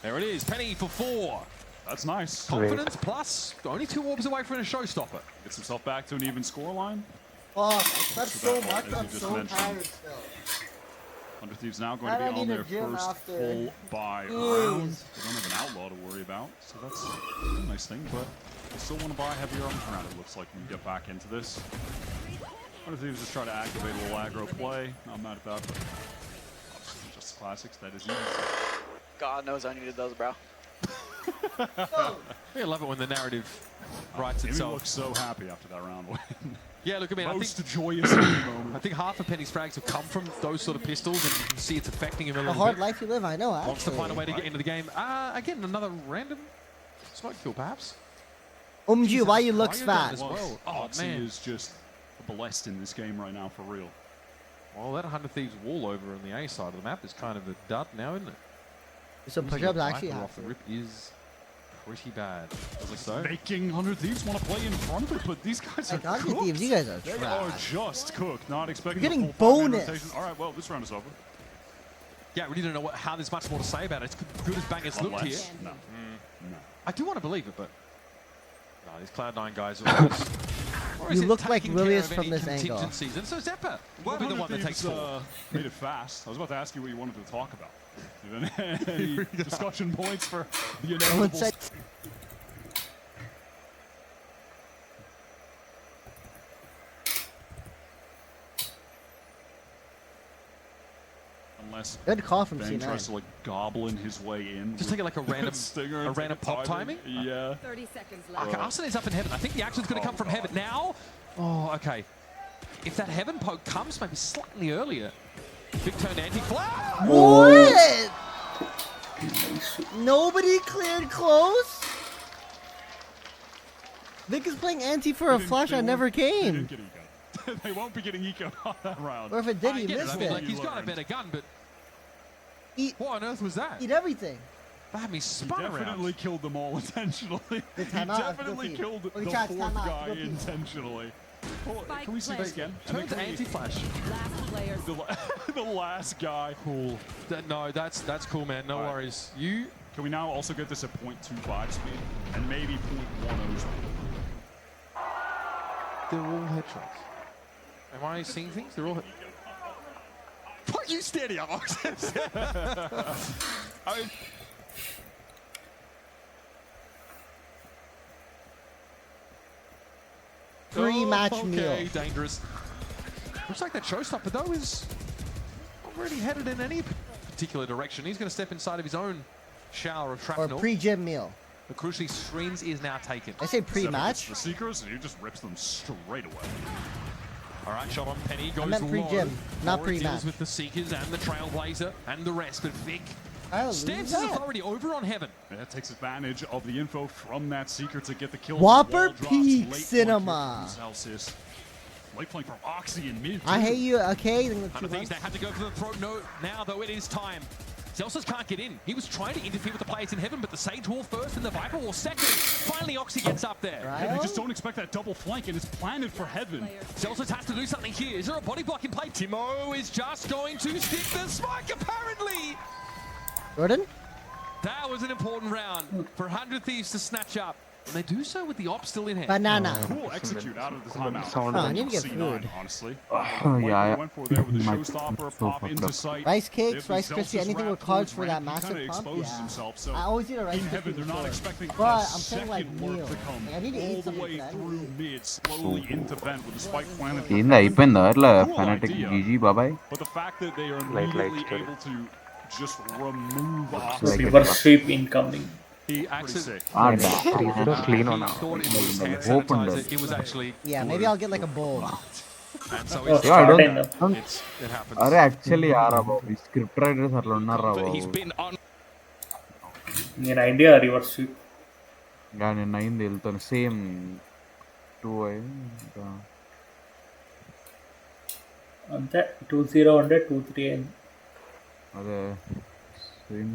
Speaker 8: There it is, Penny for 4.
Speaker 14: That's nice.
Speaker 8: Confidence plus, only 2 orbs away from a showstopper.
Speaker 14: Gets himself back to an even scoreline.
Speaker 7: Oh, that's so much.
Speaker 14: As
Speaker 7: I'm
Speaker 14: you just
Speaker 7: so
Speaker 14: mentioned.
Speaker 7: tired still.
Speaker 14: 100 Thieves now going
Speaker 7: I
Speaker 14: to be
Speaker 7: don't
Speaker 14: on
Speaker 7: need a
Speaker 14: their
Speaker 7: gym
Speaker 14: first
Speaker 7: after.
Speaker 14: full buy round. They don't have an outlaw to worry about, so that's a nice thing, but they still want to buy heavy arms around, it looks like, when you get back into this. 100 Thieves just try to activate a little aggro play. Not mad at that, but obviously just classics, that is easy.
Speaker 16: God knows I needed those, bro.
Speaker 8: I love it when the narrative writes
Speaker 14: He
Speaker 8: itself.
Speaker 14: looks so happy after that round win.
Speaker 8: Yeah, look, I mean,
Speaker 14: Most joyous moment.
Speaker 8: I think half of Penny's frags have come from those sort of pistols, and you can see it's affecting him a
Speaker 7: The
Speaker 8: little
Speaker 7: hard
Speaker 8: bit.
Speaker 7: life you live, I know. Actually.
Speaker 8: Wants to find a way to get into the game. Again, another random smoke kill, perhaps.
Speaker 7: Umji, why you look
Speaker 8: Cryo
Speaker 7: fat?
Speaker 8: down as well. Oh,
Speaker 14: Oxy
Speaker 8: man.
Speaker 14: is just blessed in this game right now, for real.
Speaker 8: Well, that 100 Thieves wall over on the A side of the map is kind of a dud now, isn't it?
Speaker 7: So push-ups actually
Speaker 8: Viper
Speaker 7: have
Speaker 8: off the rip is pretty bad. Like so.
Speaker 14: Making 100 Thieves want to play in front of it, but these guys are
Speaker 7: 100
Speaker 14: cooked.
Speaker 7: Thieves, you guys are
Speaker 14: They
Speaker 7: trash.
Speaker 14: are just cooked, not expecting
Speaker 7: You're getting
Speaker 14: the full 5-man
Speaker 7: bonus.
Speaker 14: rotation. All right, well, this round is over.
Speaker 8: Yeah, we don't know how there's much more to say about it. It's good as bangers looked here.
Speaker 14: No. No.
Speaker 8: I do want to believe it, but no, these Cloud9 guys are always, or is
Speaker 7: You
Speaker 8: it
Speaker 7: look like
Speaker 8: taking
Speaker 7: Willius
Speaker 8: care of
Speaker 7: from
Speaker 8: any
Speaker 7: this angle.
Speaker 8: contingencies? And so Zeppa will be the one that takes 4.
Speaker 14: Made it fast. I was about to ask you what you wanted to talk about. Do you have any discussion points for the inevitable? Unless
Speaker 7: Good call from
Speaker 14: Ben
Speaker 7: C9.
Speaker 14: tries to like goblin his way in.
Speaker 8: Just take it like a random,
Speaker 14: stinger,
Speaker 8: a random pop timing.
Speaker 14: Yeah.
Speaker 11: 30 seconds left.
Speaker 8: Okay, Arsenal is up in heaven. I think the action's going to come from heaven now. Oh, okay. If that heaven poke comes maybe slightly earlier. Big turn anti-flag.
Speaker 7: What? Nobody cleared close? Vic is playing anti for a flash that never came.
Speaker 14: They won't be getting eco on that round.
Speaker 7: Or if it did,
Speaker 8: I
Speaker 7: he
Speaker 8: get
Speaker 7: missed
Speaker 8: I mean,
Speaker 7: it.
Speaker 8: like, he's got a better gun, but what on earth was that?
Speaker 7: Eat everything.
Speaker 8: That had me
Speaker 14: He
Speaker 8: spun
Speaker 14: definitely
Speaker 8: around.
Speaker 14: killed them all intentionally. He
Speaker 7: time out,
Speaker 14: definitely
Speaker 7: good
Speaker 14: killed
Speaker 7: feed.
Speaker 14: the
Speaker 7: Okay, chat,
Speaker 14: fourth
Speaker 7: time out,
Speaker 14: guy
Speaker 7: good feed.
Speaker 14: intentionally. Oh, can we see this again? And
Speaker 8: Turns
Speaker 14: then can we-
Speaker 8: anti-flash.
Speaker 11: Last player.
Speaker 14: the last guy.
Speaker 8: Cool. No, that's cool, man. No worries. You.
Speaker 14: Can we now also get this at 0.25 speed and maybe 0.10 speed?
Speaker 8: They're all headshots. Am I seeing things? They're all. Put you steady, Alex.
Speaker 14: I mean,
Speaker 7: Pre-match meal.
Speaker 8: Okay, dangerous. Looks like that showstopper though is already headed in any particular direction. He's going to step inside of his own shower of
Speaker 7: Or
Speaker 8: shrapnel.
Speaker 7: pre-gym meal.
Speaker 8: But crucially, screens is now taken.
Speaker 7: I say pre-match.
Speaker 14: The Seekers, and he just rips them straight away.
Speaker 8: All right, shot on Penny goes
Speaker 7: I meant pre-gym, not
Speaker 8: Aura deals
Speaker 7: pre-match.
Speaker 8: with the Seekers and the Trailblazer and the rest, but Vic
Speaker 7: I'll
Speaker 8: stamps
Speaker 7: lose
Speaker 8: his
Speaker 7: that.
Speaker 8: authority over on Heaven.
Speaker 14: And that takes advantage of the info from that Seeker to get the kill.
Speaker 7: Whopper
Speaker 14: Wall drops,
Speaker 7: Peak
Speaker 14: late
Speaker 7: Cinema.
Speaker 14: point from Celsius. Late point from Oxy and mid.
Speaker 7: I hate you, okay?
Speaker 8: Hunter Thieves now had to go for the throat. No, now though it is time. Celsius can't get in. He was trying to interfere with the players in Heaven, but the Sage Wall first and the Viper Wall second. Finally, Oxy gets up there.
Speaker 14: Yeah, they just don't expect that double flank, and it's planted for Heaven.
Speaker 8: Celsius has to do something here. Is there a body block in play? Timo is just going to stick the spike, apparently.
Speaker 7: Jordan?
Speaker 8: That was an important round for 100 Thieves to snatch up. And they do so with the op still in hand.
Speaker 7: Banana.
Speaker 14: Cool execute out of the timeout.
Speaker 7: Oh, I need to get
Speaker 14: C9,
Speaker 7: food.
Speaker 14: honestly.
Speaker 17: Yeah,
Speaker 14: Went for there with the showstopper, pop into sight.
Speaker 7: Rice cakes,
Speaker 14: If
Speaker 7: Rice
Speaker 14: Celsius
Speaker 7: Krispie, anything with
Speaker 14: wrapped
Speaker 7: carbs
Speaker 14: towards
Speaker 7: for that
Speaker 14: ramp, he
Speaker 7: massive
Speaker 14: kinda
Speaker 7: pump?
Speaker 14: exposes
Speaker 7: Yeah.
Speaker 14: himself, so
Speaker 7: I always eat a Rice
Speaker 14: in
Speaker 7: Krispie
Speaker 14: Heaven, they're not
Speaker 7: before.
Speaker 14: expecting
Speaker 7: But
Speaker 14: a
Speaker 7: I'm saying like
Speaker 14: second work
Speaker 7: meal.
Speaker 14: to come
Speaker 7: Like, I need to
Speaker 14: all
Speaker 7: eat
Speaker 14: the
Speaker 7: something
Speaker 14: way
Speaker 7: for that.
Speaker 14: through mid, slowly into vent with the spike planted.
Speaker 17: ఏంది అయిపోయిందా అట్లా
Speaker 14: Cool
Speaker 17: fanatic
Speaker 14: idea.
Speaker 17: GG బాబాయ్
Speaker 14: But the fact that they are
Speaker 4: Light
Speaker 14: immediately
Speaker 4: story.
Speaker 14: able to just remove
Speaker 3: Reverse sweep incoming.
Speaker 8: He actually
Speaker 4: clean on
Speaker 8: thought it was hand
Speaker 17: Open
Speaker 8: sanitizer. It was actually
Speaker 7: Yeah, maybe I'll get like a bowl.
Speaker 8: and so
Speaker 3: Oh,
Speaker 8: it's,
Speaker 17: Yeah, I don't-
Speaker 8: it happens.
Speaker 17: అరే actually యారా బాబు script writers అట్లా ఉన్నారా
Speaker 1: He's
Speaker 17: Babu
Speaker 1: been on.
Speaker 3: నేను idea reverse sweep
Speaker 17: ఇంకా నేను అయింది వెళ్తాను same 2 ఇంకా
Speaker 3: అంతే 2-0 అంటే 2-3 అయింది.
Speaker 17: అదే సేమ్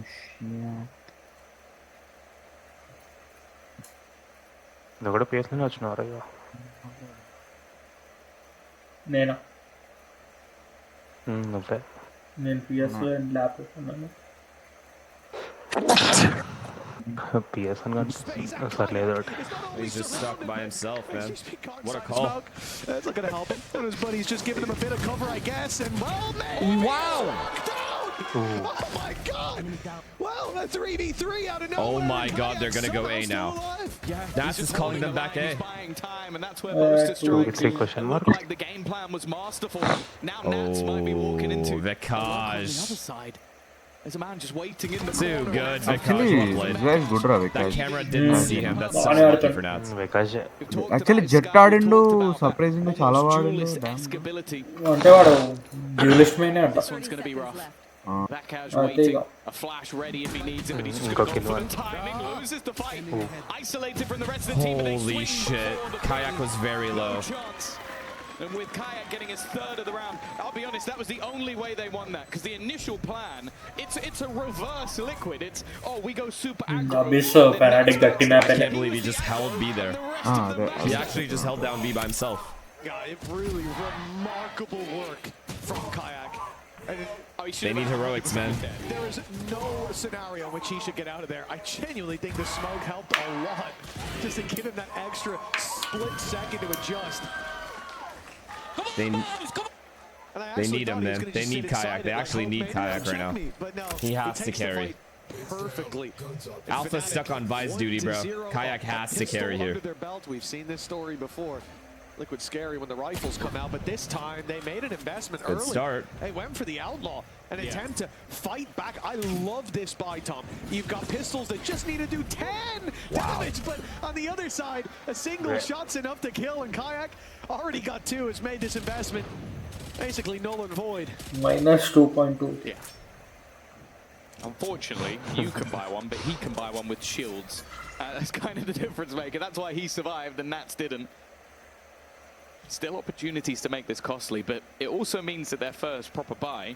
Speaker 4: నువ్వు కూడా పిఎస్లోనే వచ్చినావు అయ్యో
Speaker 3: నేనా
Speaker 4: నువ్వే
Speaker 3: నేను పిఎస్లో అండ్ ల్యాప్ ఉన్నాను.
Speaker 4: పిఎస్ అని కానీ సరే లేదు ఒకటి
Speaker 2: He's just stuck by himself, man. What a call.
Speaker 5: That's not going to help him. One of his buddies just giving him a bit of cover, I guess. And well, man.
Speaker 2: Wow.
Speaker 5: Oh my God. Well, a 3v3 out of nowhere.
Speaker 2: Oh my God, they're gonna go A now. That's just calling them back A.
Speaker 1: He's buying time, and that's where most is
Speaker 4: It's a question mark.
Speaker 1: like the game plan was masterful. Now Nats might be walking into
Speaker 2: Oh, Vikaj.
Speaker 1: the other side. There's a man just waiting in the
Speaker 2: Too
Speaker 1: corner.
Speaker 2: good,
Speaker 17: Actually,
Speaker 2: Vikaj. Well
Speaker 17: this guy is good రా
Speaker 2: That
Speaker 17: Vikas
Speaker 2: camera didn't see him. That's so lucky for Nats.
Speaker 4: Vikas
Speaker 17: actually Jett ఆడిండు surprising చాలా వాడిండు
Speaker 1: Duelist escability.
Speaker 3: అంటే వాడు due list మైనే అంట.
Speaker 1: This one's going to be rough. That Kaz
Speaker 3: I
Speaker 1: waiting,
Speaker 3: think-
Speaker 1: a flash ready if he needs it, but he's just going to go for the timing, loses the fight, isolated from the rest of the team, and they
Speaker 2: Holy
Speaker 1: swing
Speaker 2: shit.
Speaker 1: before the
Speaker 2: Kayak
Speaker 1: play.
Speaker 2: was very low.
Speaker 1: No chance. And with Kayak getting his third of the round, I'll be honest, that was the only way they won that, because the initial plan, it's a reverse liquid. It's, oh, we go super aggro.
Speaker 3: Abyss Fanatic గట్టి map
Speaker 2: I can't believe he just held B there. He
Speaker 17: అదే
Speaker 2: actually just held down B by himself.
Speaker 5: Yeah, it really remarkable work from Kayak. And
Speaker 2: They need heroics, man.
Speaker 5: there is no scenario in which he should get out of there. I genuinely think the smoke helped a lot, just to give him that extra split second to adjust.
Speaker 2: They
Speaker 5: And I
Speaker 2: They
Speaker 5: actually
Speaker 2: need him,
Speaker 5: thought he was
Speaker 2: man.
Speaker 5: gonna
Speaker 2: They
Speaker 5: just
Speaker 2: need
Speaker 5: sit inside
Speaker 2: Kayak.
Speaker 5: it,
Speaker 2: They
Speaker 5: like,
Speaker 2: actually
Speaker 5: oh,
Speaker 2: need
Speaker 5: maybe
Speaker 2: Kayak
Speaker 5: he'll
Speaker 2: right now.
Speaker 5: check me. But no,
Speaker 2: He has to
Speaker 5: takes the
Speaker 2: carry.
Speaker 5: fight perfectly.
Speaker 2: Alpha's stuck on Vice duty, bro. Kayak has to carry here.
Speaker 5: Under their belt. We've seen this story before. Liquid scary when the rifles come out, but this time they made an investment
Speaker 2: Good
Speaker 5: early.
Speaker 2: start.
Speaker 5: They went for the outlaw, an attempt to fight back. I love this buy, Tom. You've got pistols that just need to do 10 damage, but on the other side, a single shot's enough to kill, and Kayak already got 2, has made this investment basically null and void.
Speaker 3: Minus 2.2.
Speaker 1: Yeah. Unfortunately, you can buy one, but he can buy one with shields. That's kind of the difference maker. That's why he survived and Nats didn't. Still opportunities to make this costly, but it also means that their first proper buy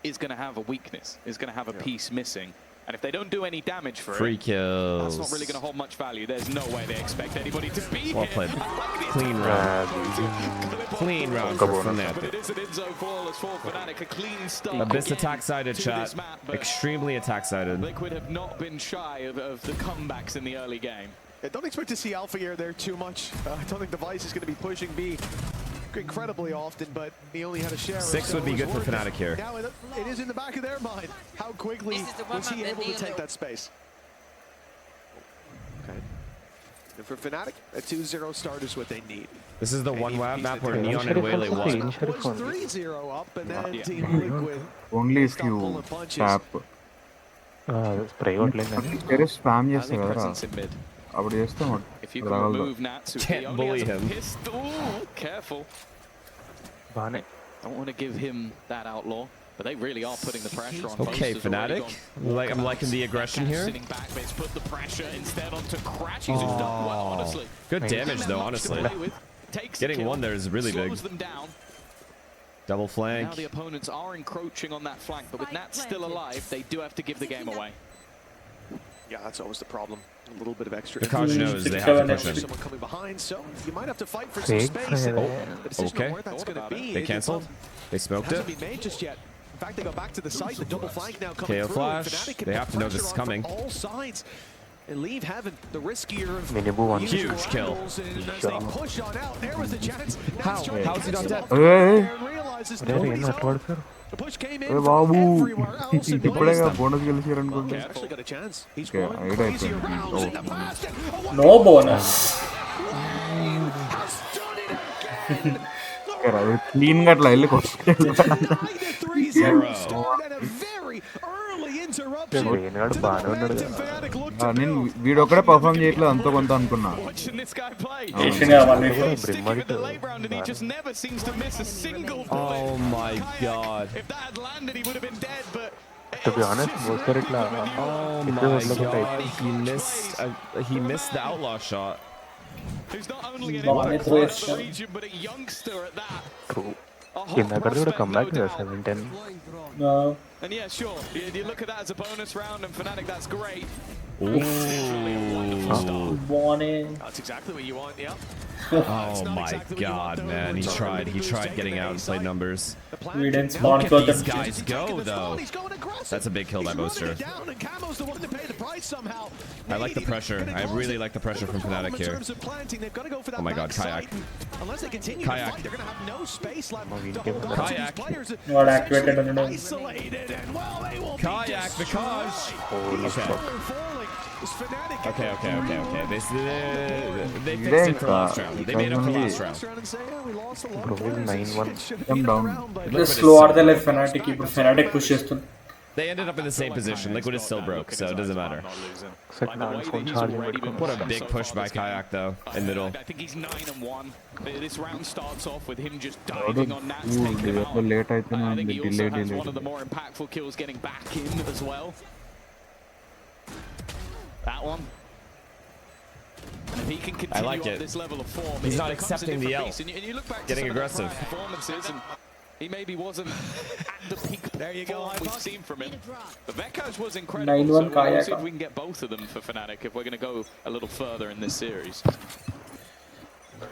Speaker 1: is going to have a weakness, is going to have a piece missing. And if they don't do any damage for
Speaker 2: Free
Speaker 1: it,
Speaker 2: kills.
Speaker 1: that's not really going to hold much value. There's no way they expect anybody to be
Speaker 2: Well
Speaker 1: here.
Speaker 2: played. Clean round. Clean round for
Speaker 1: But
Speaker 2: Fnatic.
Speaker 1: it is an Inzo flawless for Fnatic, a clean start.
Speaker 2: Abyss
Speaker 1: again
Speaker 2: attack-sided,
Speaker 1: to
Speaker 2: chat.
Speaker 1: this map, but
Speaker 2: Extremely attack-sided.
Speaker 1: Liquid have not been shy of the comebacks in the early game.
Speaker 5: Yeah, don't expect to see Alpha Air there too much. I don't think Device is going to be pushing B incredibly often, but he only had a share.
Speaker 2: 6 would be good for Fnatic here.
Speaker 5: Now it is in the back of their mind. How quickly was he able to take that space? Okay. And for Fnatic, a 2-0 start is what they need.
Speaker 2: This is the one map where Neon and Waylay won.
Speaker 5: It was 3-0 up, and then Team Liquid
Speaker 17: only if you tap
Speaker 4: spray కొట్టలేదు కానీ
Speaker 17: వేరే spam
Speaker 1: Early
Speaker 17: చేస్తా కదరా
Speaker 1: presence in mid.
Speaker 17: అప్పుడు చేస్తే
Speaker 1: If you can remove Natsu, he
Speaker 2: Can't
Speaker 1: only
Speaker 2: bully
Speaker 1: has a
Speaker 2: him.
Speaker 1: pistol. Careful.
Speaker 4: బాగానే
Speaker 1: Don't want to give him that outlaw, but they really are putting the pressure on.
Speaker 2: Okay,
Speaker 1: Boast has already
Speaker 2: Fnatic.
Speaker 1: gone
Speaker 2: I'm liking the aggression here.
Speaker 1: Sitting back, but it's put the pressure instead onto Crash. He's done well, honestly.
Speaker 2: Good damage though, honestly. Getting one there is really big.
Speaker 1: Slows them down.
Speaker 2: Double flank.
Speaker 1: Now the opponents are encroaching on that flank, but with Nat still alive, they do have to give the game away.
Speaker 5: Yeah, that's always the problem. A little bit of extra.
Speaker 2: The Kaj knows they have to push him.
Speaker 5: Someone coming behind, so you might have to fight for some space.
Speaker 2: Oh,
Speaker 5: The decision
Speaker 2: okay.
Speaker 5: on where that's going to be.
Speaker 2: They cancelled. They smoked
Speaker 5: Hasn't
Speaker 2: it.
Speaker 5: been made just yet. In fact, they go back to the site. The double flank now coming
Speaker 2: KO
Speaker 5: through.
Speaker 2: flash.
Speaker 5: Fnatic can
Speaker 2: They
Speaker 5: put
Speaker 2: have to know this is
Speaker 5: pressure on
Speaker 2: coming.
Speaker 5: from all sides and leave heaven the riskier of
Speaker 4: Minibu one.
Speaker 2: Huge kill.
Speaker 5: angles, and as they push on out, there was the chance.
Speaker 2: How? How's he not dead?
Speaker 5: Realizes
Speaker 4: అరే
Speaker 5: nobody's
Speaker 4: అట్లా
Speaker 5: home.
Speaker 4: పడతారు
Speaker 5: The push came in
Speaker 17: A
Speaker 5: from
Speaker 17: Babu
Speaker 5: everywhere else, and
Speaker 17: ఇప్పుడే
Speaker 5: nobody's
Speaker 17: bonus గెలిచారు అనుకుంటా
Speaker 5: actually got a chance. He's
Speaker 17: Okay,
Speaker 5: run
Speaker 17: I
Speaker 5: crazy
Speaker 17: got it.
Speaker 5: around
Speaker 17: Oh.
Speaker 5: in the blast.
Speaker 3: No bonus.
Speaker 17: Clean గా అట్లా వెళ్ళి కొట్టాడు
Speaker 4: వేణుగాడు బాగానే ఉన్నాడు కదా
Speaker 17: నేను వీడు ఒక్కడే పర్ఫామ్ చేయట్లేదు అంత కొంత అనుకున్నా
Speaker 2: Oh my god.
Speaker 4: to be honest ఒకసారి ఇట్లా
Speaker 2: Oh my god. He missed the outlaw shot.
Speaker 1: Who's not only an
Speaker 3: Bonnie
Speaker 1: impact
Speaker 3: through
Speaker 1: player
Speaker 3: his
Speaker 1: for
Speaker 3: shot.
Speaker 1: the region, but a youngster at that.
Speaker 4: True
Speaker 1: A hot
Speaker 4: కింద కూడా
Speaker 1: prospect,
Speaker 4: comeback
Speaker 1: no
Speaker 4: కదా
Speaker 1: doubt.
Speaker 4: 7-10
Speaker 3: No.
Speaker 1: And yeah, sure, you look at that as a bonus round, and Fnatic, that's great.
Speaker 2: Ooh.
Speaker 3: Bonnie.
Speaker 5: That's exactly what you want, yeah.
Speaker 2: Oh my god, man. He tried getting out and played numbers.
Speaker 3: We didn't spawn
Speaker 2: Look
Speaker 3: close
Speaker 2: at these
Speaker 3: them.
Speaker 2: guys go, though. That's a big kill by Boaster. I like the pressure. I really like the pressure from Fnatic here. Oh my god, Kayak.
Speaker 5: Unless they continue
Speaker 2: Kayak.
Speaker 5: to fight, they're going to have no space left.
Speaker 2: Kayak.
Speaker 3: Not activated on the
Speaker 5: Isolated, and well, they will
Speaker 2: Kayak, the Kaj. Okay. Okay. They fixed it for last round. They made up for last round.
Speaker 4: ఇప్పుడు 9-1
Speaker 17: Come down.
Speaker 3: Just slow out the left Fnatic. ఇప్పుడు Fnatic push చేస్తుంది.
Speaker 2: They ended up in the same position. Liquid is still broke, so it doesn't matter. What a big push by Kayak, though, in middle.
Speaker 1: I think he's 9-1. This round starts off with him just diving on Nats, taking him out.
Speaker 17: Late అయితే
Speaker 1: I think he also has
Speaker 17: delay
Speaker 1: one of the more impactful kills getting back in as well. That one. And if he can continue
Speaker 2: like
Speaker 1: on
Speaker 2: it.
Speaker 1: this level of form,
Speaker 2: He's
Speaker 1: it
Speaker 2: not
Speaker 1: becomes a
Speaker 2: accepting the
Speaker 1: different
Speaker 2: L.
Speaker 1: beast. And you look back
Speaker 2: Getting
Speaker 1: to some
Speaker 2: aggressive.
Speaker 1: of the prior performances, and he maybe wasn't at the peak
Speaker 5: There you go,
Speaker 1: form we've
Speaker 5: Hypox.
Speaker 1: seen from him. But Vekaj was incredible,
Speaker 3: 9-1
Speaker 1: so we'll
Speaker 3: Kayak.
Speaker 1: see if we can get both of them for Fnatic if we're going to go a little further in this series.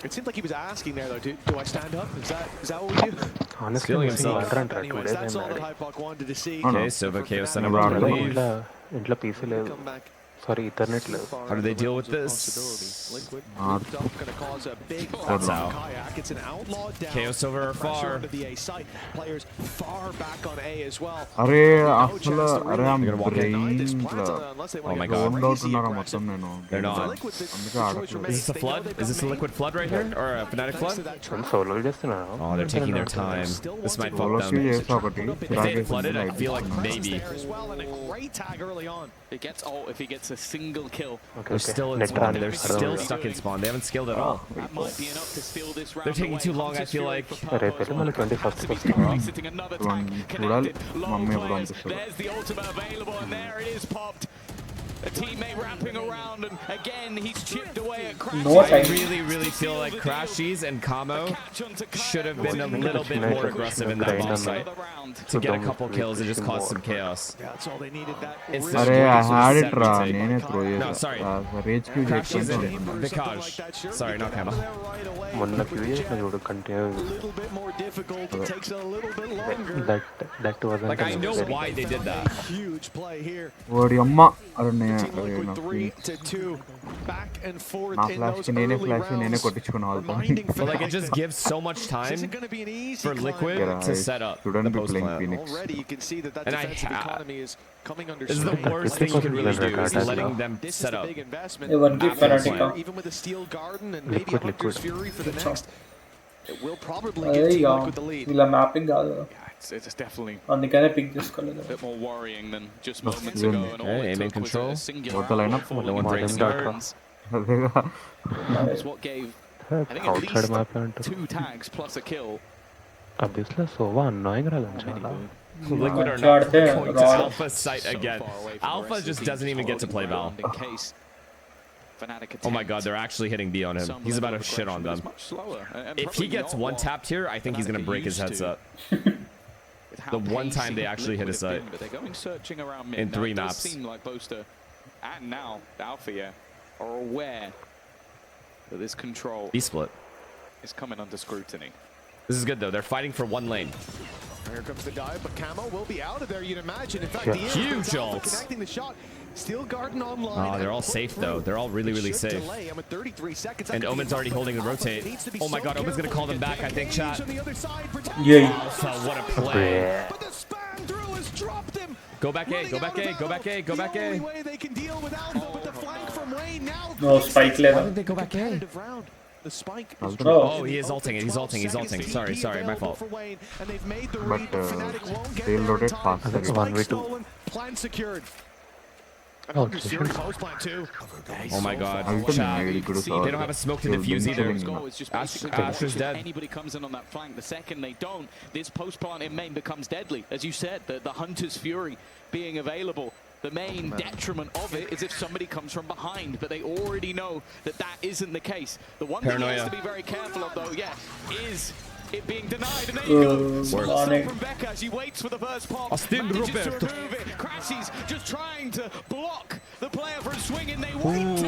Speaker 5: It seemed like he was asking there, though, do I stand up? Is that what we do?
Speaker 4: honestly
Speaker 2: Killing
Speaker 4: miss
Speaker 2: himself.
Speaker 4: Valorant 2
Speaker 5: Anyways,
Speaker 4: days
Speaker 5: that's all that
Speaker 4: అయింది
Speaker 5: Hypox wanted to see.
Speaker 2: Okay, Sova KO sent him
Speaker 17: Never
Speaker 2: on to
Speaker 17: mind.
Speaker 2: leave.
Speaker 4: ఇంట్లో PC లేదు
Speaker 5: Come back.
Speaker 4: Sorry Ethernet లేదు
Speaker 2: How do they deal with this?
Speaker 5: Liquid
Speaker 17: Hard.
Speaker 5: gonna cause a big
Speaker 2: That's
Speaker 5: on
Speaker 2: how.
Speaker 5: Kayak. It's an outlaw down.
Speaker 2: KO Silver are
Speaker 5: Pressure
Speaker 2: far.
Speaker 5: onto the A site. Players far back on A as well.
Speaker 17: అరే
Speaker 5: No
Speaker 17: అసలు
Speaker 5: chance to
Speaker 17: అరే
Speaker 5: really
Speaker 2: They're gonna walk in.
Speaker 5: deny this
Speaker 17: brain
Speaker 5: plant unless they
Speaker 2: Oh
Speaker 5: want
Speaker 2: my
Speaker 5: to
Speaker 2: God.
Speaker 5: go
Speaker 17: road out
Speaker 5: crazy
Speaker 17: ఉన్నారా
Speaker 5: aggressive.
Speaker 17: మొత్తం నేను
Speaker 2: They're not.
Speaker 5: Liquid, the
Speaker 17: అందుకే
Speaker 5: choice
Speaker 17: ఆడట్లేదు
Speaker 5: remains.
Speaker 2: Is this a
Speaker 5: They know
Speaker 2: flood?
Speaker 5: they've
Speaker 2: Is
Speaker 5: got
Speaker 2: this a
Speaker 5: mid.
Speaker 2: liquid flood right here? Or a Fnatic
Speaker 5: Thanks to
Speaker 2: flood?
Speaker 5: that trap.
Speaker 4: సోలోలు చేస్తున్నాను
Speaker 2: Oh, they're taking their time. This might fuck
Speaker 17: solo queue
Speaker 2: them.
Speaker 17: చేస్తా ఒకటి
Speaker 2: If they had flooded, I feel like maybe.
Speaker 5: There as well, and a great tag early on.
Speaker 1: It gets ult if he gets a single kill.
Speaker 2: They're still in spawn. They're still stuck in spawn. They haven't scaled at all.
Speaker 1: That might be enough to steal this round.
Speaker 2: They're taking
Speaker 1: away.
Speaker 2: too long, I feel like.
Speaker 4: రేపు వెళ్ళి మళ్ళీ 21st
Speaker 1: He's sitting another tag
Speaker 17: చూడాలి
Speaker 1: connected. Low
Speaker 17: mummy ఎప్పుడు
Speaker 1: players.
Speaker 17: పంపిస్తారు
Speaker 1: There's the ultimate available, and there it is popped. A teammate wrapping around, and again he's chipped away at Crash.
Speaker 3: No
Speaker 2: I
Speaker 3: time.
Speaker 2: really feel like Crashies and Kamo should have been a little bit more aggressive in that bomb site to get a couple kills and just cause some chaos.
Speaker 5: Yeah, that's all they needed. That
Speaker 2: Instead
Speaker 17: అరే
Speaker 2: of
Speaker 17: I
Speaker 2: just
Speaker 17: had
Speaker 2: set
Speaker 17: it రా
Speaker 2: retake.
Speaker 17: నేనే throw
Speaker 2: No, sorry.
Speaker 17: Rage queue
Speaker 2: Crashies and
Speaker 17: చేసుకుంటాను
Speaker 2: Vikaj. Sorry, not Kamo.
Speaker 4: మొన్న queue చేసిన చూడు continue
Speaker 5: a little bit more difficult. It takes a little bit longer.
Speaker 4: That was
Speaker 2: Like, I know why they did that.
Speaker 5: Huge play here.
Speaker 17: వాడి అమ్మ అరే
Speaker 5: Liquid 3-2. Back and forth
Speaker 17: నా
Speaker 5: in
Speaker 17: flash
Speaker 5: those
Speaker 17: కి నేనే
Speaker 5: early
Speaker 17: flash నేనే
Speaker 5: rounds.
Speaker 17: కొట్టించుకున్న వాళ్ళతో
Speaker 5: Reminding
Speaker 2: But like, it
Speaker 5: Fnatic,
Speaker 2: just gives so much
Speaker 5: this
Speaker 2: time
Speaker 5: isn't going to be an easy
Speaker 2: for
Speaker 5: climb.
Speaker 2: Liquid to set up
Speaker 17: shouldn't
Speaker 2: the
Speaker 17: be
Speaker 2: post
Speaker 17: playing
Speaker 2: plant.
Speaker 17: Phoenix.
Speaker 5: Already you can see that
Speaker 2: And I
Speaker 5: defensive
Speaker 2: ha-
Speaker 5: economy is coming under
Speaker 2: This is the
Speaker 5: strain.
Speaker 2: worst thing you can really do, is letting them
Speaker 5: This is
Speaker 2: set
Speaker 5: the
Speaker 2: up.
Speaker 5: big investment.
Speaker 3: Yeah, one keep
Speaker 5: After
Speaker 3: Fnatic
Speaker 5: this,
Speaker 3: up.
Speaker 5: even with the Steel Garden and maybe
Speaker 4: Liquid.
Speaker 5: Hunter's Fury for the next, it will probably
Speaker 3: అదే
Speaker 5: give
Speaker 3: ఇక
Speaker 5: Team Liquid the lead.
Speaker 3: వీళ్ళ mapping కాదు
Speaker 5: Yeah,
Speaker 1: it's definitely
Speaker 3: అందుకనే pick చేసుకోలేదు.
Speaker 1: a bit more worrying than just moments ago. And all it took was a singular
Speaker 4: lineup.
Speaker 1: falling into his hands. It's what gave, I think, at least 2 tags plus a kill.
Speaker 4: Obviously, Sova annoying chala.
Speaker 2: Liquid are not going to Alpha's site again. Alpha just doesn't even get to play Val. Oh my god, they're actually hitting B on him. He's about to shit on them. If he gets one tapped here, I think he's going to break his headset. The one time they actually hit his site. In 3 maps.
Speaker 1: It seem like Boaster and now Alpha are aware that this control
Speaker 2: B-split
Speaker 1: is coming under scrutiny.
Speaker 2: This is good though. They're fighting for 1 lane.
Speaker 5: Here comes the dive, but Camo will be out of there, you'd imagine. In fact, the
Speaker 2: huge ult.
Speaker 5: Connecting the shot. Steel Garden online.
Speaker 2: Oh, they're all safe though. They're all really, really safe. And Omen's already holding the rotate. Oh my god, Omen's gonna call them back, I think, chat.
Speaker 3: Yeah.
Speaker 2: Alpha, what a play. Go back A, go back A, go back A, go back A.
Speaker 3: No, spike
Speaker 2: Why
Speaker 3: level.
Speaker 2: did they go back A?
Speaker 5: The spike
Speaker 2: Oh, he is ulting it. He's ulting. He's ulting. Sorry, my fault.
Speaker 17: But they'll rotate fast.
Speaker 4: That's 1v2.
Speaker 5: Plan secured.
Speaker 4: Oh,
Speaker 2: Oh my god. Chat. They don't have a smoke to defuse either. Ash is dead.
Speaker 1: Anybody comes in on that flank, the second they don't, this post plant in main becomes deadly. As you said, the Hunter's Fury being available. The main detriment of it is if somebody comes from behind, but they already know that that isn't the case. The one thing he has to be very careful of, though, is it being denied. And there you go. Smart stuff from Becca as he waits for the first pop. Manages to remove it. Crashes just trying to block the player from swinging. They wait.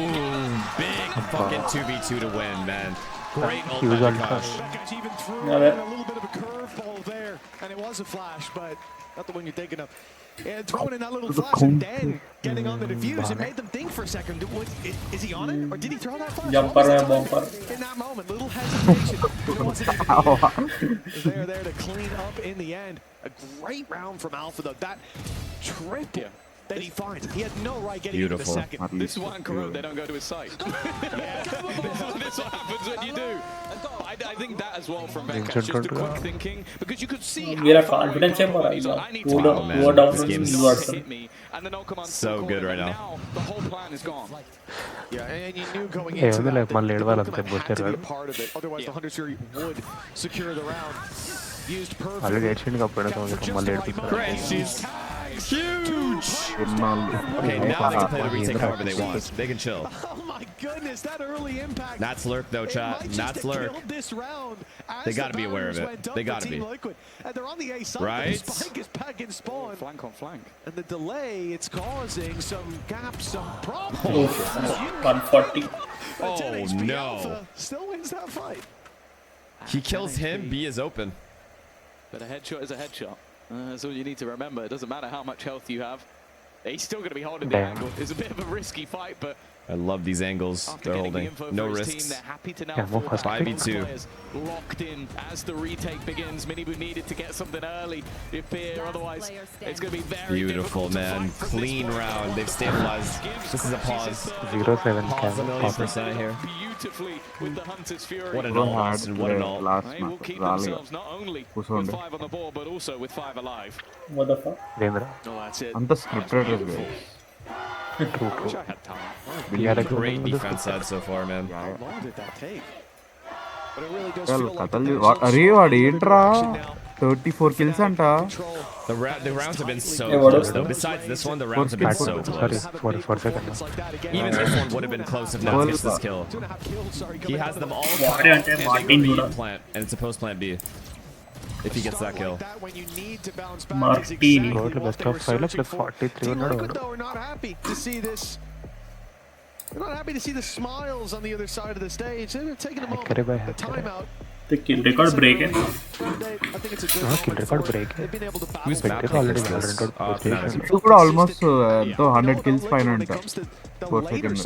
Speaker 2: Big fucking 2v2 to win, man. Great ult by Akash.
Speaker 5: Even threw in a little bit of a curveball there, and it was a flash, but not the one you're thinking of. And throwing in that little flash and then getting on the defuse, it made them think for a second. Is he on it? Or did he throw that flash?
Speaker 3: Jumper and bumper.
Speaker 5: In that moment, little hesitation. They're there to clean up in the end. A great round from Alpha, though. That triple that he finds. He had no right getting into the second.
Speaker 1: This is why in Corona they don't go to his site. This is what happens when you do. I think that as well from Becca, just the quick thinking, because you could see
Speaker 3: We're confidence in
Speaker 2: So good right now.
Speaker 1: The whole plan is gone.
Speaker 5: Yeah, and you knew going into that
Speaker 4: like man lead
Speaker 5: had to be a part of it. Otherwise, the Hunter's Fury would secure the round. Used
Speaker 2: She's huge. Okay, now they can play the retake however they want. They can chill.
Speaker 5: Oh my goodness, that early impact.
Speaker 2: That's lurk though, chat. That's lurk. They got to be aware of it. They got to be.
Speaker 5: And they're on the A side.
Speaker 2: Right?
Speaker 5: The spike is back in spawn.
Speaker 1: Flank on flank.
Speaker 5: And the delay, it's causing some gaps, some problems.
Speaker 3: 140.
Speaker 2: Oh no.
Speaker 5: Still wins that fight.
Speaker 2: He kills him, B is open.
Speaker 1: But a headshot is a headshot. That's all you need to remember. It doesn't matter how much health you have. He's still going to be holding the angle. It's a bit of a risky fight, but
Speaker 2: I love these angles they're holding. No risks.
Speaker 1: They're happy to now 5v2 locked in as the retake begins. Minibu needed to get something early if here, otherwise it's going to be very
Speaker 2: beautiful, man. Clean round. They've stabilized. This is a pause.
Speaker 4: 0-7
Speaker 2: pause a million percent here.
Speaker 1: Beautifully with the Hunter's Fury.
Speaker 2: What an ult, Austin. What an ult.
Speaker 1: They will keep themselves not only with 5 on the board, but also with 5 alive.
Speaker 3: What the fuck?
Speaker 1: Oh, that's it.
Speaker 17: Anta scripted is good.
Speaker 1: Wish I had time.
Speaker 2: We had a great defense side so far, man.
Speaker 5: How long did that take? But it really does
Speaker 17: Well,
Speaker 5: feel like
Speaker 17: Arey vaadu entra 34 kills anta.
Speaker 2: The rounds have been so close though. Besides this one, the rounds have been so close.
Speaker 4: Sorry, 4 seconds.
Speaker 2: Even this one would have been close if not gets this kill. He has them all plant, and it's a post plant B. If he gets that kill.
Speaker 3: Martini.
Speaker 4: Best of 5 like plus 43.
Speaker 5: We're not happy to see this. We're not happy to see the smiles on the other side of the stage. They're taking a moment, the timeout.
Speaker 3: The kill record break है.
Speaker 5: I think it's a good
Speaker 4: kill record break.
Speaker 2: Who's map already
Speaker 17: It's almost 100 kills fine anta. 4 seconds.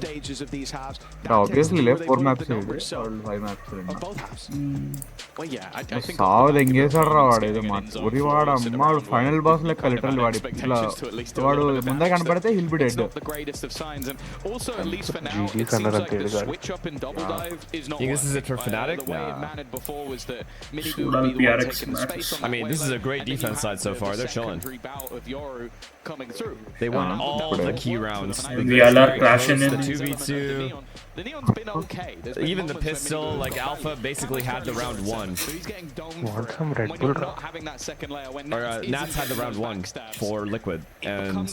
Speaker 17: Obviously left 4 maps 5 maps.
Speaker 1: Well, yeah, I think
Speaker 17: సావ్ ఎంగేసాడు రా వాడు ఏదో ఊరి వాడు అమ్మ final boss లెక్క literal వాడు ఇట్లా వాడు ముందే కనపడితే hill be dead
Speaker 1: also at least for now it seems like the switch up in double dive is not
Speaker 2: this is it for Fnatic.
Speaker 1: the way it managed before was that Minibu would be
Speaker 3: PRX matches.
Speaker 2: I mean, this is a great defense side so far. They're chilling. They won all the key rounds.
Speaker 3: We all are crashing in.
Speaker 2: The 2v2.
Speaker 1: The Neon's been okay.
Speaker 2: Even the pistol, like Alpha, basically had the round 1.
Speaker 1: So he's getting domed
Speaker 4: Want
Speaker 1: for
Speaker 4: some
Speaker 1: it.
Speaker 4: Red
Speaker 1: When
Speaker 4: Bull,
Speaker 1: you're
Speaker 4: bro.
Speaker 1: not having that second layer, when
Speaker 2: Or Nats had the round 1 for Liquid, and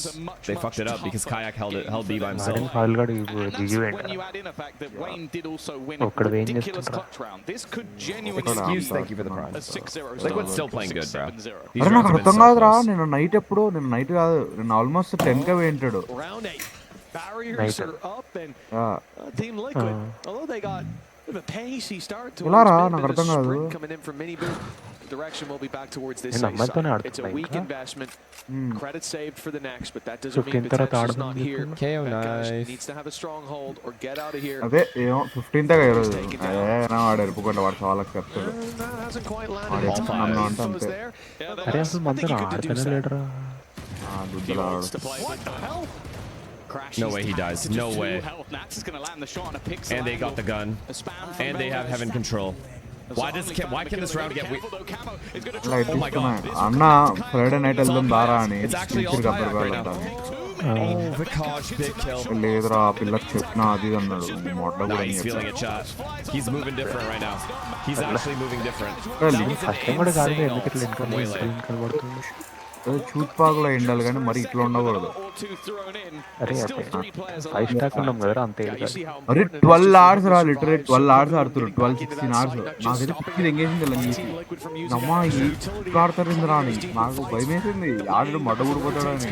Speaker 2: they fucked it up because Kayak held B by himself.
Speaker 4: File గడి
Speaker 1: And
Speaker 4: దిగి
Speaker 1: that's
Speaker 4: వెంట
Speaker 1: when you add in a fact that Wayne did also win a
Speaker 4: ఒక్కడ వేం
Speaker 1: ridiculous
Speaker 4: చేస్తుండ్రా
Speaker 1: clutch round. This could genuinely
Speaker 2: Excuse,
Speaker 1: be
Speaker 2: thank you for the prime.
Speaker 1: a 6-0
Speaker 2: Liquid's still playing good, bro.
Speaker 1: 6-7-0.
Speaker 2: These
Speaker 17: అరే
Speaker 2: rounds
Speaker 17: నాకు
Speaker 2: have been
Speaker 17: అర్థం
Speaker 2: so
Speaker 17: కాదురా
Speaker 2: close.
Speaker 17: నేను night కాదు నేను almost 10k వేయింటాడు
Speaker 5: Round 8. Barriers are up and Team Liquid, although they got a bit of a pacey start towards
Speaker 17: ఎలా రా
Speaker 5: mid,
Speaker 17: నాకు
Speaker 5: bit of
Speaker 17: అర్థం కాదు
Speaker 5: sprint coming in from Mini Boot. The direction will be back towards this
Speaker 4: నేను
Speaker 5: safe
Speaker 4: అమ్మాయితోనే
Speaker 5: side. It's a
Speaker 4: ఆడుతున్నా
Speaker 5: weak
Speaker 4: ఇంకా
Speaker 5: investment. Credit saved for the next, but that doesn't
Speaker 4: 15
Speaker 5: mean
Speaker 4: తర్వాత
Speaker 5: potential's not
Speaker 4: ఆడమని
Speaker 5: here.
Speaker 4: చెప్పు.
Speaker 2: KO
Speaker 5: Guys
Speaker 2: knife.
Speaker 5: needs to have a stronghold or get out of here.
Speaker 17: అదే ఏమో 15th ఈరోజు వాడు ఎరుపుకుంటే వాడు చాలా చెప్తాడు
Speaker 5: That hasn't quite
Speaker 17: వాడు
Speaker 5: landed.
Speaker 17: ఎప్పుడు
Speaker 2: five.
Speaker 17: నన్ను అంటే అంతే
Speaker 5: There.
Speaker 4: అరే అసలు మంచిగా ఆడుతూనే లేడరా
Speaker 17: దుడ్డులు ఆడు
Speaker 5: What the hell?
Speaker 2: No way he dies. No way.
Speaker 1: Nats is going to land the shot on a pixel
Speaker 2: And they got the gun. And they have heaven control. Why can this round get weak?
Speaker 17: అలా ఇస్తున్నా అన్న Friday night వెళ్దాం దారా అని
Speaker 2: It's actually all
Speaker 17: పిలిచిరు
Speaker 2: tied right
Speaker 17: Gabbar
Speaker 2: now. Oh, Vikash, big kill.
Speaker 17: లేదురా ఆ పిల్లకి చెప్పినా అది ఇది అన్నాడు మొట్ట
Speaker 2: Nah,
Speaker 17: కూడా
Speaker 2: he's feeling a shot. He's moving different right now. He's actually moving different.
Speaker 4: First time కూడా కాదు ఎందుకు ఇట్లా వెనకాల పడుతుంది
Speaker 17: చూత్పాకులో ఎండాలి కానీ మరి ఇట్లా ఉండకూడదు
Speaker 4: అరే అదే 5 స్టాక్ ఉన్నాం కదరా అంతే
Speaker 17: అరే 12 hours రా లిటరీ 12 hours ఆడుతున్నారు 12-16 hours నాకైతే పిచ్చి ఎంగేజింగ్ వెళ్ళని నమ్మా ఆడతారు ఇంద్రా అని నాకు భయం వేసింది ఆడు మడ్డ ఊడిపోతాడని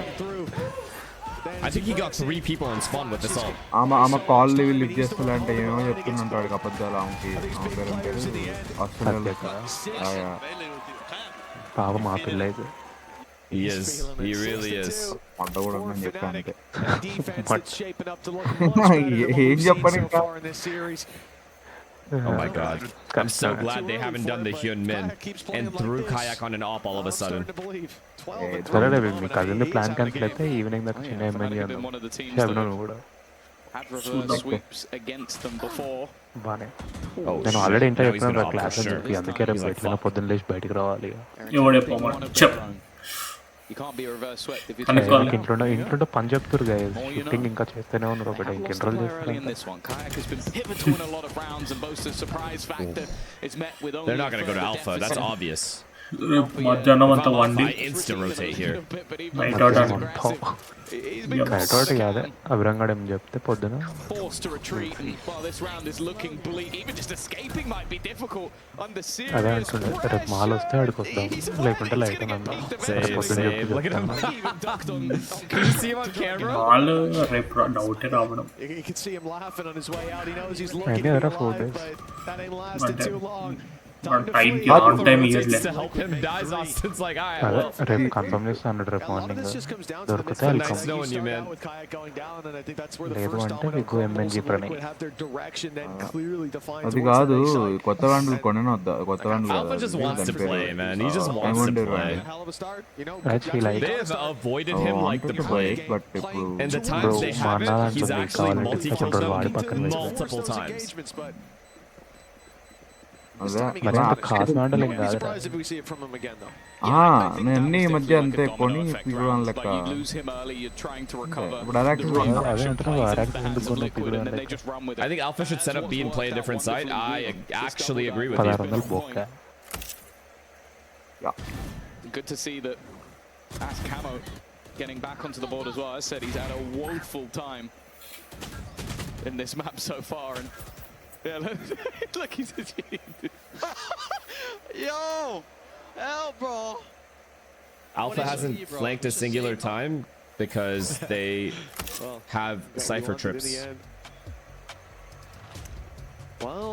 Speaker 2: I think he got 3 people in spawn with this ult.
Speaker 17: ఆమె కాల్ లిఫ్ట్ చేస్తాడంటే ఏమో చెప్తుంటాడు అబద్ధాలు ఆమెకి ఆస్ట్రేలియా
Speaker 4: పాపం ఆ పిల్ల అయితే
Speaker 2: He is. He really is.
Speaker 17: మడ్డ కూడా నేను చెప్పాను అంతే
Speaker 5: Defense that's shaping up to look much better than
Speaker 17: ఏం
Speaker 5: what we've
Speaker 17: చెప్పను
Speaker 5: seen so
Speaker 17: ఇంకా
Speaker 5: far in this series.
Speaker 2: Oh my god. I'm so glad they haven't done the Hyun Min and threw Kayak on an op all of a sudden.
Speaker 4: సరే మీ cousin plan cancel అయితే evening దాకా చిన్న ఏమని అభినవ్ కూడా
Speaker 1: Had reverse sweeps against them before.
Speaker 4: బానే
Speaker 2: Oh,
Speaker 4: నేను
Speaker 2: shit.
Speaker 4: Already inter
Speaker 2: Now he's
Speaker 4: చెప్పిన
Speaker 2: gonna op
Speaker 4: class
Speaker 2: for
Speaker 4: అని
Speaker 2: sure.
Speaker 4: చెప్పి అందుకే రేపు
Speaker 2: He's like,
Speaker 4: ఎట్లైనా పొద్దున్న లేచి బయటికి రావాలి
Speaker 3: ఎవడే పోమని చెప్
Speaker 1: You can't be a reverse swept if you
Speaker 4: ఇంట్లో పని చెప్తారు షిఫ్టింగ్ ఇంకా చేస్తూనే ఉన్నారు ఒకటి ఇంకెంట్రోల్
Speaker 1: early in
Speaker 4: చేస్తారు
Speaker 1: this one. Kayak has been pivotal in a lot of rounds and boasts a surprise factor. It's met with only
Speaker 2: They're not going to go to
Speaker 1: further
Speaker 2: Alpha. That's
Speaker 1: deficit.
Speaker 2: obvious.
Speaker 3: మధ్యాహ్నం అంతా
Speaker 2: If I'm
Speaker 3: వండి
Speaker 2: Alpha, I insta-rotate here.
Speaker 3: Night out
Speaker 4: correct కాదే అభిరంగాడు ఏం చెప్తే పొద్దున
Speaker 1: Forced to retreat, and while this round is looking bleak, even just escaping might be difficult under
Speaker 4: అదే
Speaker 1: serious
Speaker 4: అంటుండే రేపు మాల్ వస్తే ఆడికి వస్తాం లేకుంటే లైట్ అని అన్నా
Speaker 2: Save,
Speaker 4: పొద్దున
Speaker 2: save. Look at him. Can you see him on camera?
Speaker 3: వాళ్ళు రేపు డౌటే రావడం
Speaker 5: You can see him laughing on his way out. He knows he's
Speaker 4: I
Speaker 5: looking
Speaker 4: know,
Speaker 5: to
Speaker 4: there
Speaker 5: be
Speaker 4: are 4
Speaker 5: alive,
Speaker 4: days.
Speaker 5: but that ain't lasted too long.
Speaker 3: మన టైంకి on time ఇయర్లే
Speaker 2: To help him dies, Austin's like, alright,
Speaker 4: అదే
Speaker 2: well.
Speaker 4: రేపు confirm చేస్తా అన్నాడు రేపు
Speaker 5: A lot of
Speaker 4: morning
Speaker 5: this just comes down to the
Speaker 4: దొరికితే
Speaker 5: midfield.
Speaker 2: Nice knowing you,
Speaker 5: start
Speaker 2: man.
Speaker 5: out with Kayak going down, and I think that's where the
Speaker 4: లేదు
Speaker 5: first
Speaker 4: అంటే
Speaker 5: domino
Speaker 4: మీకు
Speaker 5: crumbles.
Speaker 4: MNJ Pranay
Speaker 5: Liquid have their direction then clearly defined
Speaker 17: అది
Speaker 5: towards
Speaker 17: కాదు
Speaker 5: the A side.
Speaker 17: కొత్త వాండ్లు కొనే వద్దా కొత్త వాండ్లు
Speaker 2: Alpha just wants to play, man. He just wants to
Speaker 17: Diamond
Speaker 2: play.
Speaker 5: Hell of a start. You know,
Speaker 4: Actually,
Speaker 5: good
Speaker 4: like-
Speaker 2: They
Speaker 5: job.
Speaker 2: have avoided him like the plague.
Speaker 17: But ఇప్పుడు
Speaker 2: And the
Speaker 4: Bro,
Speaker 2: times they
Speaker 4: మా
Speaker 2: haven't,
Speaker 4: అన్న
Speaker 2: he's
Speaker 4: అంటుంది
Speaker 2: actually
Speaker 4: కావాలంటే
Speaker 2: multi-killed
Speaker 4: second వాడి
Speaker 2: them
Speaker 4: పక్కన పెట్టి
Speaker 2: multiple
Speaker 5: Those
Speaker 2: times.
Speaker 5: engagements, but
Speaker 17: అదే
Speaker 4: మరి అంత కాసు మాటలు ఏం
Speaker 5: wouldn't be
Speaker 4: కాదురా
Speaker 5: surprised if we see it from him again, though.
Speaker 17: నేను అన్ని ఈ మధ్య అంతే కొని పిగడం లెక్క
Speaker 1: Like you lose him early, you're trying to recover.
Speaker 17: ఇప్పుడు అరాక్స్
Speaker 4: అదే అంటున్నా అరాక్స్ ఎందుకు కొన్న
Speaker 1: Liquid,
Speaker 4: పిగుడు
Speaker 1: and then
Speaker 4: అంటే
Speaker 1: they just run with
Speaker 2: I
Speaker 1: it.
Speaker 2: think Alpha should set up B and play a different side. I actually agree with
Speaker 4: 1600
Speaker 2: you.
Speaker 4: బొక్క
Speaker 1: Good to see that As Camo getting back onto the board as well. As I said, he's had a woeful time in this map so far. And yeah, look, he's
Speaker 16: Yo! Hell, bro!
Speaker 2: Alpha hasn't flanked a singular time because they have Cypher trips.
Speaker 5: Well,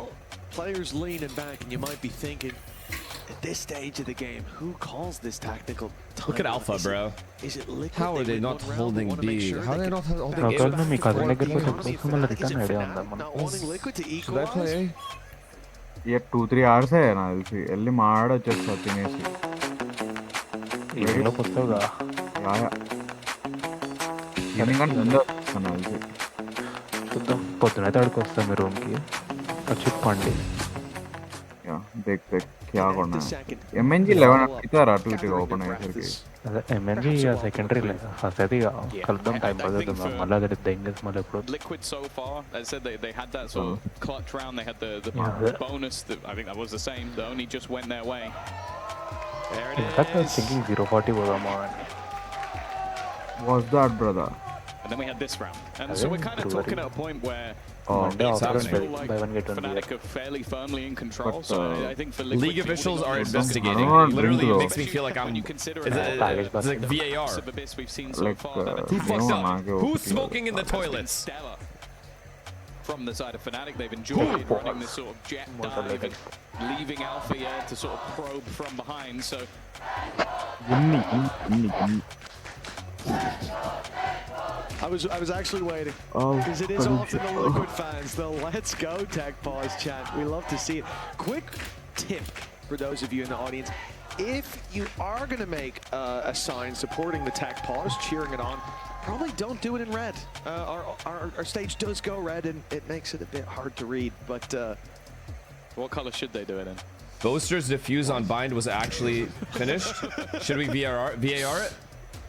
Speaker 5: players leaning back, and you might be thinking, at this stage of the game, who calls this tactical time?
Speaker 2: Look at Alpha, bro.
Speaker 5: Is it Liquid?
Speaker 2: How are they
Speaker 5: win
Speaker 2: not
Speaker 5: one round,
Speaker 2: holding
Speaker 5: but wanna make
Speaker 2: B?
Speaker 5: sure
Speaker 2: How are they
Speaker 5: can
Speaker 2: not holding A?
Speaker 4: ఒకవేళ మీ cousin దగ్గరికి
Speaker 5: Is
Speaker 4: వచ్చి మళ్ళీ
Speaker 5: it
Speaker 4: return idea ఉందా
Speaker 5: Fnatic
Speaker 4: మనం
Speaker 5: not wanting Liquid to
Speaker 2: Should I play
Speaker 5: equalize?
Speaker 2: A?
Speaker 17: ఇక 2-3 hours నాకు తెలిసి వెళ్ళి మాడొచ్చేస్తా తినేసి
Speaker 4: ఈవినింగ్లోకి వస్తావుగా
Speaker 17: ఎందుకంటే ముందే వచ్చేస్తాను నాకు తెలిసి
Speaker 4: చూద్దాం పొద్దునైతే అక్కడికి వస్తాం మీ రూమ్కి వచ్చి పండి
Speaker 17: देख क्या करना है MNG 11 इतना टू इट ओपन है करके
Speaker 4: అదే MNG సెకండరీ లేదు ఫస్ట్ అది కలుద్దాం టైం పడుతుంది మళ్ళీ అది డేంజర్స్ మళ్ళీ ఎప్పుడు
Speaker 1: Liquid so far, as I said, they had that sort of clutch round. They had the bonus. That I think that was the same. That only just went their way. There it
Speaker 4: in fact I thinking 040 పోదామా అని
Speaker 17: was that brother
Speaker 1: And then we had this round. And so we're kind of talking at a point where
Speaker 4: అంటే
Speaker 1: it feel like
Speaker 4: by 1 get 1
Speaker 1: Fnatic are fairly firmly in control. So I think for Liquid,
Speaker 2: League officials are investigating. Literally, it makes me feel like I'm. It's like VAR.
Speaker 1: We've seen so far.
Speaker 2: Who fucked up? Who's smoking in the toilets?
Speaker 1: From the side of Fnatic, they've enjoyed running this sort of jet dive and leaving Alpha here to sort of probe from behind. So.
Speaker 5: I was actually waiting because it is often the Liquid fans. The let's go tech pause chant. We love to see it. Quick tip for those of you in the audience: if you are going to make a sign supporting the tech pause, cheering it on, probably don't do it in red. Our stage does go red, and it makes it a bit hard to read. But
Speaker 1: what color should they do it in?
Speaker 2: Boaster's defuse on bind was actually finished. Should we VAR it?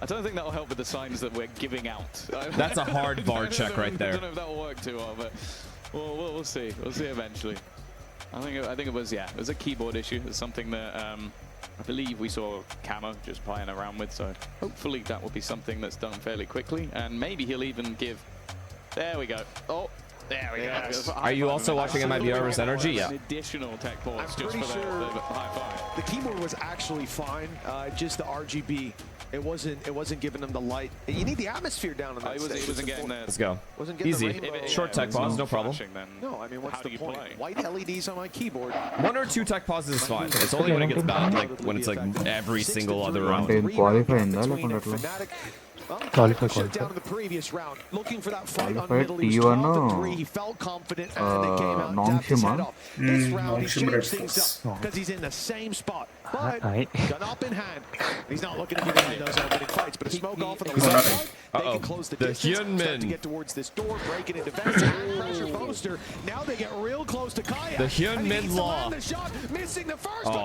Speaker 1: I don't think that will help with the signs that we're giving out.
Speaker 2: That's a hard VAR check right there.
Speaker 1: I don't know if that will work too well, but we'll see. We'll see eventually. I think it was a keyboard issue. It's something that I believe we saw Camo just playing around with. So hopefully that will be something that's done fairly quickly, and maybe he'll even give. There we go. Oh. There we go.
Speaker 2: Are you also watching MIBR vs Energy? Yeah.
Speaker 1: An additional tech pause just for the high five.
Speaker 5: The keyboard was actually fine. Just the RGB. It wasn't giving them the light. You need the atmosphere down on that stage.
Speaker 1: He wasn't getting there.
Speaker 2: Let's go.
Speaker 5: Wasn't getting
Speaker 2: Easy.
Speaker 5: The
Speaker 2: short tech pause, no problem.
Speaker 5: No, I mean, what's the point? White LEDs on my keyboard.
Speaker 2: 1 or 2 tech pauses is fine. It's only when it gets bad, like when it's like every single other round.
Speaker 17: Qualify.
Speaker 5: Down in the previous round, looking for that fight on
Speaker 17: Qualified
Speaker 5: middle. He was 12 to 3. He felt confident and it came out. Tapped his head off. This round he changed things up because he's in the same spot. But gun up in hand. He's not looking to get into those opening fights, but a smoke off on the left side. They can close the distance. Start to get towards this door, breaking into vents, and pressure Boaster. Now they get real close to Kaya.
Speaker 2: The Hyunmin Law.
Speaker 5: The shot, missing the first one.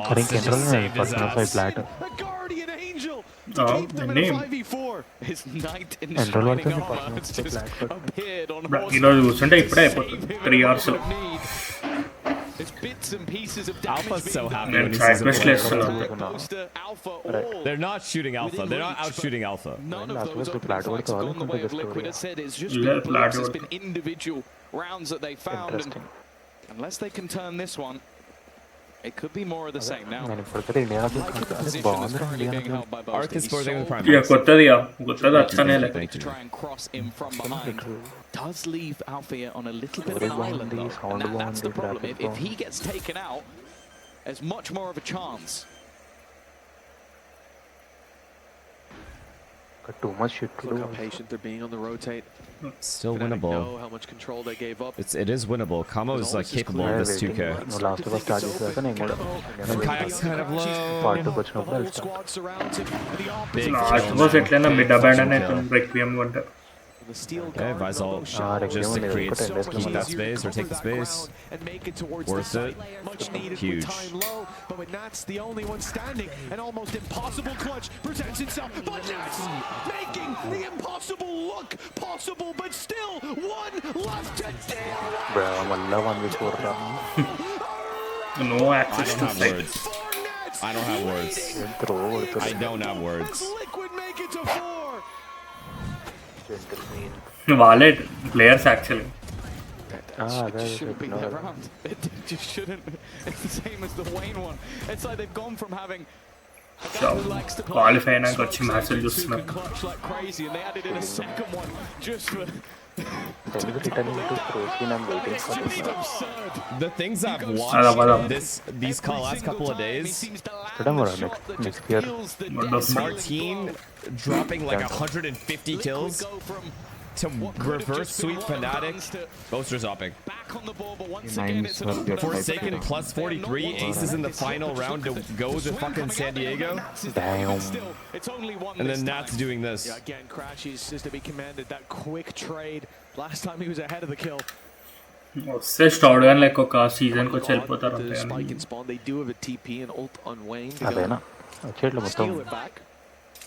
Speaker 5: A guardian angel to keep them in a 5v4.
Speaker 1: His knight in shining armor has just appeared on It's bits and pieces of damage.
Speaker 2: Alpha's so happy when he sees They're not shooting Alpha. They're not out shooting Alpha.
Speaker 1: None of those fights gone the way of Liquid. As said, it's just been blips. It's been individual rounds that they found. And unless they can turn this one, it could be more of the same now.
Speaker 2: Arc is forcing the prime.
Speaker 1: To try and cross in from behind does leave Althea on a little bit of an island though. And that's the problem. If he gets taken out, there's much more of a chance.
Speaker 4: Too much shit to
Speaker 5: Look how patient they're being on the rotate.
Speaker 2: Still winnable.
Speaker 5: Know how much control they gave up.
Speaker 2: It is winnable. Kamo is like capable of this 2K. And Kayak's kind of low. Big okay, Vizal just to create, keep that space or take the space. Worth it. Huge.
Speaker 5: But when Nat's the only one standing, an almost impossible clutch presents itself. But Nat's making the impossible look possible, but still one left to deal with.
Speaker 3: No access to
Speaker 2: words. I don't have words. I don't have words.
Speaker 5: Liquid make it to 4.
Speaker 3: Valid players actually.
Speaker 1: It shouldn't be that round. It just shouldn't. It's the same as the Wayne one. It's like they've gone from having
Speaker 3: qualify and got some hassle just
Speaker 1: clutch like crazy, and they added in a second one just for.
Speaker 2: The things I've watched these last couple of days,
Speaker 4: next year,
Speaker 2: Martine dropping like 150 kills to reverse sweep Fnatic. Boaster's hopping. Forsaken plus 43 aces in the final round to go to fucking San Diego.
Speaker 4: Damn.
Speaker 2: And then Nat's doing this.
Speaker 5: Yeah, again, Crashies is to be commended. That quick trade. Last time he was ahead of the kill.
Speaker 3: వస్తే start కానీ like ఒక season కి వచ్చి వెళ్ళిపోతారు
Speaker 5: The
Speaker 3: అంతే
Speaker 5: spike and spawn, they do have a TP and ult on Wayne to
Speaker 4: అదేనా
Speaker 5: go
Speaker 4: వచ్చేట్లు మొత్తం
Speaker 5: steal it back.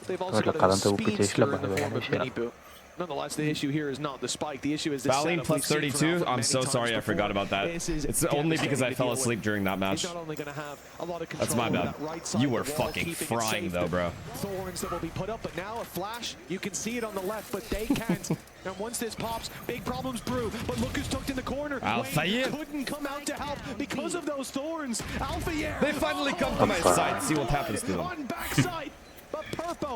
Speaker 5: They've also
Speaker 4: ఇట్లా
Speaker 5: got a
Speaker 4: కథంతా ఉప్పి చేసి
Speaker 5: speedster in the
Speaker 4: బాగా
Speaker 5: form of Mini Boo. Nonetheless, the issue here is not the spike. The issue is the
Speaker 2: Valine
Speaker 5: setup.
Speaker 2: plus
Speaker 5: We've seen from
Speaker 2: 32.
Speaker 5: Alpha
Speaker 2: I'm
Speaker 5: many
Speaker 2: so
Speaker 5: times
Speaker 2: sorry, I
Speaker 5: before.
Speaker 2: forgot about that.
Speaker 5: This is
Speaker 2: It's only because I
Speaker 5: devastating to
Speaker 2: fell
Speaker 5: deal
Speaker 2: asleep
Speaker 5: with.
Speaker 2: during that match.
Speaker 5: He's not only going to have a lot of
Speaker 2: That's
Speaker 5: control
Speaker 2: my
Speaker 5: of
Speaker 2: bad.
Speaker 5: that right side
Speaker 2: You
Speaker 5: of
Speaker 2: were
Speaker 5: the wall,
Speaker 2: fucking
Speaker 5: keeping it
Speaker 2: frying
Speaker 5: safe.
Speaker 2: though, bro.
Speaker 5: Thorns that will be put up, but now a flash. You can see it on the left, but they can't. And once this pops, big problems brew. But look who's tucked in the corner.
Speaker 2: Alphayer
Speaker 5: couldn't come out to help because of those thorns. Alphayer.
Speaker 2: They finally come to my side. See what happens to them.
Speaker 5: On backside, but Purpo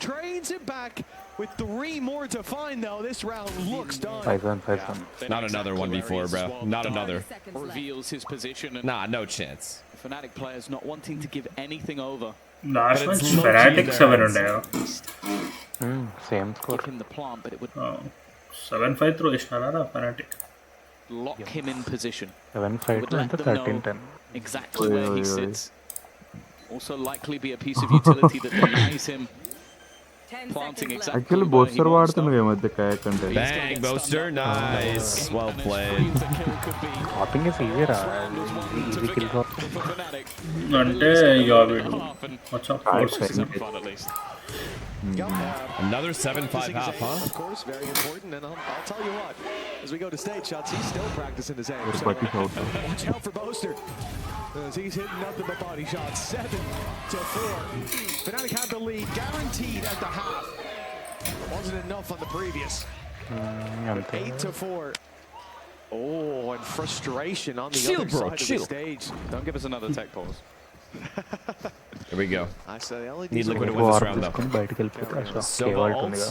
Speaker 5: trains it back with 3 more to find though. This round looks done.
Speaker 4: 5-1.
Speaker 2: Not another 1v4, bro. Not another.
Speaker 1: Reveals his position. And
Speaker 2: Nah, no chance.
Speaker 1: Fnatic players not wanting to give anything over.
Speaker 3: Last match Fnatic 7 ఉండేగా
Speaker 4: same score
Speaker 1: Give him the plant, but it would
Speaker 3: 7-5 throw ఇచ్చినారా Fnatic
Speaker 1: lock him in position.
Speaker 4: 7-5
Speaker 1: Would let
Speaker 4: అంటే
Speaker 1: them know
Speaker 4: 13-10
Speaker 1: exactly where he sits. Also likely be a piece of utility that denies him planting exactly
Speaker 17: actually
Speaker 1: where he
Speaker 17: boaster
Speaker 1: wants
Speaker 17: వాడుతున్నావు ఈ మధ్య Kayak అంటే
Speaker 2: Bang, Boaster. Nice. Well played.
Speaker 4: Shopping is ఈజీరా easy kill for
Speaker 3: అంటే ఇక వీడు కొంచెం force
Speaker 2: Another 7-5 half, huh?
Speaker 5: Of course, very important. And I'll tell you what, as we go to stage shots, he's still practicing his aim. So watch out for Boaster. As he's hitting nothing but body shots. 7-4. Fnatic had the lead, guaranteed at the half. Wasn't enough on the previous. 8-4. Oh, and frustration on the other side of the stage.
Speaker 1: Don't give us another tech pause.
Speaker 2: Here we go.
Speaker 5: I say LEDs
Speaker 2: Need Liquid to win this round, though.
Speaker 4: బయటికి వెళ్ళిపోతే
Speaker 2: Sova ults,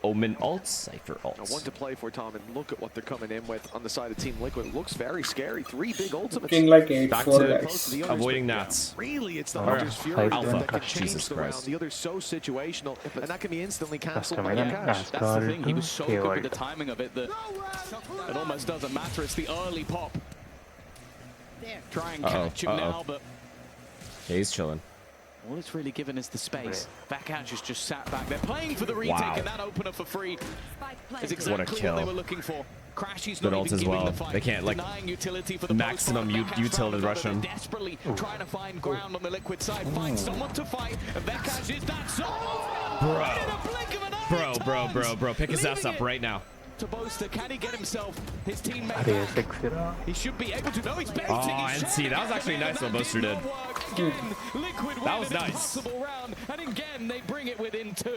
Speaker 2: Omen ults, Cypher
Speaker 5: Now,
Speaker 2: ults.
Speaker 5: one to play for Tom, and look at what they're coming in with on the side of Team Liquid. It looks very scary. 3 big ultimates.
Speaker 3: Looking like
Speaker 2: Back
Speaker 3: 8-4
Speaker 2: to
Speaker 3: guys.
Speaker 2: avoiding Nats.
Speaker 5: Really, it's the
Speaker 2: Alright.
Speaker 5: Hunter's Fury
Speaker 2: Alpha.
Speaker 5: that can change
Speaker 2: Jesus
Speaker 5: the
Speaker 2: Christ.
Speaker 5: round. The other's so situational, and that can be instantly cancelled by
Speaker 4: Custom,
Speaker 5: the cash.
Speaker 1: That's the thing. He was so good with the timing of it that it almost doesn't matter. It's the early pop. Try and catch him now, but
Speaker 2: Yeah, he's chilling.
Speaker 1: all it's really given is the space. Backash has just sat back there, playing for the retake, and that opener for free is exactly what they were looking for. Crashy's not
Speaker 2: Good ult
Speaker 1: even
Speaker 2: as
Speaker 1: giving
Speaker 2: well.
Speaker 1: the fight.
Speaker 2: They can't, like,
Speaker 1: Denying utility for the
Speaker 2: maximum utility rush him.
Speaker 1: Desperately trying to find ground on the Liquid side, find someone to fight, and Backash is that solved!
Speaker 2: Bro.
Speaker 1: In a blink of an eye,
Speaker 2: Bro. Pick his ass up right now.
Speaker 1: to Boaster, can he get himself his teammate
Speaker 4: అరే
Speaker 1: back?
Speaker 4: 6 రా
Speaker 1: He should be able to. No, he's baiting.
Speaker 2: Oh, and see, that was actually nice what Boaster did.
Speaker 1: Again, Liquid
Speaker 2: That was
Speaker 1: win an
Speaker 2: nice.
Speaker 1: impossible round, and again they bring it within 2.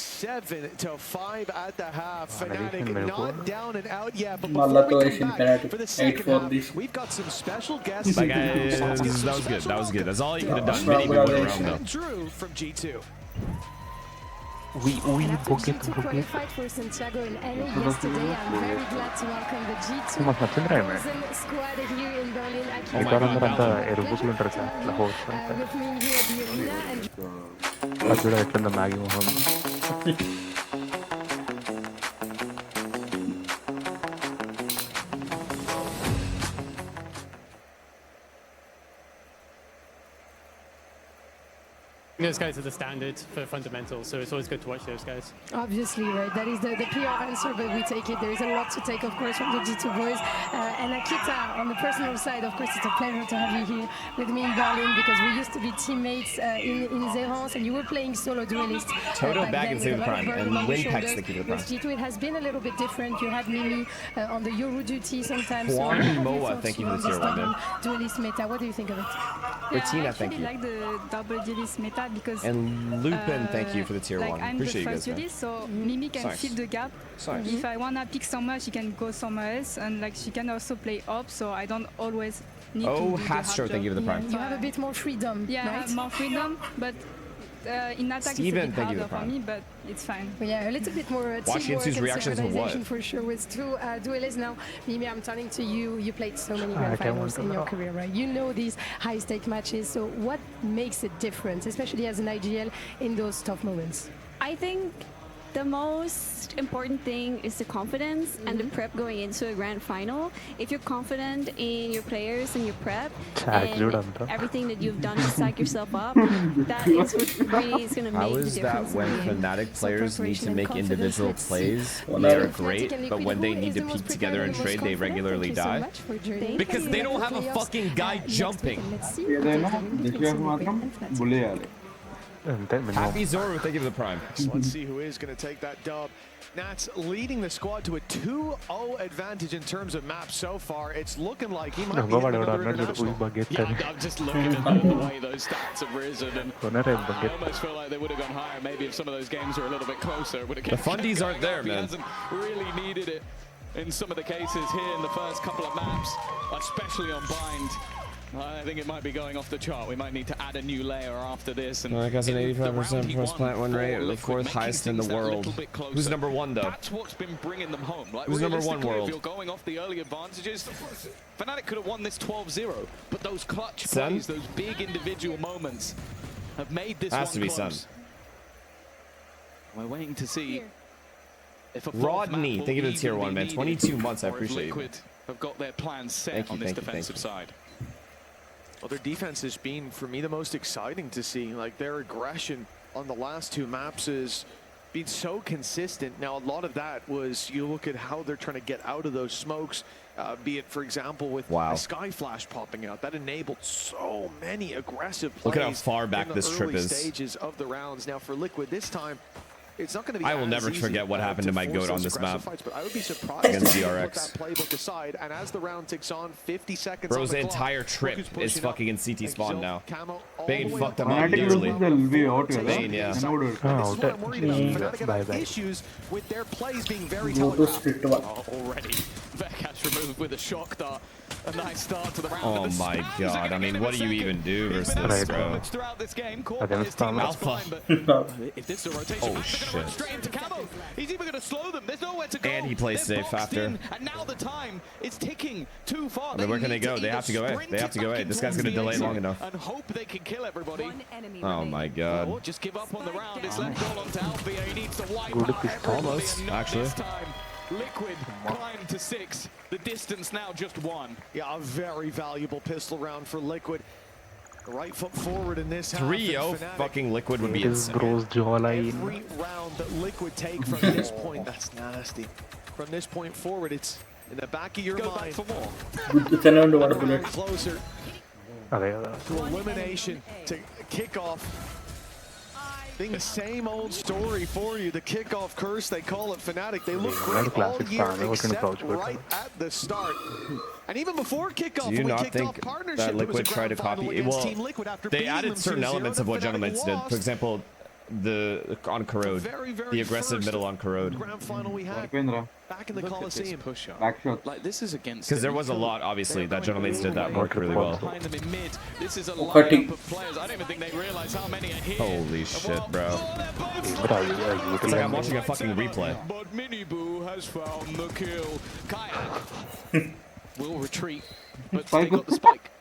Speaker 5: 7-5 at the half. Fnatic
Speaker 4: Fnatic
Speaker 5: not down and out yet, but
Speaker 3: Malla
Speaker 5: before we
Speaker 3: to
Speaker 5: come
Speaker 3: Asian
Speaker 5: back
Speaker 3: Fnatic.
Speaker 5: for the second
Speaker 3: 8-4
Speaker 5: half,
Speaker 3: this.
Speaker 5: we've got some special guests.
Speaker 2: Bye, guys. That was good. That was good. That's all you could have done. Mini win around, though.
Speaker 5: Drew from G2.
Speaker 4: we
Speaker 12: After
Speaker 4: book it
Speaker 12: G2 qualified for Santiago and NA yesterday, I'm very glad to welcome the G2
Speaker 4: మాకు నచ్చింది రా
Speaker 12: squad here in Berlin.
Speaker 4: మిగతా అందరూ అంతా ఎరుపుకులు ఉంటారు sir ఇట్లా host అంతా
Speaker 12: With me here at the arena and
Speaker 4: అది కూడా ఎట్లుందో మ్యాగీ మొహం
Speaker 18: Those guys are the standard for fundamentals, so it's always good to watch those guys.
Speaker 12: obviously, right, that is the pure answer, but we take it. There is a lot to take, of course, from the G2 boys. And Akita, on the personal side, of course, it's a pleasure to have you here with me in Berlin because we used to be teammates in Zerance and you were playing solo duelist.
Speaker 2: Toto
Speaker 12: back
Speaker 2: Bag
Speaker 12: then
Speaker 2: and
Speaker 12: with
Speaker 2: Save
Speaker 12: a
Speaker 2: the
Speaker 12: lot of
Speaker 2: Prime,
Speaker 12: burden
Speaker 2: and
Speaker 12: on the
Speaker 2: Win Packs
Speaker 12: shoulders.
Speaker 2: the Keep the Prime.
Speaker 12: With G2, it has been a little bit different. You had Mimi on the Euro duty sometimes.
Speaker 2: Juan
Speaker 12: what are your
Speaker 2: Moa,
Speaker 12: thoughts
Speaker 2: thank you for
Speaker 12: on
Speaker 2: the tier
Speaker 12: this
Speaker 2: one,
Speaker 12: double duelist meta? What do you think of it?
Speaker 2: Bettina, thank you.
Speaker 19: I like the double duelist meta because
Speaker 2: And Lupin, thank you for the tier
Speaker 19: like
Speaker 2: 1.
Speaker 19: I'm
Speaker 2: Appreciate
Speaker 19: the
Speaker 2: you
Speaker 19: first
Speaker 2: guys, man.
Speaker 19: duelist, so Mimi can
Speaker 2: Nice.
Speaker 19: fill the gap.
Speaker 2: Nice.
Speaker 19: If I wanna pick somewhere, she can go somewhere else, and like she can also play up, so I don't always need to do the hard
Speaker 2: Hastro, thank you for the
Speaker 19: job.
Speaker 2: Prime.
Speaker 12: You have a bit more freedom,
Speaker 19: Yeah, I
Speaker 12: right?
Speaker 19: have more freedom, but in attack
Speaker 2: Steven,
Speaker 19: it's a
Speaker 2: thank
Speaker 19: bit
Speaker 2: you
Speaker 19: harder
Speaker 2: for the
Speaker 19: for
Speaker 2: Prime.
Speaker 19: me, but it's fine.
Speaker 12: Yeah, a little bit more
Speaker 2: Watch
Speaker 12: teamwork
Speaker 2: Yansu's
Speaker 12: and
Speaker 2: reactions to what?
Speaker 12: synchronization for sure with two duelists now. Mimi, I'm turning to you. You played so many grand finals in your career, right? You know these high-stake matches. So what makes it different, especially as an IGL in those tough moments?
Speaker 19: I think
Speaker 20: The most important thing is the confidence and the prep going into a grand final. If you're confident in your players and your prep and everything that you've done to psych yourself up, that is what really is going to make the difference.
Speaker 2: How is that when Fnatic players need to make individual plays, they are great, but when they need to peek together and trade, they regularly die? Because they don't have a fucking guy jumping. Happy Zoro, thank you for the prime.
Speaker 5: Let's see who is going to take that dub. Nats leading the squad to a 2-0 advantage in terms of maps so far. It's looking like he might be another international.
Speaker 1: Yeah, I'm just looking at the way those stats have risen, and I almost feel like they would have gone higher maybe if some of those games were a little bit closer. The
Speaker 2: fundies aren't there, man.
Speaker 1: He hasn't really needed it in some of the cases here in the first couple of maps, especially on Bind. I think it might be going off the chart. We might need to add a new layer after this. And
Speaker 2: Like has an 85% first plant win rate, the fourth highest in the world. Who's number one though?
Speaker 1: That's what's been bringing them home. Like,
Speaker 2: who's number one world?
Speaker 1: If you're going off the early advantages, Fnatic could have won this 12-0, but those clutch plays, those big individual moments, have made this
Speaker 2: has
Speaker 1: one
Speaker 2: to be
Speaker 1: close. We're waiting to see if a
Speaker 2: Rodney, thank you for the tier 1, man. 22 months, I appreciate you.
Speaker 1: Liquid have got their plans set on this defensive side.
Speaker 5: Well, their defense has been, for me, the most exciting to see. Like, their aggression on the last two maps has been so consistent. Now, a lot of that was, you look at how they're trying to get out of those smokes, be it, for example, with a Sky Flash popping out. That enabled so many aggressive plays.
Speaker 2: Look at how far back this trip is.
Speaker 5: Stages of the rounds. Now, for Liquid this time, it's not going to be.
Speaker 2: I will never forget what happened to my goat on this map
Speaker 5: but I would be surprised
Speaker 2: against
Speaker 5: if
Speaker 2: DRX.
Speaker 5: put that playbook aside, and as the round ticks on, 50 seconds.
Speaker 2: Bro's
Speaker 5: on the
Speaker 2: entire
Speaker 5: clock,
Speaker 2: trip is fucking in CT spawn now. Bane
Speaker 5: way
Speaker 2: fucking up dearly.
Speaker 17: Bane,
Speaker 2: yeah.
Speaker 5: Issues with their plays being very
Speaker 1: telegraphed. Already, Vekash removed with a shock dart. A nice start to the round.
Speaker 2: Oh my god, I mean, what do you even do versus this, bro? Alpha.
Speaker 1: If this is a rotation,
Speaker 2: oh shit.
Speaker 1: Straight into Camo. He's even going to slow them. There's nowhere to go.
Speaker 2: And he plays safe after.
Speaker 1: And now the time is ticking too far.
Speaker 2: I mean, where can they go? They have to go A. They have to go A. This guy's going to delay long enough.
Speaker 1: And hope they can kill everybody.
Speaker 2: Oh my god.
Speaker 1: Well, just give up on the round. It's left all onto Alfia. He needs to wipe out
Speaker 2: almost, actually.
Speaker 1: This time. Liquid climb to 6. The distance now just 1.
Speaker 5: Yeah, a very valuable pistol round for Liquid. The right foot forward in this half.
Speaker 2: 3-0 fucking Liquid would be insane.
Speaker 5: Every round that Liquid take from this point, that's nasty. From this point forward, it's in the back of your mind.
Speaker 1: For more.
Speaker 5: Very closer to elimination, to kickoff. Being the same old story for you, the kickoff curse, they call it Fnatic. They look great all year except right at the start. And even before kickoff,
Speaker 2: do you not think that Liquid tried to copy? Well, they added certain elements of what Gentleman's did. For example, on Corrode, the aggressive middle on Corrode.
Speaker 5: Grand final we had back in the Coliseum.
Speaker 1: Like this is against.
Speaker 2: Because there was a lot, obviously, that Gentleman's did that worked really well.
Speaker 1: Behind them in mid. This is a lineup of players. I don't even think they realize how many are here.
Speaker 2: Holy shit, bro! It's like I'm watching a fucking replay.
Speaker 1: But Miniboo has found the kill. Kayak will retreat, but they got the spike.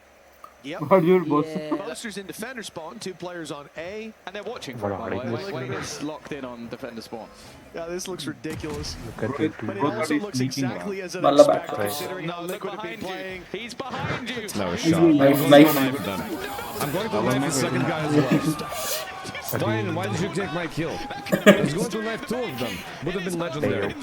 Speaker 1: Yep. Boasters in defender spawn, 2 players on A, and they're watching for it, by the way. Wayne is locked in on defender spawn.
Speaker 5: Yeah, this looks ridiculous. But it also looks exactly as I'd expect, considering how Liquid have been playing.
Speaker 1: He's behind you.
Speaker 2: No shot. I'm going to knife the second guy as well. Why did you take my kill? I was going to knife 2 of them. Would have been legendary.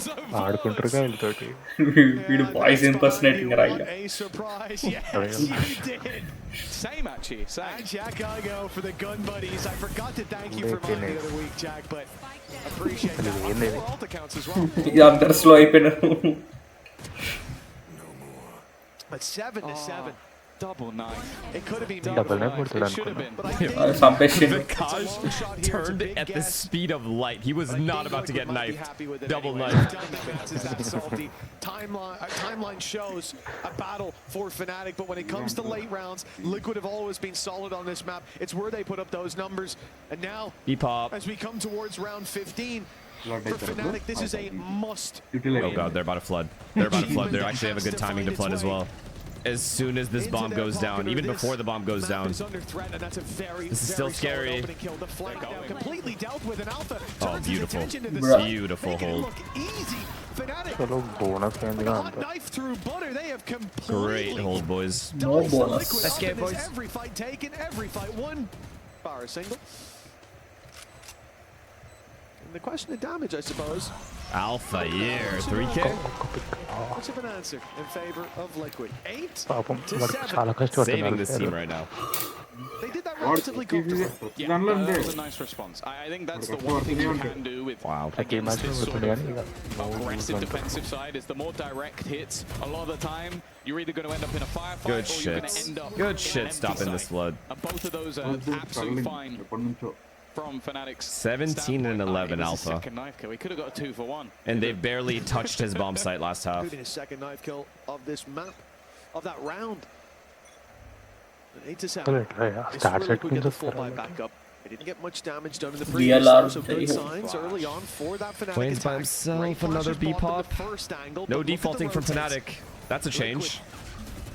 Speaker 3: We'd voice impersonating right.
Speaker 5: A surprise, yes, you did.
Speaker 1: Same actually, same.
Speaker 5: And Jack Igo for the gun buddies. I forgot to thank you for mine the other week, Jack, but appreciate that. 4 alt accounts as well.
Speaker 3: Yeah, they're slow.
Speaker 5: But 7-7.
Speaker 1: Double knife.
Speaker 5: It could have been
Speaker 1: double knife. It should have been.
Speaker 2: Vikash turned at the speed of light. He was not about to get knifed. Double knife.
Speaker 5: Timeline shows a battle for Fnatic, but when it comes to late rounds, Liquid have always been solid on this map. It's where they put up those numbers. And now, as we come towards round 15, for Fnatic, this is a must.
Speaker 2: Oh god, they're about to flood. They're about to flood. They actually have a good timing to flood as well. as soon as this bomb goes down, even before the bomb goes down. This is still scary. Oh, beautiful. Beautiful hold. Great hold, boys.
Speaker 3: No bonus.
Speaker 2: Let's get, boys.
Speaker 5: Every fight taken, every fight won. Bar a single. And the question of damage, I suppose.
Speaker 2: Alpha year, 3K.
Speaker 5: Much of an answer in favor of Liquid. 8 to 7.
Speaker 2: Saving this team right now.
Speaker 5: They did that relatively comfortably.
Speaker 1: Yeah, that was a nice response. I think that's the one thing you can do with against this sort of aggressive defensive side is the more direct hits. A lot of the time, you're either going to end up in a firefight
Speaker 2: Good
Speaker 1: or you're going to
Speaker 2: shit.
Speaker 1: end up
Speaker 2: Good
Speaker 1: in
Speaker 2: shit
Speaker 1: an
Speaker 2: stopping
Speaker 1: empty
Speaker 2: this
Speaker 1: site.
Speaker 2: flood.
Speaker 1: And both of those are absolutely fine from Fnatic's
Speaker 2: 17 and 11 Alpha.
Speaker 5: Second knife kill. He could have got a 2 for 1.
Speaker 2: And they barely touched his bomb site last half.
Speaker 5: Could have been his second knife kill of this map, of that round. 8 to 7.
Speaker 4: Start set
Speaker 5: Get the full buy back up. They didn't get much damage done in the
Speaker 3: DLR,
Speaker 5: previous, so good signs early on for that Fnatic
Speaker 2: Wayne's by
Speaker 5: attack.
Speaker 2: himself,
Speaker 5: Great
Speaker 2: another
Speaker 5: flashes blocked in
Speaker 2: B-pop.
Speaker 5: the first angle,
Speaker 2: No
Speaker 5: but look at the
Speaker 2: defaulting from
Speaker 5: rotates.
Speaker 2: Fnatic. That's a change.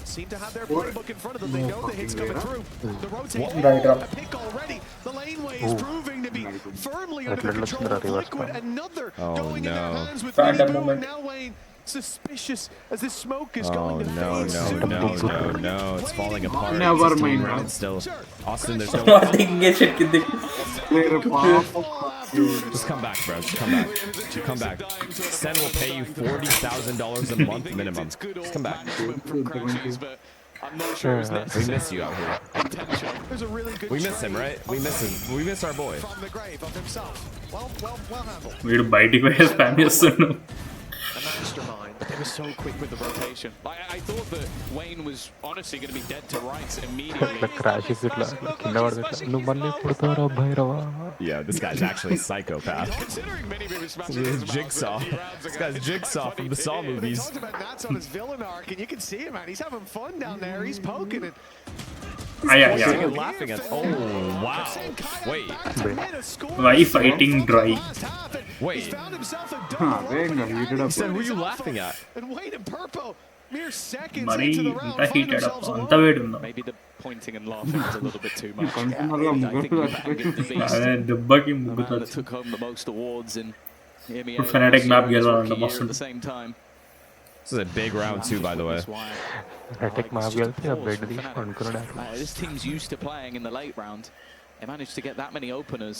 Speaker 5: Seem to have their playbook in front of them. They know the hits coming through. The rotate,
Speaker 3: Right,
Speaker 5: a pick already. The laneway is proving to be firmly under the control of Liquid. Another going in their hands with Mini Boo, and now Wayne suspicious as this smoke is going to phase two.
Speaker 2: No. It's falling apart.
Speaker 17: Never
Speaker 2: It's
Speaker 17: mind.
Speaker 2: round still. Austin, there's no... Just come back, bro. Just come back. Come back. Sen will pay you $40,000 a month minimum. Just come back.
Speaker 1: I'm not sure it was necessary.
Speaker 2: We miss you out here.
Speaker 5: There's a really good
Speaker 2: We miss him, right? We miss him. We miss our boy.
Speaker 5: from the grave of himself. Well handled.
Speaker 3: వీడు బయటికి పోయి spam చేస్తున్నాడు.
Speaker 5: A mastermind.
Speaker 1: They were so quick with the rotation. I thought that Wayne was honestly going to be dead to rights immediately.
Speaker 4: Crashes ఇట్లా కింద పడదు ఇట్లా నువ్వు మళ్ళీ పుడతారా Bhairava.
Speaker 2: Yeah, this guy's actually a psychopath. This is Jigsaw. This guy's Jigsaw from the Saw movies.
Speaker 5: We talked about Nats on his villain arc, and you can see him, man. He's having fun down there. He's poking it.
Speaker 2: Pointing and laughing at... Oh, wow. Wait.
Speaker 3: Why fighting dry?
Speaker 2: Wait. He said, who are you laughing at?
Speaker 5: And Wayne and Purpo, mere seconds
Speaker 3: Mari
Speaker 5: into the round,
Speaker 3: inta
Speaker 5: find
Speaker 3: heated up.
Speaker 5: themselves
Speaker 3: Anta
Speaker 5: alone.
Speaker 3: vedunna.
Speaker 1: Maybe the pointing and laughing was a little bit too much.
Speaker 3: Ade debbaki
Speaker 1: The
Speaker 3: muggu
Speaker 1: man that
Speaker 3: tachchi.
Speaker 1: took home the most awards in EMEA
Speaker 3: ఇప్పుడు Fnatic map
Speaker 1: Rookie
Speaker 3: గెలవాలంట
Speaker 1: Year
Speaker 3: మస్తు.
Speaker 1: at the same time.
Speaker 2: This is a big round too, by the way.
Speaker 4: Fnatic map గెలిచి ఆ bed తీసి అనుకున్నాడు.
Speaker 1: This team's used to playing in the late round. They managed to get that many openers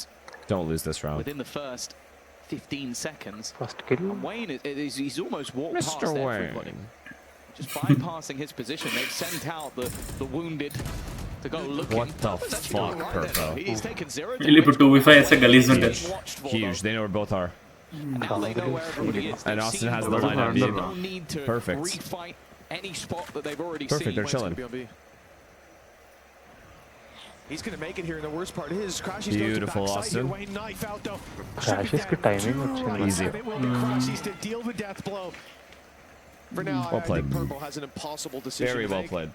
Speaker 2: Don't lose this round.
Speaker 1: within the first 15 seconds.
Speaker 4: First kill.
Speaker 1: And Wayne, he's almost walked
Speaker 2: Mr.
Speaker 1: past
Speaker 2: Wayne.
Speaker 1: everybody. Just bypassing his position. They've sent out the wounded to go looking.
Speaker 2: What the fuck, Purpo?
Speaker 1: He's taken 0
Speaker 3: వీళ్ళు ఇప్పుడు 2v5 వేస్తే గలీజ్ ఉంటుంది.
Speaker 2: Huge. They know where both are.
Speaker 1: And now they know where everybody is.
Speaker 2: And
Speaker 1: They've
Speaker 2: Austin
Speaker 1: seen
Speaker 2: has
Speaker 1: both
Speaker 2: the
Speaker 1: of
Speaker 2: lineup
Speaker 1: them.
Speaker 2: beat.
Speaker 1: No need to
Speaker 2: Perfect.
Speaker 1: refight any spot that they've already
Speaker 2: Perfect,
Speaker 1: seen.
Speaker 2: they're chilling.
Speaker 5: He's going to make it here, and the worst part is Crashy's
Speaker 2: Beautiful,
Speaker 5: going to backside here.
Speaker 2: Austin.
Speaker 5: Wayne knife out, though.
Speaker 4: Crashes కి timing వచ్చింది.
Speaker 2: Easy.
Speaker 5: It will be Crashy's to deal the death blow. For now,
Speaker 2: Well
Speaker 5: I
Speaker 2: played.
Speaker 5: think Purple has an impossible decision
Speaker 2: Very
Speaker 5: to
Speaker 2: well
Speaker 5: make.
Speaker 2: played.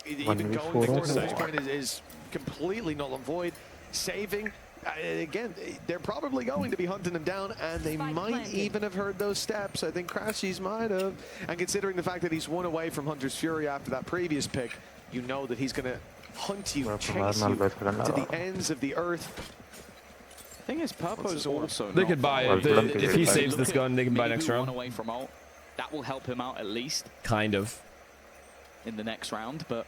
Speaker 5: Even going the course of this point is completely null and void. Saving, again, they're probably going to be hunting him down, and they might even have heard those steps. I think Crashy's might have. And considering the fact that he's one away from Hunter's Fury after that previous pick, you know that he's going to hunt you, chase you to the ends of the earth.
Speaker 1: The thing is, Purpo's also
Speaker 2: They could buy it. If he saves this gun, they can buy next round.
Speaker 1: away from ult. That will help him out at least
Speaker 2: Kind of.
Speaker 1: in the next round, but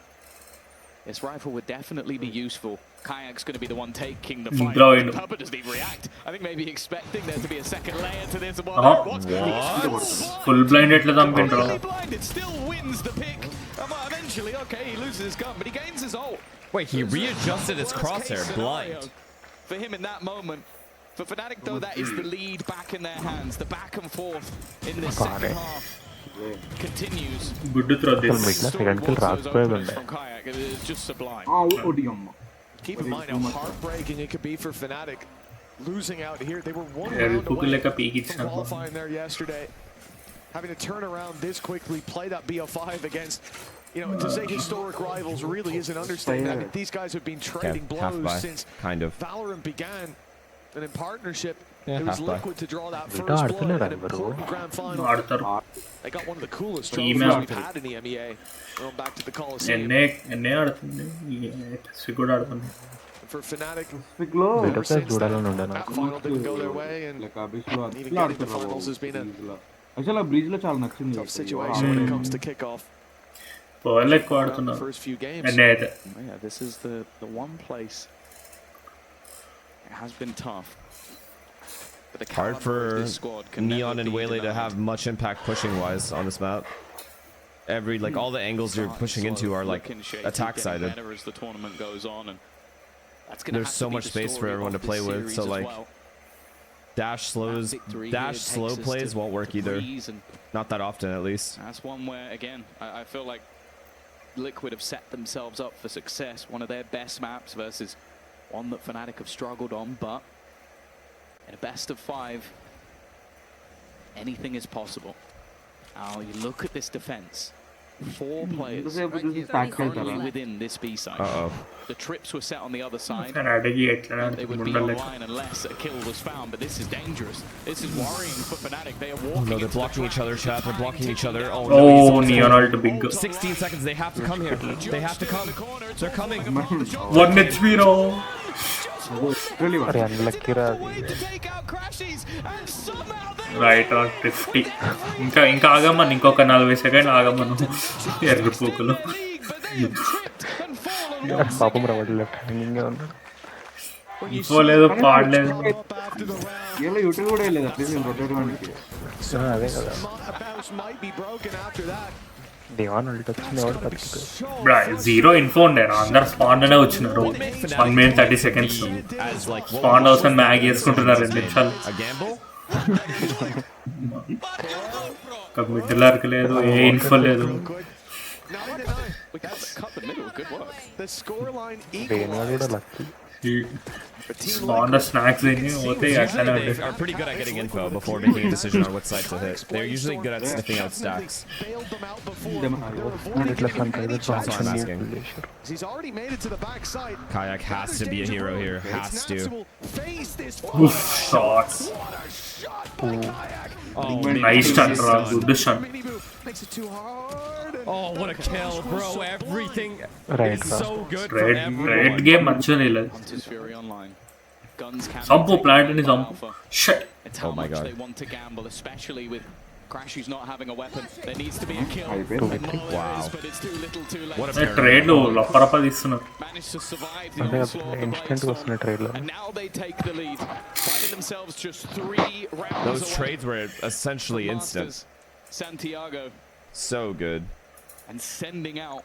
Speaker 1: this rifle would definitely be useful. Kayak's going to be the one taking the fight. Purpo doesn't even react. I think maybe expecting there to be a second layer to this.
Speaker 2: What?
Speaker 3: Full blind ఎట్లా చంపిండ్రు?
Speaker 1: Blinded still wins the pick. Eventually, okay, he loses his gun, but he gains his ult.
Speaker 2: Wait, he readjusted his crosshair blind.
Speaker 1: For him in that moment. For Fnatic, though, that is the lead back in their hands. The back and forth in this second half continues.
Speaker 3: Good to throw this.
Speaker 4: Second kill రాకపోయేదండి.
Speaker 1: From Kayak, it is just sublime.
Speaker 5: Keep in mind how heartbreaking it could be for Fnatic. Losing out here, they were one
Speaker 3: Yeah,
Speaker 5: round
Speaker 3: Puku
Speaker 5: away
Speaker 3: like a peak
Speaker 5: from
Speaker 3: itself.
Speaker 5: qualifying there yesterday. Having to turn around this quickly, play that BO5 against, to say historic rivals really is an understatement. I mean, these guys have been trading blows since
Speaker 2: kind of.
Speaker 5: Valorant began. And in partnership,
Speaker 2: Yeah,
Speaker 5: it was
Speaker 2: half-back.
Speaker 5: Liquid to draw that first blood in an important grand final. They got one of the coolest trophies we've had in the MEA. Going back to the Coliseum.
Speaker 3: ఎన్నే ఆడుతుంది కూడా ఆడుతుంది
Speaker 5: For Fnatic,
Speaker 17: లో
Speaker 5: ever since
Speaker 17: చూడాలని ఉండే
Speaker 5: that
Speaker 17: నాకు
Speaker 5: final didn't go their way, and
Speaker 17: like ఆ beach లో
Speaker 5: even getting the finals has been a
Speaker 17: actual ఆ బ్రిడ్జ్ లో చాలా నచ్చింది
Speaker 5: tough situation when it comes to kickoff.
Speaker 3: వాళ్ళు ఎక్కువ ఆడుతున్నారు
Speaker 5: First few games.
Speaker 3: ఎన్నే అయితే
Speaker 1: Yeah, this is the one place. It has been tough. But the
Speaker 2: Hard
Speaker 1: caliber of
Speaker 2: for
Speaker 1: this squad can
Speaker 2: Neon
Speaker 1: never
Speaker 2: and
Speaker 1: be
Speaker 2: Waylay to
Speaker 1: denied.
Speaker 2: have much impact pushing wise on this map. Like all the angles you're pushing into are like attack sided.
Speaker 1: As the tournament goes on, and that's
Speaker 2: There's so much space for everyone to play with, so like dash slow plays won't work either. Not that often, at least.
Speaker 1: That's one where again I feel like Liquid have set themselves up for success. One of their best maps versus one that Fnatic have struggled on, but in a best of 5, anything is possible. Now you look at this defense. 4 players currently within this B side. The trips were set on the other side. They would be online unless a kill was found, but this is dangerous. This is worrying for Fnatic. They are walking.
Speaker 2: No, they're blocking each other, chat. They're blocking each other. Oh,
Speaker 3: no,
Speaker 2: Neon
Speaker 3: ult big.
Speaker 2: 16 seconds. They have to come here. They have to come. They're coming.
Speaker 3: 1 HP ro.
Speaker 4: అరే unlucky రా
Speaker 3: right on 50 ఇంకా ఆగమ్మను ఇంకొక 40 second ఆగమ్మను ఎర్రిపోకులు
Speaker 4: పాపం రా వాడు left hanging ఉన్నాడు
Speaker 3: పోలేదు పాడలేదు
Speaker 17: ఇలా యూట్యూబ్ కూడా వెళ్ళలేదు అట్లీస్ట్ నేను రొటేట్ వాడికి
Speaker 4: అదే కదా దేవాన్ అల్ట్ వచ్చింది ఎవరు
Speaker 3: బ్రా జీరో ఇన్ఫో ఉండే అందరు స్పాన్ లోనే వచ్చినారు 1 minute 30 seconds స్పాన్ హౌస్ అని మ్యాగ్ వేసుకుంటున్నారు 2 నిమిషాలు ఒక మిడిలర్ కి లేదు ఏ ఇన్ఫో లేదు Spawn the snacks in you.
Speaker 2: Are pretty good at getting info before making a decision on what side to hit. They're usually good at sniffing out stacks. That's what I'm asking. Kayak has to be a hero here. Has to.
Speaker 3: Oof, shots.
Speaker 2: Oh,
Speaker 3: nice shot, bro. Good shot.
Speaker 2: Oh, what a kill, bro. Everything is so good for everyone.
Speaker 3: Red game actually like. Sampo plant in his shit.
Speaker 2: Oh my god.
Speaker 1: They want to gamble, especially with Crash who's not having a weapon. There needs to be a kill.
Speaker 2: Wow.
Speaker 1: But it's too little, too late.
Speaker 2: What a
Speaker 3: trade lo laparapa తీసుకున్నారు.
Speaker 1: Managed to survive the onslaught of the Blade, and now they take the lead, finding themselves just 3 rounds
Speaker 2: Those
Speaker 1: away.
Speaker 2: trades were essentially instant.
Speaker 1: Santiago
Speaker 2: So good.
Speaker 1: and sending out.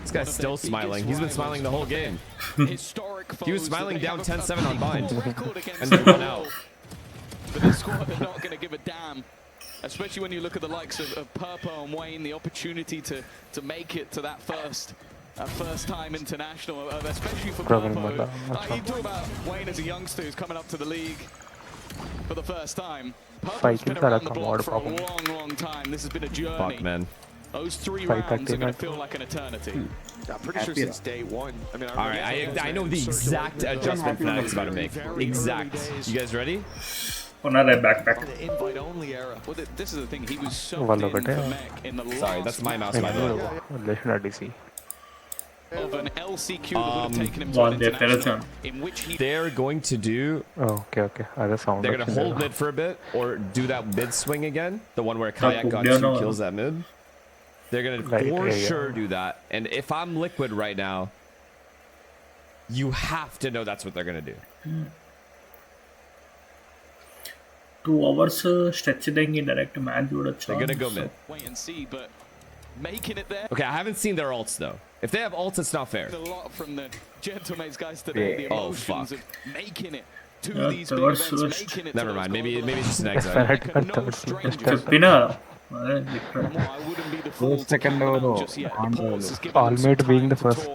Speaker 2: This guy's still smiling. He's been smiling the whole game. He was smiling down 10-7 on bind, and they run out.
Speaker 1: But this squad are not going to give a damn, especially when you look at the likes of Purpo and Wayne, the opportunity to make it to that first time international, especially for Purpo. You talk about Wayne as a youngster who's coming up to the league for the first time. Purpo's been around the block for a long, long time. This has been a journey.
Speaker 2: Fuck, man.
Speaker 1: Those 3 rounds are going to feel like an eternity.
Speaker 5: I'm pretty sure since day 1. I mean,
Speaker 2: Alright, I know the exact adjustment Fnatic's about to make. Exact. You guys ready?
Speaker 3: Another backpack.
Speaker 1: The invite only era. Well, this is the thing. He was so in for Mech in the
Speaker 2: Sorry, that's my mouse, by the way.
Speaker 1: Of an LCQ that would have taken him to an international, in which he
Speaker 2: They're going to do.
Speaker 4: Okay. అదే sound
Speaker 2: They're going to hold mid for a bit, or do that mid swing again. The one where Kayak got 2 kills at mid. They're going to for sure do that. And if I'm Liquid right now, you have to know that's what they're going to do.
Speaker 3: 2 hours stretch देंगे direct match చూడొచ్చు.
Speaker 2: They're going to go mid.
Speaker 1: Wait and see, but making it there.
Speaker 2: Okay, I haven't seen their ults though. If they have ults, it's not fair.
Speaker 1: A lot from the Gentlemaids guys today. The emotions of making it to these big events, making it.
Speaker 2: Never mind. Maybe it's just an exile.
Speaker 3: Pina.
Speaker 17: Second over.
Speaker 4: Almate being the first.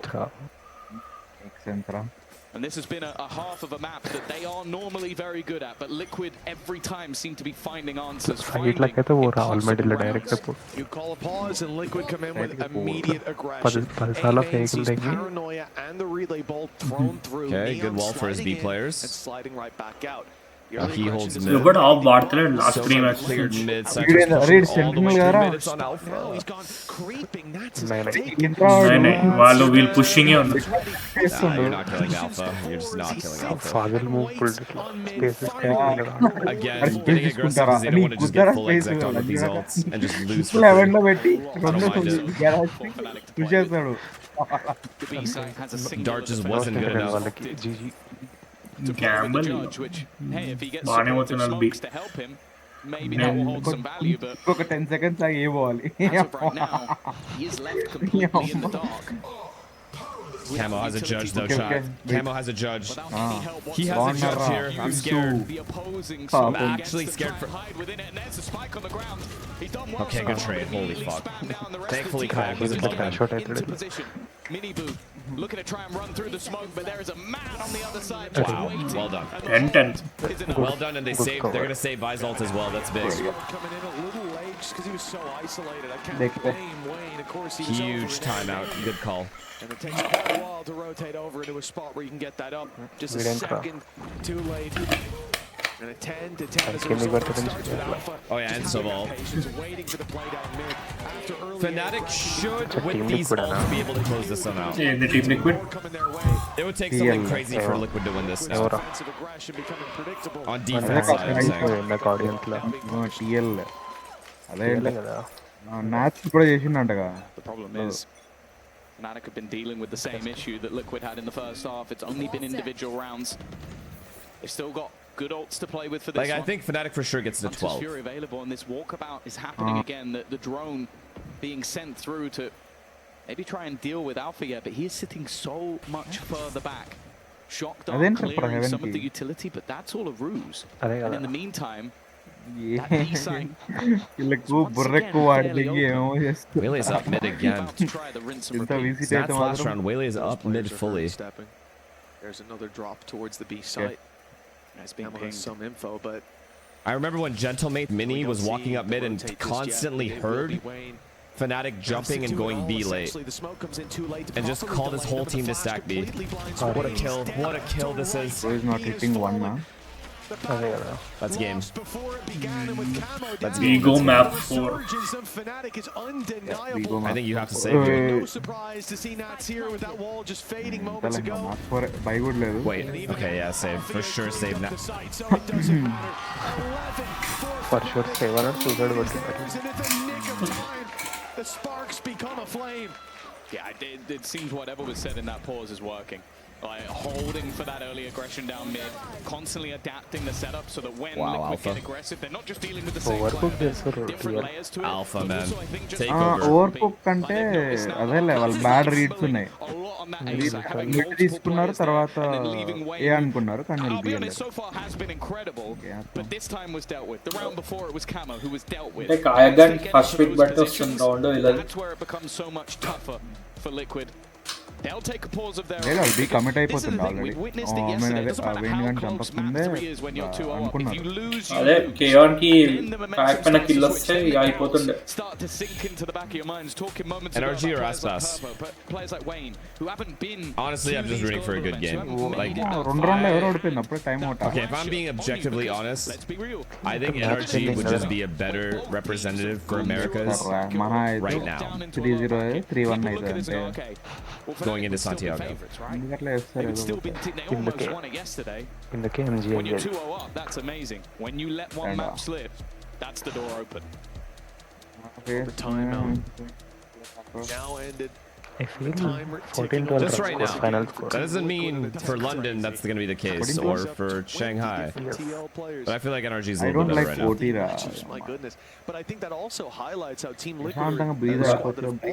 Speaker 1: And this has been a half of a map that they are normally very good at, but Liquid every time seem to be finding answers.
Speaker 4: Fight लगे तो वो राहुल में delay direct से
Speaker 5: You call a pause and Liquid come in with immediate aggression. Paranoia and the relay bolt thrown through.
Speaker 2: Okay, good wall for his B players.
Speaker 5: And sliding right back out.
Speaker 2: He holds mid.
Speaker 3: But how Bartlett last 3 matches
Speaker 2: cleared mid.
Speaker 3: Minutes
Speaker 2: on Alpha.
Speaker 5: He's gone creeping. That's his
Speaker 3: Valo will pushing you on the
Speaker 2: you're not killing Alpha. You're just not killing Alpha. Again, getting aggressive because they don't want to just get full exec on with these ults and just lose for free. I don't mind it. Dart just wasn't good enough.
Speaker 3: Gamble.
Speaker 1: Hey, if he gets some smokes to help him, maybe that will hold some value, but
Speaker 17: 10 seconds like a ball.
Speaker 1: as of right now, he is left completely in the dark.
Speaker 2: Camo has a judge though, chat. Camo has a judge. He has a judge here. I'm scared. I'm actually scared for... Okay, good trade. Holy fuck. Thankfully, Kayak was above him.
Speaker 1: Mini boot looking to try and run through the smoke, but there is a man on the other side.
Speaker 2: Wow, well done.
Speaker 3: 10-10.
Speaker 2: Well done, and they saved. They're gonna save Vizalt as well. That's big.
Speaker 5: Coming in a little late just because he was so isolated. I can't blame Wayne. Of course, he was
Speaker 2: Huge timeout. Good call.
Speaker 5: And it takes quite a while to rotate over into a spot where you can get that up. Just a second too late. And a 10 to 10 as a result.
Speaker 2: Oh yeah, and Soval. Fnatic should, with these ults, be able to close this one out.
Speaker 3: Yeah, the team Liquid.
Speaker 2: It would take something crazy for Liquid to win this now. On defense side, I'm saying.
Speaker 1: The problem is, Fnatic have been dealing with the same issue that Liquid had in the first half. It's only been individual rounds. They've still got good ults to play with for this one.
Speaker 2: I think Fnatic for sure gets to 12.
Speaker 1: Fury available, and this walkabout is happening again. The drone being sent through to maybe try and deal with Alpha yet, but he is sitting so much further back. Shocked on clearing some of the utility, but that's all a ruse. And in the meantime,
Speaker 2: Wheelie's up mid again. That's last round. Wheelie's up mid fully.
Speaker 5: There's another drop towards the B site. Nice being pinged. Some info, but
Speaker 2: I remember when Gentlemate Mini was walking up mid and constantly heard Fnatic jumping and going B late, and just called his whole team to stack B. What a kill! What a kill this is!
Speaker 17: He's not hitting one now.
Speaker 2: That's game.
Speaker 3: That's Ego map 4.
Speaker 2: I think you have to save it.
Speaker 5: No surprise to see Nats here with that wall just fading moments ago.
Speaker 2: Wait, okay, yeah, save. For sure save Nats.
Speaker 4: For sure save.
Speaker 5: The sparks become a flame.
Speaker 1: Yeah, it seems whatever was said in that pause is working. Like holding for that early aggression down mid, constantly adapting the setup so that when Liquid get aggressive, they're not just dealing with the same player, different layers to it.
Speaker 2: Alpha, man. Take over.
Speaker 17: Overcooked అంటే అదే level bad reads ఉన్నాయి mid తీసుకున్నారు తర్వాత ఏ అనుకున్నారు కానీ వెళ్ళిపోయారు
Speaker 1: so far has been incredible, but this time was dealt with. The round before it was Camo who was dealt with.
Speaker 3: Like Ayagan first pick but వస్తుంది round ఇలా
Speaker 1: That's where it becomes so much tougher for Liquid. They'll take a pause of their
Speaker 17: own. They'll be commit అయిపోతుంది already.
Speaker 3: అదే KR కి back పైన kill వస్తే అయిపోతుండే.
Speaker 1: Start to sink into the back of your minds. Talking moments
Speaker 2: NRG or Aspas?
Speaker 1: Players like Wayne who haven't been.
Speaker 2: Honestly, I'm just rooting for a good game. Like
Speaker 17: రెండు రౌండ్లు ఎవరు ఓడిపోయింది అప్పుడు time out.
Speaker 2: Okay, if I'm being objectively honest, I think NRG would just be a better representative for Americas right now.
Speaker 17: 3-0 3-1 అయితే అంటే
Speaker 2: going into Santiago.
Speaker 17: In the KMG
Speaker 1: when you're 2-0 up, that's amazing. When you let one map slip, that's the door open.
Speaker 5: The timeout now ended.
Speaker 4: I feel 14-12
Speaker 2: just right now.
Speaker 4: Final score.
Speaker 2: That doesn't mean for London that's going to be the case, or for Shanghai. But I feel like NRG is a little bit better right now.
Speaker 5: My goodness, but I think that also highlights how Team Liquid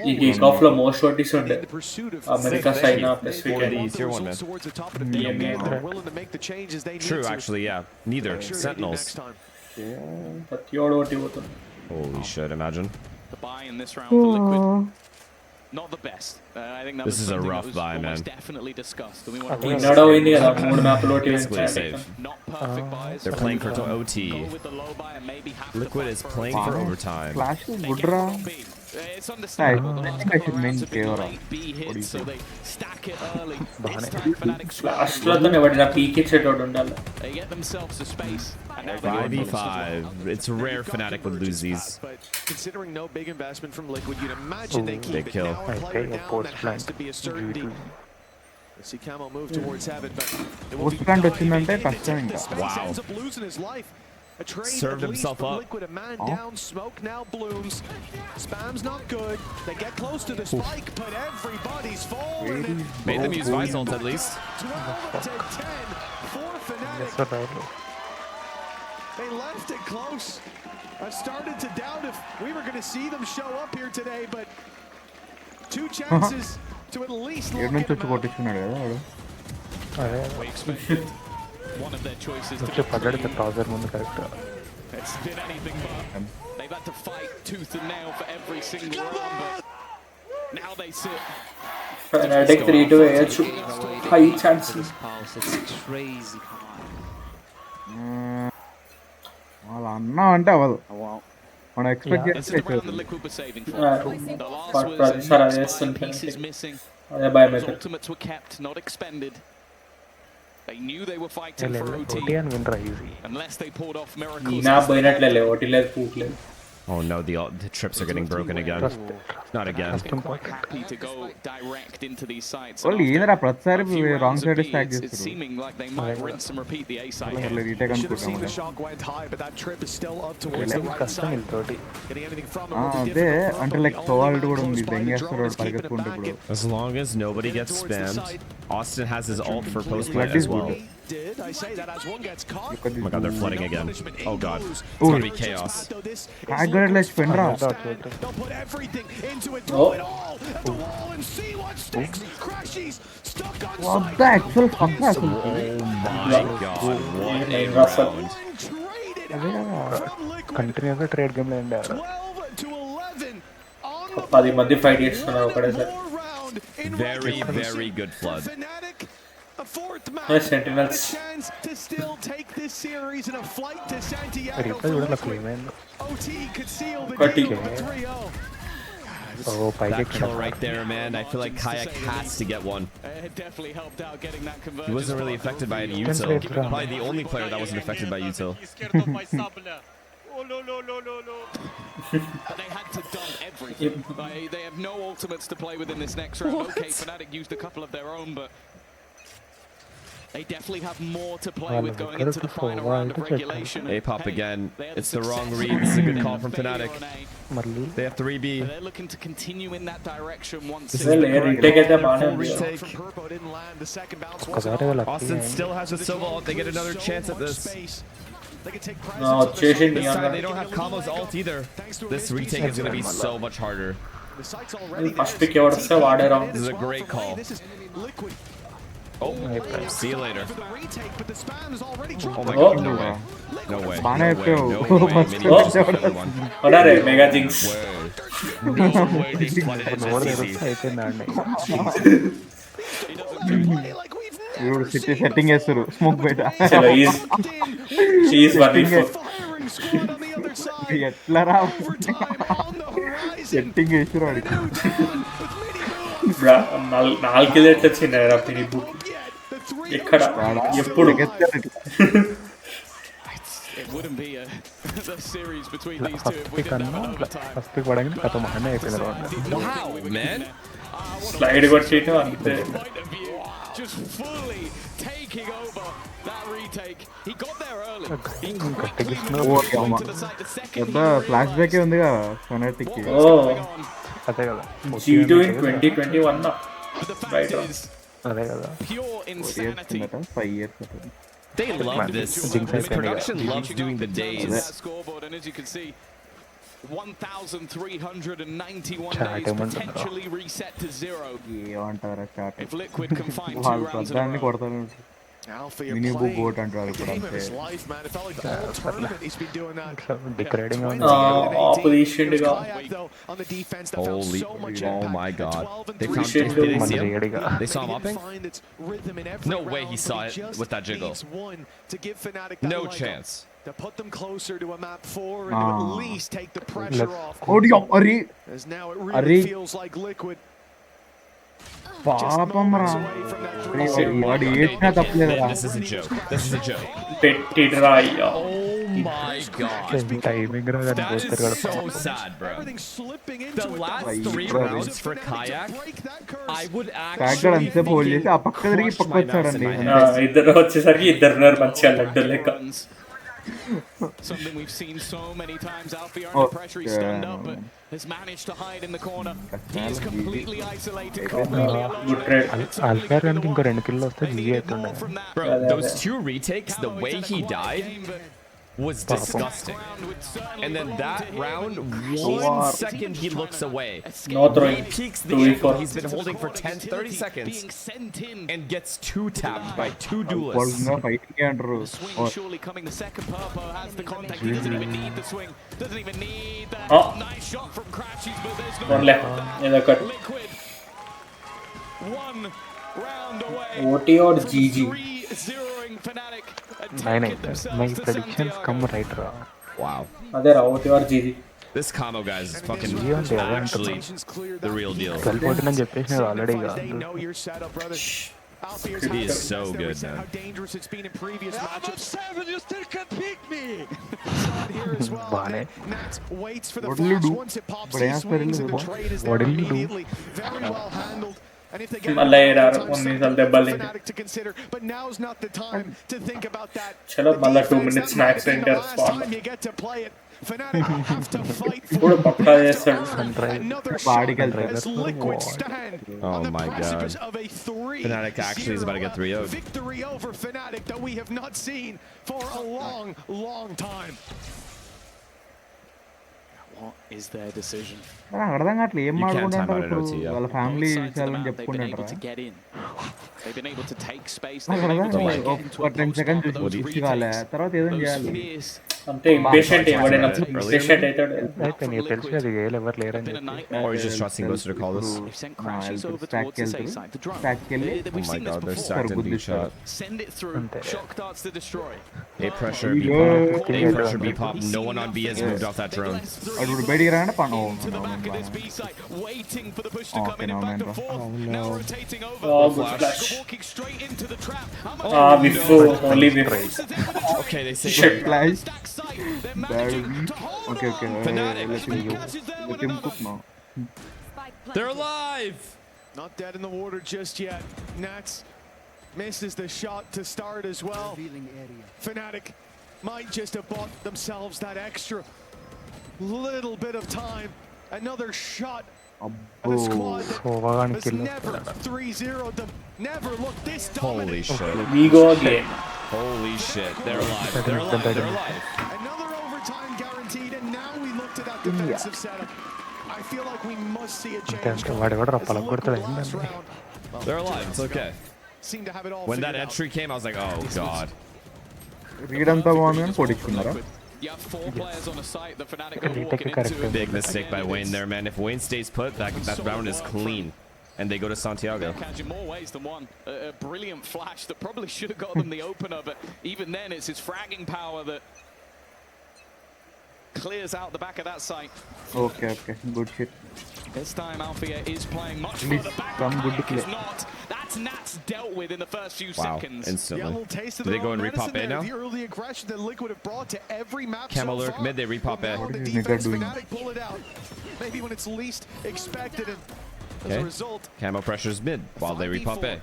Speaker 3: ఈ kick off లో most VODs ఉండే America సైనా Pacific
Speaker 5: towards the top of the game. They're willing to make the changes they need.
Speaker 2: True, actually, yeah. Neither Sentinels.
Speaker 3: ప్రతియోడు ఓటి పోతుంది.
Speaker 2: Holy shit! Imagine.
Speaker 1: The buy in this round for Liquid. not the best. I think that
Speaker 2: this is a rough buy, man.
Speaker 1: Definitely discussed. We want
Speaker 3: to basically
Speaker 2: safe. They're playing for OT. Liquid is playing for overtime.
Speaker 17: Flash is good,
Speaker 1: It's understandable.
Speaker 17: I think I should main KO.
Speaker 1: So they stack it early.
Speaker 3: Flash lo tane vadina peek ichettod undala.
Speaker 1: They get themselves a space.
Speaker 2: 5v5. It's rare Fnatic would lose these.
Speaker 5: But considering no big investment from Liquid, you'd imagine they keep it.
Speaker 2: Kill.
Speaker 5: Now a player down, that has to be a certainty. We see Camo move towards heaven, but it will be
Speaker 2: Wow. Served himself up.
Speaker 5: Liquid, a man down, smoke now blooms. Spam's not good. They get close to the spike, but everybody's falling.
Speaker 2: Made them use Vice ult at least.
Speaker 5: 12 to 10 for Fnatic. They left it close. I started to doubt if we were going to see them show up here today, but 2 chances to at least lock it out.
Speaker 1: We expected one of their choices to it's been anything but. They've had to fight tooth and nail for every single round, but now they sit.
Speaker 3: Fnatic 3-2 AH high chances.
Speaker 16: It's crazy.
Speaker 17: వాళ్ళ అన్న అంటే అవ్వదు మనం expect చేస్తే
Speaker 1: Ultimates were kept, not expended. They knew they were fighting for OT. Unless they pulled off miracles.
Speaker 2: Oh no, the trips are getting broken again. Not again.
Speaker 1: Happy to go direct into these sites.
Speaker 17: wrong side stack
Speaker 1: It's seeming like they might rinse and repeat the A side.
Speaker 5: Should have seen the shot went high, but that trip is still up towards the right side. Getting anything from it.
Speaker 17: అంటే like సోవాల్డ్ కూడా ఉంది దెంగేస్తాడు పరిగెత్తుకుంటూ.
Speaker 2: As long as nobody gets spammed, Austin has his ult for post plant as well.
Speaker 5: I say that as one gets caught.
Speaker 2: Oh my god, they're flooding again. Oh god, it's gonna be chaos.
Speaker 17: I got it, let's spin round.
Speaker 5: Don't put everything into it, throw it all at the wall and see what sticks. Crashies stuck on
Speaker 17: What the actual fuck?
Speaker 2: Oh my god, what a round.
Speaker 4: కంటిన్యూగా trade game లో ఎండారు
Speaker 5: 12 to 11
Speaker 3: 10 మంది fight చేస్తున్నారు ఒకటేసారి.
Speaker 2: Very, very good flood.
Speaker 5: A fourth match,
Speaker 3: Sentinels.
Speaker 5: a chance to still take this series in a flight to Santiago. OT could seal the deal with 3-0.
Speaker 2: That kill right there, man. I feel like Kayak has to get one.
Speaker 1: It definitely helped out getting that conversion.
Speaker 2: He wasn't really affected by any util. Probably the only player that wasn't affected by util.
Speaker 1: They had to dump everything. They have no ultimates to play with in this next round. Okay, Fnatic used a couple of their own, but they definitely have more to play with going into the final round of regulation.
Speaker 2: A-pop again. It's the wrong read. This is a good call from Fnatic. They have 3B.
Speaker 1: They're looking to continue in that direction once
Speaker 2: this is the full retake. Austin still has a silver ult. They get another chance at this.
Speaker 3: No, chasing
Speaker 2: this time they don't have Kamo's ult either. This retake is going to be so much harder.
Speaker 3: First pick wrong.
Speaker 2: This is a great call. Oh, see you later. Oh my god, no way. No way. No way. Mini just killed everyone.
Speaker 3: Mega Jinx.
Speaker 2: No way they flooded it this easy.
Speaker 17: Setting చేస్తారు smoke బయట ఎట్లా రా setting చేసారు వాడికి
Speaker 3: 4 కిలోలు వచ్చినారా పినిపు ఎక్కడ ఎప్పుడు
Speaker 1: It wouldn't be a series between these two if we didn't have an overtime.
Speaker 4: First pick పడగానే కథ మహనే అయిపోయింది రౌండ్.
Speaker 2: Wow, man.
Speaker 3: Slide కొట్టేట అంతే.
Speaker 1: Just fully taking over that retake. He got there early.
Speaker 17: Flash back ఉందిగా fanatic కి.
Speaker 4: అదే కదా.
Speaker 3: G2 in 2021 నా. Right.
Speaker 4: అదే కదా.
Speaker 1: Pure insanity.
Speaker 17: 5 years.
Speaker 2: They love this. This production loves doing the days.
Speaker 1: Scoreboard, and as you can see, 1,391 days potentially reset to 0. If Liquid can find 2 rounds in a row.
Speaker 17: MiniBoo goat అంటారు ఇప్పుడు అంతే
Speaker 3: ఆపోజిషన్గా
Speaker 2: Holy, oh my god. They found, did they see him? They saw him upping? No way he saw it with that jiggle. No chance.
Speaker 5: To put them closer to a map 4 and to at least take the pressure off. As now it really feels like Liquid.
Speaker 17: పాపం రా వాడు ఏడ్చినా తప్పలేదురా.
Speaker 2: This is a joke. This is a joke.
Speaker 3: పెట్టిడ్రా అయ్యా.
Speaker 2: Oh my god.
Speaker 4: Timing రా
Speaker 2: That is so sad, bro. The last 3 rounds for Kayak, I would
Speaker 17: కాయక్కడ
Speaker 2: actually
Speaker 17: అంతసేపు hold చేసి ఆ పక్క తిరిగి ఈ పక్క వచ్చాడండి.
Speaker 3: ఇద్దరు వచ్చేసరికి ఇద్దరు మంచిగా లడ్డు లెక్క.
Speaker 1: Something we've seen so many times. Alfie under pressure, he's stunned up, but has managed to hide in the corner. He is completely isolated, completely alone.
Speaker 4: ఆల్ఫార్ గానికి ఇంకో 2 కిల్లు వస్తే జీజీ అవుతుండే.
Speaker 2: Bro, those 2 retakes, the way he died was disgusting. And then that round, 1 second he looks away.
Speaker 3: No throwing.
Speaker 2: He peeks the angle he's been holding for 10-30 seconds and gets 2 tapped by 2 duelists.
Speaker 1: The swing surely coming. The second purple has the contact. He doesn't even need the swing. Doesn't even need that nice shot from Crashies, but there's no Liquid. 1 round away.
Speaker 3: OT or GG?
Speaker 1: 3-0ing Fnatic.
Speaker 4: My predictions come right ra.
Speaker 2: Wow.
Speaker 3: Adhe ra OT or GG.
Speaker 2: This combo, guys, is fucking actually the real deal.
Speaker 4: 12-14 అని చెప్పేసినారు ఆల్రెడీగా.
Speaker 2: He is so good, man.
Speaker 5: How dangerous it's been in previous matchups.
Speaker 6: 7, you still can beat me.
Speaker 5: Here as well. Nats waits for the
Speaker 17: What will you
Speaker 5: flash.
Speaker 17: do?
Speaker 5: Once it pops,
Speaker 17: But
Speaker 5: he
Speaker 17: I asked
Speaker 5: swings
Speaker 17: for
Speaker 5: and the trade is there
Speaker 17: what will you do?
Speaker 5: immediately. Very well handled. And if they get
Speaker 3: మళ్ళా ఏరారు కొన్నిసార్లు దెబ్బలు తింటారు.
Speaker 5: Fnatic to consider, but now's not the time to think about that.
Speaker 3: చలో మళ్ళా 2 minutes snacks తింటారు span.
Speaker 5: You get to play it. Fnatic have to fight
Speaker 3: ఇప్పుడు పక్కా చేస్తాడు.
Speaker 5: another
Speaker 17: బాడీకి
Speaker 5: shot
Speaker 17: వెళ్తాడు.
Speaker 5: as Liquid stand
Speaker 2: Oh
Speaker 5: on the
Speaker 2: my god.
Speaker 5: precipice of a 3-0
Speaker 2: Fnatic actually is about to get 3-0'd.
Speaker 5: victory over Fnatic that we have not seen for a long time.
Speaker 1: What is their decision?
Speaker 17: అర్థం కావట్లేదు ఏం
Speaker 2: You can't time
Speaker 17: మాట్లాడుకుంటారు
Speaker 2: out an
Speaker 17: ఇప్పుడు
Speaker 2: OT,
Speaker 17: వాళ్ళ family
Speaker 1: Both sides of the
Speaker 17: విషయాలని
Speaker 1: map, they've been able
Speaker 17: చెప్పుకుంటారా.
Speaker 1: to get in. They've been able to take space.
Speaker 17: నాకు
Speaker 1: They've been
Speaker 17: అర్థం
Speaker 1: able to
Speaker 17: కాదు.
Speaker 1: get into
Speaker 17: ఒక
Speaker 1: a
Speaker 17: 10
Speaker 1: post
Speaker 17: seconds
Speaker 1: but those
Speaker 17: చూసి కాలే
Speaker 1: retakes,
Speaker 17: తర్వాత ఏదో
Speaker 1: those
Speaker 17: చేయాలి.
Speaker 1: fears,
Speaker 3: అంతే ఇంపేషెంట్ ఎవడైనా ఇంపేషెంట్ అవుతాడు.
Speaker 4: అయిపోయింది తెలిసి అది వేలు ఎవరు లేరని
Speaker 1: been a
Speaker 4: చెప్పి.
Speaker 1: nightmare.
Speaker 2: Or he's just trusting Buster to call this.
Speaker 1: They've sent Crashies over towards the safe side. The drone.
Speaker 2: Oh
Speaker 1: We've
Speaker 2: my
Speaker 1: seen this
Speaker 2: god, they're
Speaker 1: before.
Speaker 2: stacked in deep shot.
Speaker 1: Send it through. Shock darts to destroy.
Speaker 2: A pressure, B pop. A pressure, B pop. No one on B has moved off that drone.
Speaker 17: అప్పుడు బయటికి రాండి పను.
Speaker 1: To the back of this B site, waiting for the push to come in. In fact, the fourth now rotating over.
Speaker 3: Flash.
Speaker 1: Walking straight into the trap.
Speaker 3: Biff, only Biff.
Speaker 2: Okay, they say
Speaker 17: Shit, flash.
Speaker 1: They're
Speaker 17: Bad
Speaker 1: managing
Speaker 17: week.
Speaker 1: to hold.
Speaker 17: Okay.
Speaker 2: Fnatic.
Speaker 17: Let him cook now.
Speaker 2: They're alive!
Speaker 5: Not dead in the water just yet. Nats misses the shot to start as well. Fnatic might just have bought themselves that extra little bit of time. Another shot. And a squad that has never 3-0 them, never looked this dominant.
Speaker 2: Holy shit.
Speaker 3: We go again.
Speaker 2: Holy shit. They're alive. They're alive. They're alive.
Speaker 5: Another overtime guaranteed, and now we look to that defensive setup. I feel like we must see a change.
Speaker 4: వాడు కూడా రప్పలకు కొడతాడు ఏంటంటే.
Speaker 2: They're alive. It's okay.
Speaker 5: Seem to have it all
Speaker 2: When that
Speaker 5: figured out.
Speaker 2: entry came, I was like, oh god.
Speaker 17: Read అంతా బాగుంది కానీ పొడిచుకున్నారా.
Speaker 1: You have 4 players on a site. The Fnatic are walking into.
Speaker 2: Big mistake by Wayne there, man. If Wayne stays put, that round is clean. And they go to Santiago.
Speaker 1: Catch in more ways than one. A brilliant flash that probably should have got them the opener, but even then it's his fragging power that clears out the back of that site.
Speaker 17: Okay. Good shit.
Speaker 1: This time Alfia is playing much
Speaker 17: Please,
Speaker 1: further back.
Speaker 17: some good
Speaker 1: Kayak
Speaker 17: play.
Speaker 1: is not. That's Nats dealt with in the first few
Speaker 2: Wow,
Speaker 1: seconds.
Speaker 2: instantly.
Speaker 5: Yeah, a little taste of
Speaker 2: Do they
Speaker 5: their
Speaker 2: go
Speaker 5: own
Speaker 2: and repop
Speaker 5: medicine
Speaker 2: A
Speaker 5: there.
Speaker 2: now?
Speaker 5: The early aggression that Liquid have brought to every map
Speaker 2: Camel
Speaker 5: so
Speaker 2: lurk
Speaker 5: far.
Speaker 2: mid, they repop A.
Speaker 5: Now
Speaker 17: What
Speaker 5: the
Speaker 17: is Nigga
Speaker 5: defense
Speaker 17: doing?
Speaker 5: Fnatic pull it out. Maybe when it's least expected, and as
Speaker 2: Okay.
Speaker 5: a result,
Speaker 2: Camo pressures mid while they repop A.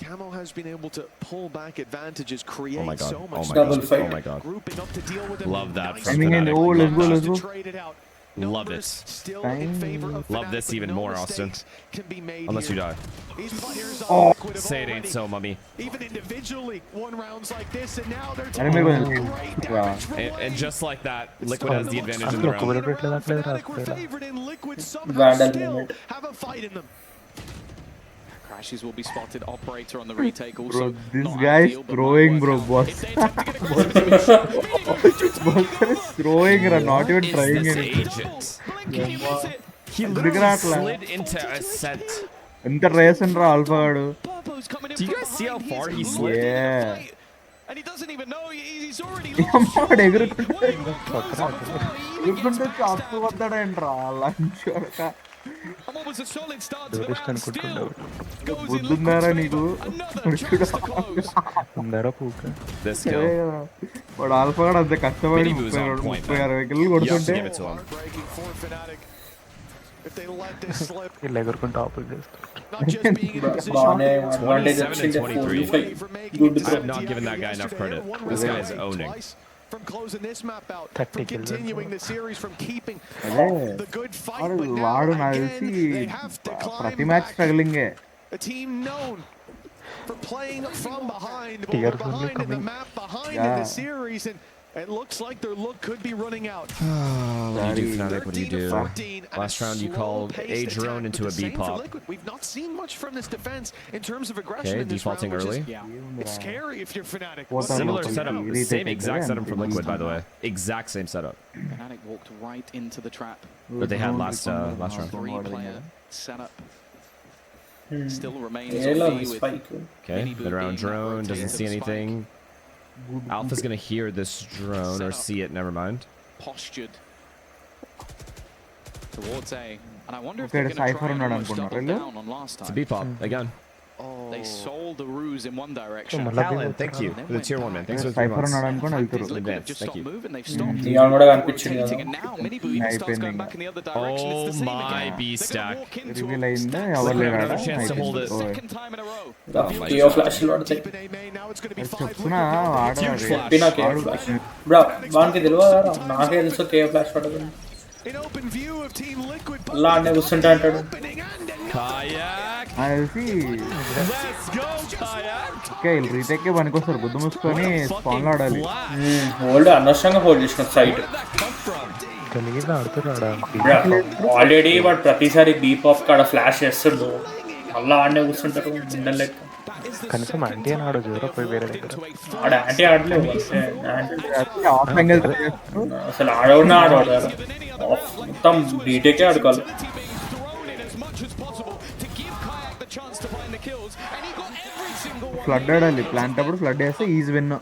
Speaker 5: Camo has been able to pull back advantages, create
Speaker 2: Oh my god.
Speaker 5: so
Speaker 2: Oh
Speaker 5: much
Speaker 2: my
Speaker 3: Double
Speaker 2: god.
Speaker 3: fight.
Speaker 2: Oh my god.
Speaker 5: grouping up to deal with them.
Speaker 2: Love that
Speaker 5: Nice
Speaker 2: from
Speaker 17: I mean,
Speaker 2: Fnatic.
Speaker 17: oh, let's
Speaker 2: Love
Speaker 17: go.
Speaker 5: to trade it out.
Speaker 2: Love
Speaker 5: Numbers
Speaker 2: it.
Speaker 5: Still in favor of
Speaker 2: Love
Speaker 5: Fnatic,
Speaker 2: this
Speaker 5: but
Speaker 2: even
Speaker 5: no
Speaker 2: more, Austin.
Speaker 5: mistakes can be made
Speaker 2: Unless you
Speaker 5: here.
Speaker 2: die.
Speaker 5: These players
Speaker 17: Oh,
Speaker 5: on Liquid have
Speaker 2: Say it ain't
Speaker 5: already,
Speaker 2: so, mummy.
Speaker 5: even individually, won rounds like this, and now they're
Speaker 17: I remember
Speaker 5: taking
Speaker 17: when-
Speaker 5: great
Speaker 17: yeah.
Speaker 5: damage from
Speaker 2: And
Speaker 5: Wayne.
Speaker 2: just like that, Liquid has the advantage in the round.
Speaker 5: Fnatic were favored, and Liquid somehow
Speaker 3: Vandal
Speaker 5: still
Speaker 3: moment.
Speaker 5: have a fight in them.
Speaker 1: Crashes will be spotted. Operator on the retake also.
Speaker 17: Bro, this
Speaker 1: not
Speaker 17: guy is
Speaker 1: ideal, but
Speaker 17: throwing,
Speaker 1: might
Speaker 17: bro,
Speaker 1: work out.
Speaker 17: boss.
Speaker 1: If they attempt to get a
Speaker 17: Bolter is throwing, not even
Speaker 2: What
Speaker 17: trying
Speaker 2: is this
Speaker 17: anything.
Speaker 2: agent?
Speaker 17: Yeah.
Speaker 2: He literally slid into Ascent.
Speaker 17: ఎంత race అంటారా alpha గాడు.
Speaker 2: Do you guys see how far he slid?
Speaker 17: Yeah.
Speaker 1: And he doesn't even know he's already
Speaker 17: అమ్మాడు ఎగురుతుంటే చాపు పడతాడేంట్రా లంచ్ బుద్ధుందారా నీకు
Speaker 4: ఉందారా పూక
Speaker 17: వాడు ఆల్ఫా గాడు అంత కష్టపడి 36 వికెట్లు కొడుతుంటే
Speaker 4: ఇలా ఎగురుకుంటూ ఆపోజిట్ చేస్తారు.
Speaker 2: I'm not giving that guy enough credit. This guy is owning.
Speaker 5: From closing this map out, from continuing the series, from keeping the good fight, but
Speaker 17: వాడు
Speaker 5: now
Speaker 17: నాకు
Speaker 5: again
Speaker 17: తెలిసి
Speaker 5: they have to
Speaker 17: ప్రతి
Speaker 5: climb
Speaker 17: match
Speaker 5: back.
Speaker 17: స్ట్రగ్లింగే.
Speaker 5: A team known for playing from behind, but we're behind in the map, behind in the series, and it looks like their look could be running out.
Speaker 2: What do you do, Fnatic? What do you do? Last round you called A drone into a B pop.
Speaker 5: We've not seen much from this defense in terms of aggression
Speaker 2: Okay,
Speaker 5: in this
Speaker 2: defaulting
Speaker 5: round,
Speaker 2: early.
Speaker 5: it's scary if you're Fnatic.
Speaker 2: Similar setup, same exact setup from Liquid, by the way. Exact same setup.
Speaker 1: Fnatic walked right into the trap.
Speaker 2: But they had last round.
Speaker 1: 3-player setup. Still remains
Speaker 2: Okay, been around drone, doesn't see anything. Alpha's gonna hear this drone or see it, never mind.
Speaker 1: Postured towards A. And I wonder if
Speaker 17: Okay,
Speaker 1: they're going to try and
Speaker 17: Cypher
Speaker 1: almost double down on last
Speaker 2: It's a
Speaker 1: time.
Speaker 2: B pop again.
Speaker 1: They sold the ruse in one direction.
Speaker 2: Callan, thank you for the tier 1 man. Thanks for the 3
Speaker 17: cipher
Speaker 2: months.
Speaker 17: ఉన్నాడు అనుకోని వెళ్తారు.
Speaker 2: Advance, thank you.
Speaker 3: Neon కూడా కనిపించింది కదా.
Speaker 1: And now Minibu even starts going back in the other direction. It's the
Speaker 2: Oh
Speaker 1: same
Speaker 2: my
Speaker 1: again.
Speaker 2: B stack.
Speaker 17: Reveal అయిందా ఎవరు లేరు ఆడ.
Speaker 2: Chance to hold it.
Speaker 1: Second time in a row.
Speaker 3: కియో ఫ్లాష్లు పడతాయి.
Speaker 17: చెప్తున్నా ఆడ
Speaker 3: చెప్పినా కియో ఫ్లాష్. బ్రో వానికి తెలియదా? నాకే తెలుసు కియో ఫ్లాష్ పడదు. అలా అన్నీ కూర్చుంటా అంటాడు.
Speaker 2: Kayak.
Speaker 17: తెలిసి ఓకే వీళ్ళు రీటేక్కే పనికొస్తారు. బుద్ధి మూసుకొని స్పాన్లో ఆడాలి.
Speaker 3: హోల్డ్ అనవసరంగా హోల్డ్ చేసిన సైట్.
Speaker 4: తెలియదు ఆడుతున్నాడా
Speaker 3: ఆల్రెడీ వాడు ప్రతిసారి బీ పాప్ కాడ ఫ్లాష్ చేస్తుండు. అలా ఆడనే కూర్చుంటారు లెక్క.
Speaker 4: కనీసం యాంటీ అని ఆడదు ఎవరో పోయి వేరే దగ్గర
Speaker 3: ఆడ యాంటీ ఆడలేవు అసలు ఆడవున్నా ఆడవాడు మొత్తం బీటేకే ఆడుకోవాలి.
Speaker 17: ఫ్లడ్ ఆడాలి. ప్లాంట్ అప్పుడు ఫ్లడ్ వేస్తే ఈజ్ విన్.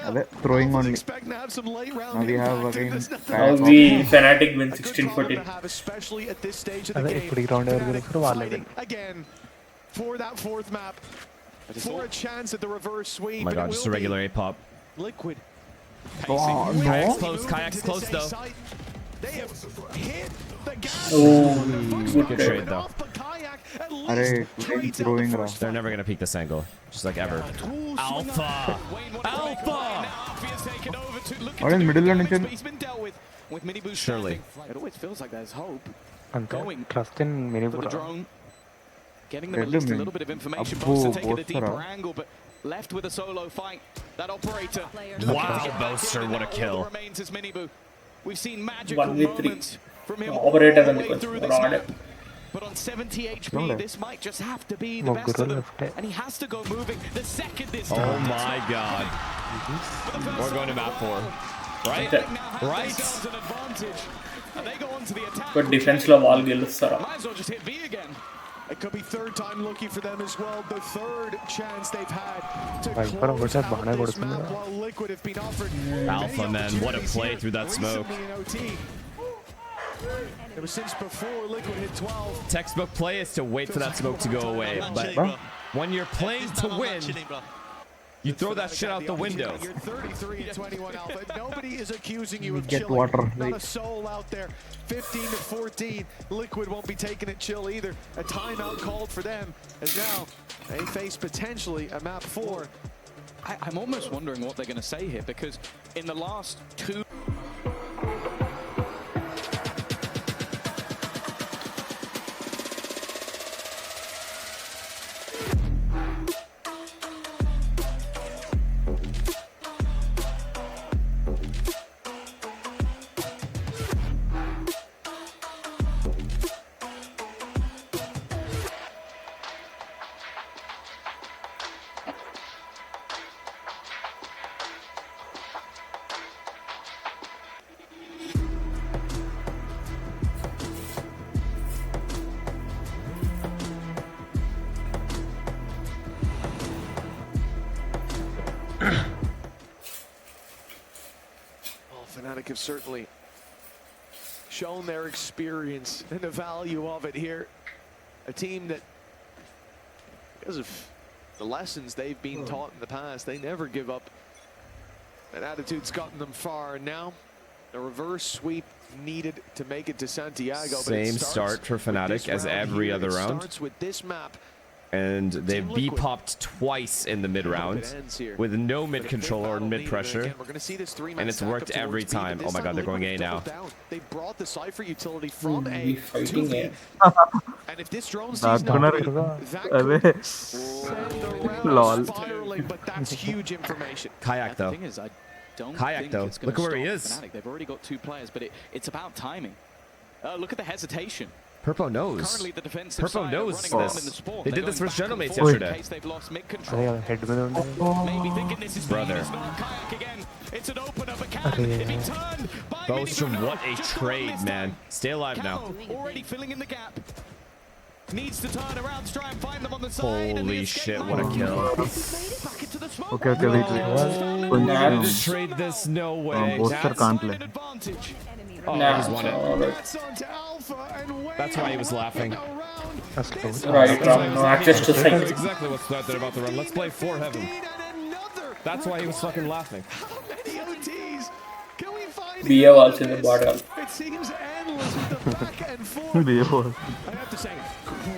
Speaker 17: అదే throwing only. We have again
Speaker 3: we Fnatic win 16-14.
Speaker 4: అదే ఇప్పుడు ఈ రౌండ్ ఎవరు గెలుస్తారో వాళ్ళే win.
Speaker 5: For that fourth map, for a chance at the reverse sweep.
Speaker 2: Oh my god, just a regular A pop.
Speaker 5: Liquid.
Speaker 17: No.
Speaker 2: Kayak's close though.
Speaker 5: They have hit the gas.
Speaker 2: Good trade though.
Speaker 17: throwing ra.
Speaker 2: They're never gonna peek this angle, just like ever. Alpha! Alpha!
Speaker 17: What is middle lo nunchi?
Speaker 2: Surely.
Speaker 1: It always feels like there's hope.
Speaker 4: అంతే trust in MiniBoo.
Speaker 1: Getting them at least a little bit of information. Boaster taking a deeper angle, but left with a solo fight. That operator.
Speaker 2: Wow, Boaster, what a kill.
Speaker 1: Remains as Minibu. We've seen magical moments from him
Speaker 3: operator
Speaker 1: all the way through this map. But on 70 HP, this might just have to be the best of them. And he has to go moving the second this time.
Speaker 2: Oh my god. We're going to map 4. Right? Right?
Speaker 1: And they go on to the attack.
Speaker 3: But defense lo wall gelustara.
Speaker 1: Might as well just hit B again.
Speaker 5: It could be third time lucky for them as well. The third chance they've had to
Speaker 4: close that map
Speaker 5: while Liquid have been offered.
Speaker 2: Alpha man, what a play through that smoke.
Speaker 5: It was since before Liquid hit 12.
Speaker 2: Textbook play is to wait for that smoke to go away. But when you're playing to win, you throw that shit out the window.
Speaker 5: You're 33-21 Alpha. Nobody is accusing you of
Speaker 17: Get
Speaker 5: chilling.
Speaker 17: water.
Speaker 5: Not a soul out there. 15-14. Liquid won't be taking it chill either. A timeout called for them as now they face potentially a map 4.
Speaker 1: I'm almost wondering what they're going to say here, because in the last 2...
Speaker 5: Fnatic have certainly shown their experience and the value of it here. A team that, because of the lessons they've been taught in the past, they never give up. That attitude's gotten them far. And now, a reverse sweep needed to make it to Santiago.
Speaker 2: Same start for Fnatic as every other round.
Speaker 5: Starts with this map.
Speaker 2: And they've B-popped twice in the mid-round with no mid-control or mid-pressure. And it's worked every time. Oh my god, they're going A now.
Speaker 5: They brought the Cypher utility from A to B. And if this drone sees that could send the round spiraling, but that's huge information.
Speaker 2: Kayak though. Kayak though. Look at where he is.
Speaker 1: They've already got 2 players, but it's about timing. Look at the hesitation.
Speaker 2: Purpo knows. Purpo knows this. They did this for Gentlemates yesterday. Brother. Bostrom, what a trade, man. Stay alive now.
Speaker 1: Already filling in the gap. Needs to turn around, try and find them on the side.
Speaker 2: Holy shit, what a kill.
Speaker 17: Okay, wait.
Speaker 2: Let's trade this, no way.
Speaker 17: Booster can't play.
Speaker 2: Oh, he's won it. That's why he was laughing.
Speaker 3: That's close. Right, no access to sight.
Speaker 2: That's exactly what's thought there about the run. Let's play for heaven. That's why he was fucking laughing.
Speaker 3: BA walls in the bottom.
Speaker 5: It seems endless with the back and forth. I have to say,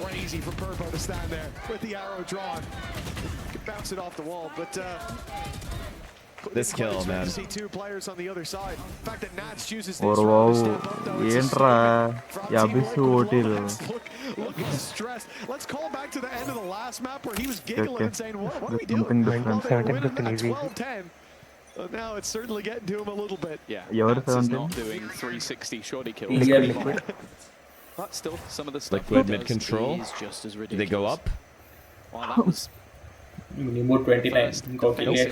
Speaker 5: crazy for Purpo to stand there with the arrow drawn. Could bounce it off the wall, but
Speaker 2: this kill, man.
Speaker 5: See 2 players on the other side. The fact that Nats chooses this
Speaker 17: wow.
Speaker 5: Look at the stress. Let's call back to the end of the last map where he was giggling and saying, what are we doing? Well, they win at 12-10. Now it's certainly getting to him a little bit.
Speaker 1: Yeah, Nats is not doing 360 shorty kills anymore. But still, some of the stuff
Speaker 2: Liquid mid-control. Do they go up?
Speaker 1: Well, that was...
Speaker 3: Minimum 29.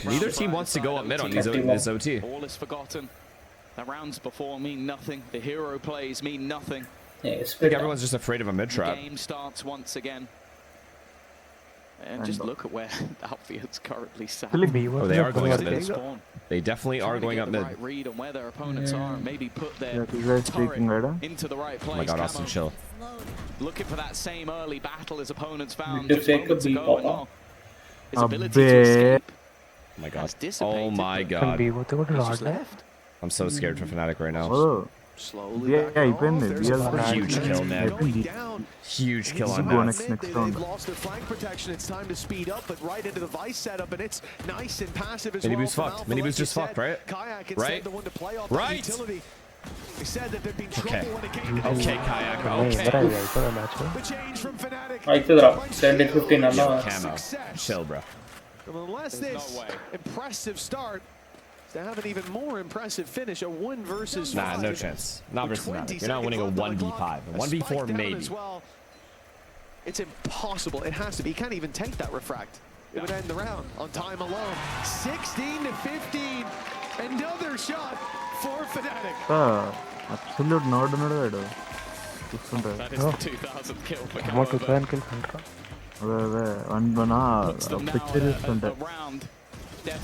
Speaker 2: Neither team wants to go up mid on this OT.
Speaker 1: All is forgotten. The rounds before mean nothing. The hero plays mean nothing.
Speaker 3: Yeah,
Speaker 2: I think everyone's just afraid of a mid trap.
Speaker 1: The game starts once again. And just look at where Alphia's currently sat.
Speaker 2: Oh, they are going up mid. They definitely are going up mid.
Speaker 1: Right read on where their opponents are, and maybe put their turret into the right place.
Speaker 2: Oh my god, Austin, chill.
Speaker 1: Looking for that same early battle his opponents found
Speaker 3: To
Speaker 1: just
Speaker 3: take a
Speaker 1: moments
Speaker 3: beat
Speaker 1: ago, and
Speaker 3: off.
Speaker 1: his ability to escape
Speaker 2: Oh my god.
Speaker 1: has dissipated.
Speaker 2: Oh my
Speaker 1: but
Speaker 2: god.
Speaker 1: he's just left.
Speaker 2: I'm so scared for Fnatic right now.
Speaker 17: Oh.
Speaker 5: Slowly
Speaker 17: Yeah,
Speaker 2: Huge kill, man. Huge kill on
Speaker 17: Go
Speaker 2: Nats.
Speaker 17: next
Speaker 5: They've
Speaker 17: round.
Speaker 5: lost their flank protection. It's time to speed up, but right into the Vice setup, and it's nice and passive as
Speaker 2: Miniboo's
Speaker 5: well.
Speaker 2: fucked. Miniboo's just fucked, right?
Speaker 5: Kayak instead
Speaker 2: Right?
Speaker 5: the one to play off
Speaker 2: Right?
Speaker 5: the utility. They said that there'd been trouble
Speaker 2: Okay.
Speaker 5: when it came to
Speaker 2: Okay, Kayak. Okay.
Speaker 5: the change from Fnatic.
Speaker 3: Aitadra 17-15 alla.
Speaker 2: Camo. Chill, bro.
Speaker 5: Unless this impressive start, to have an even more impressive finish, a 1 versus 5.
Speaker 2: Nah, no chance. Not versus Fnatic. You're not winning a 1v5. A 1v4 maybe.
Speaker 5: As well. It's impossible. It has to be. You can't even take that refract. It would end the round on time alone. 16-15. Another shot for Fnatic.
Speaker 17: Absolute nod.
Speaker 1: That is the 2000th kill for Camo.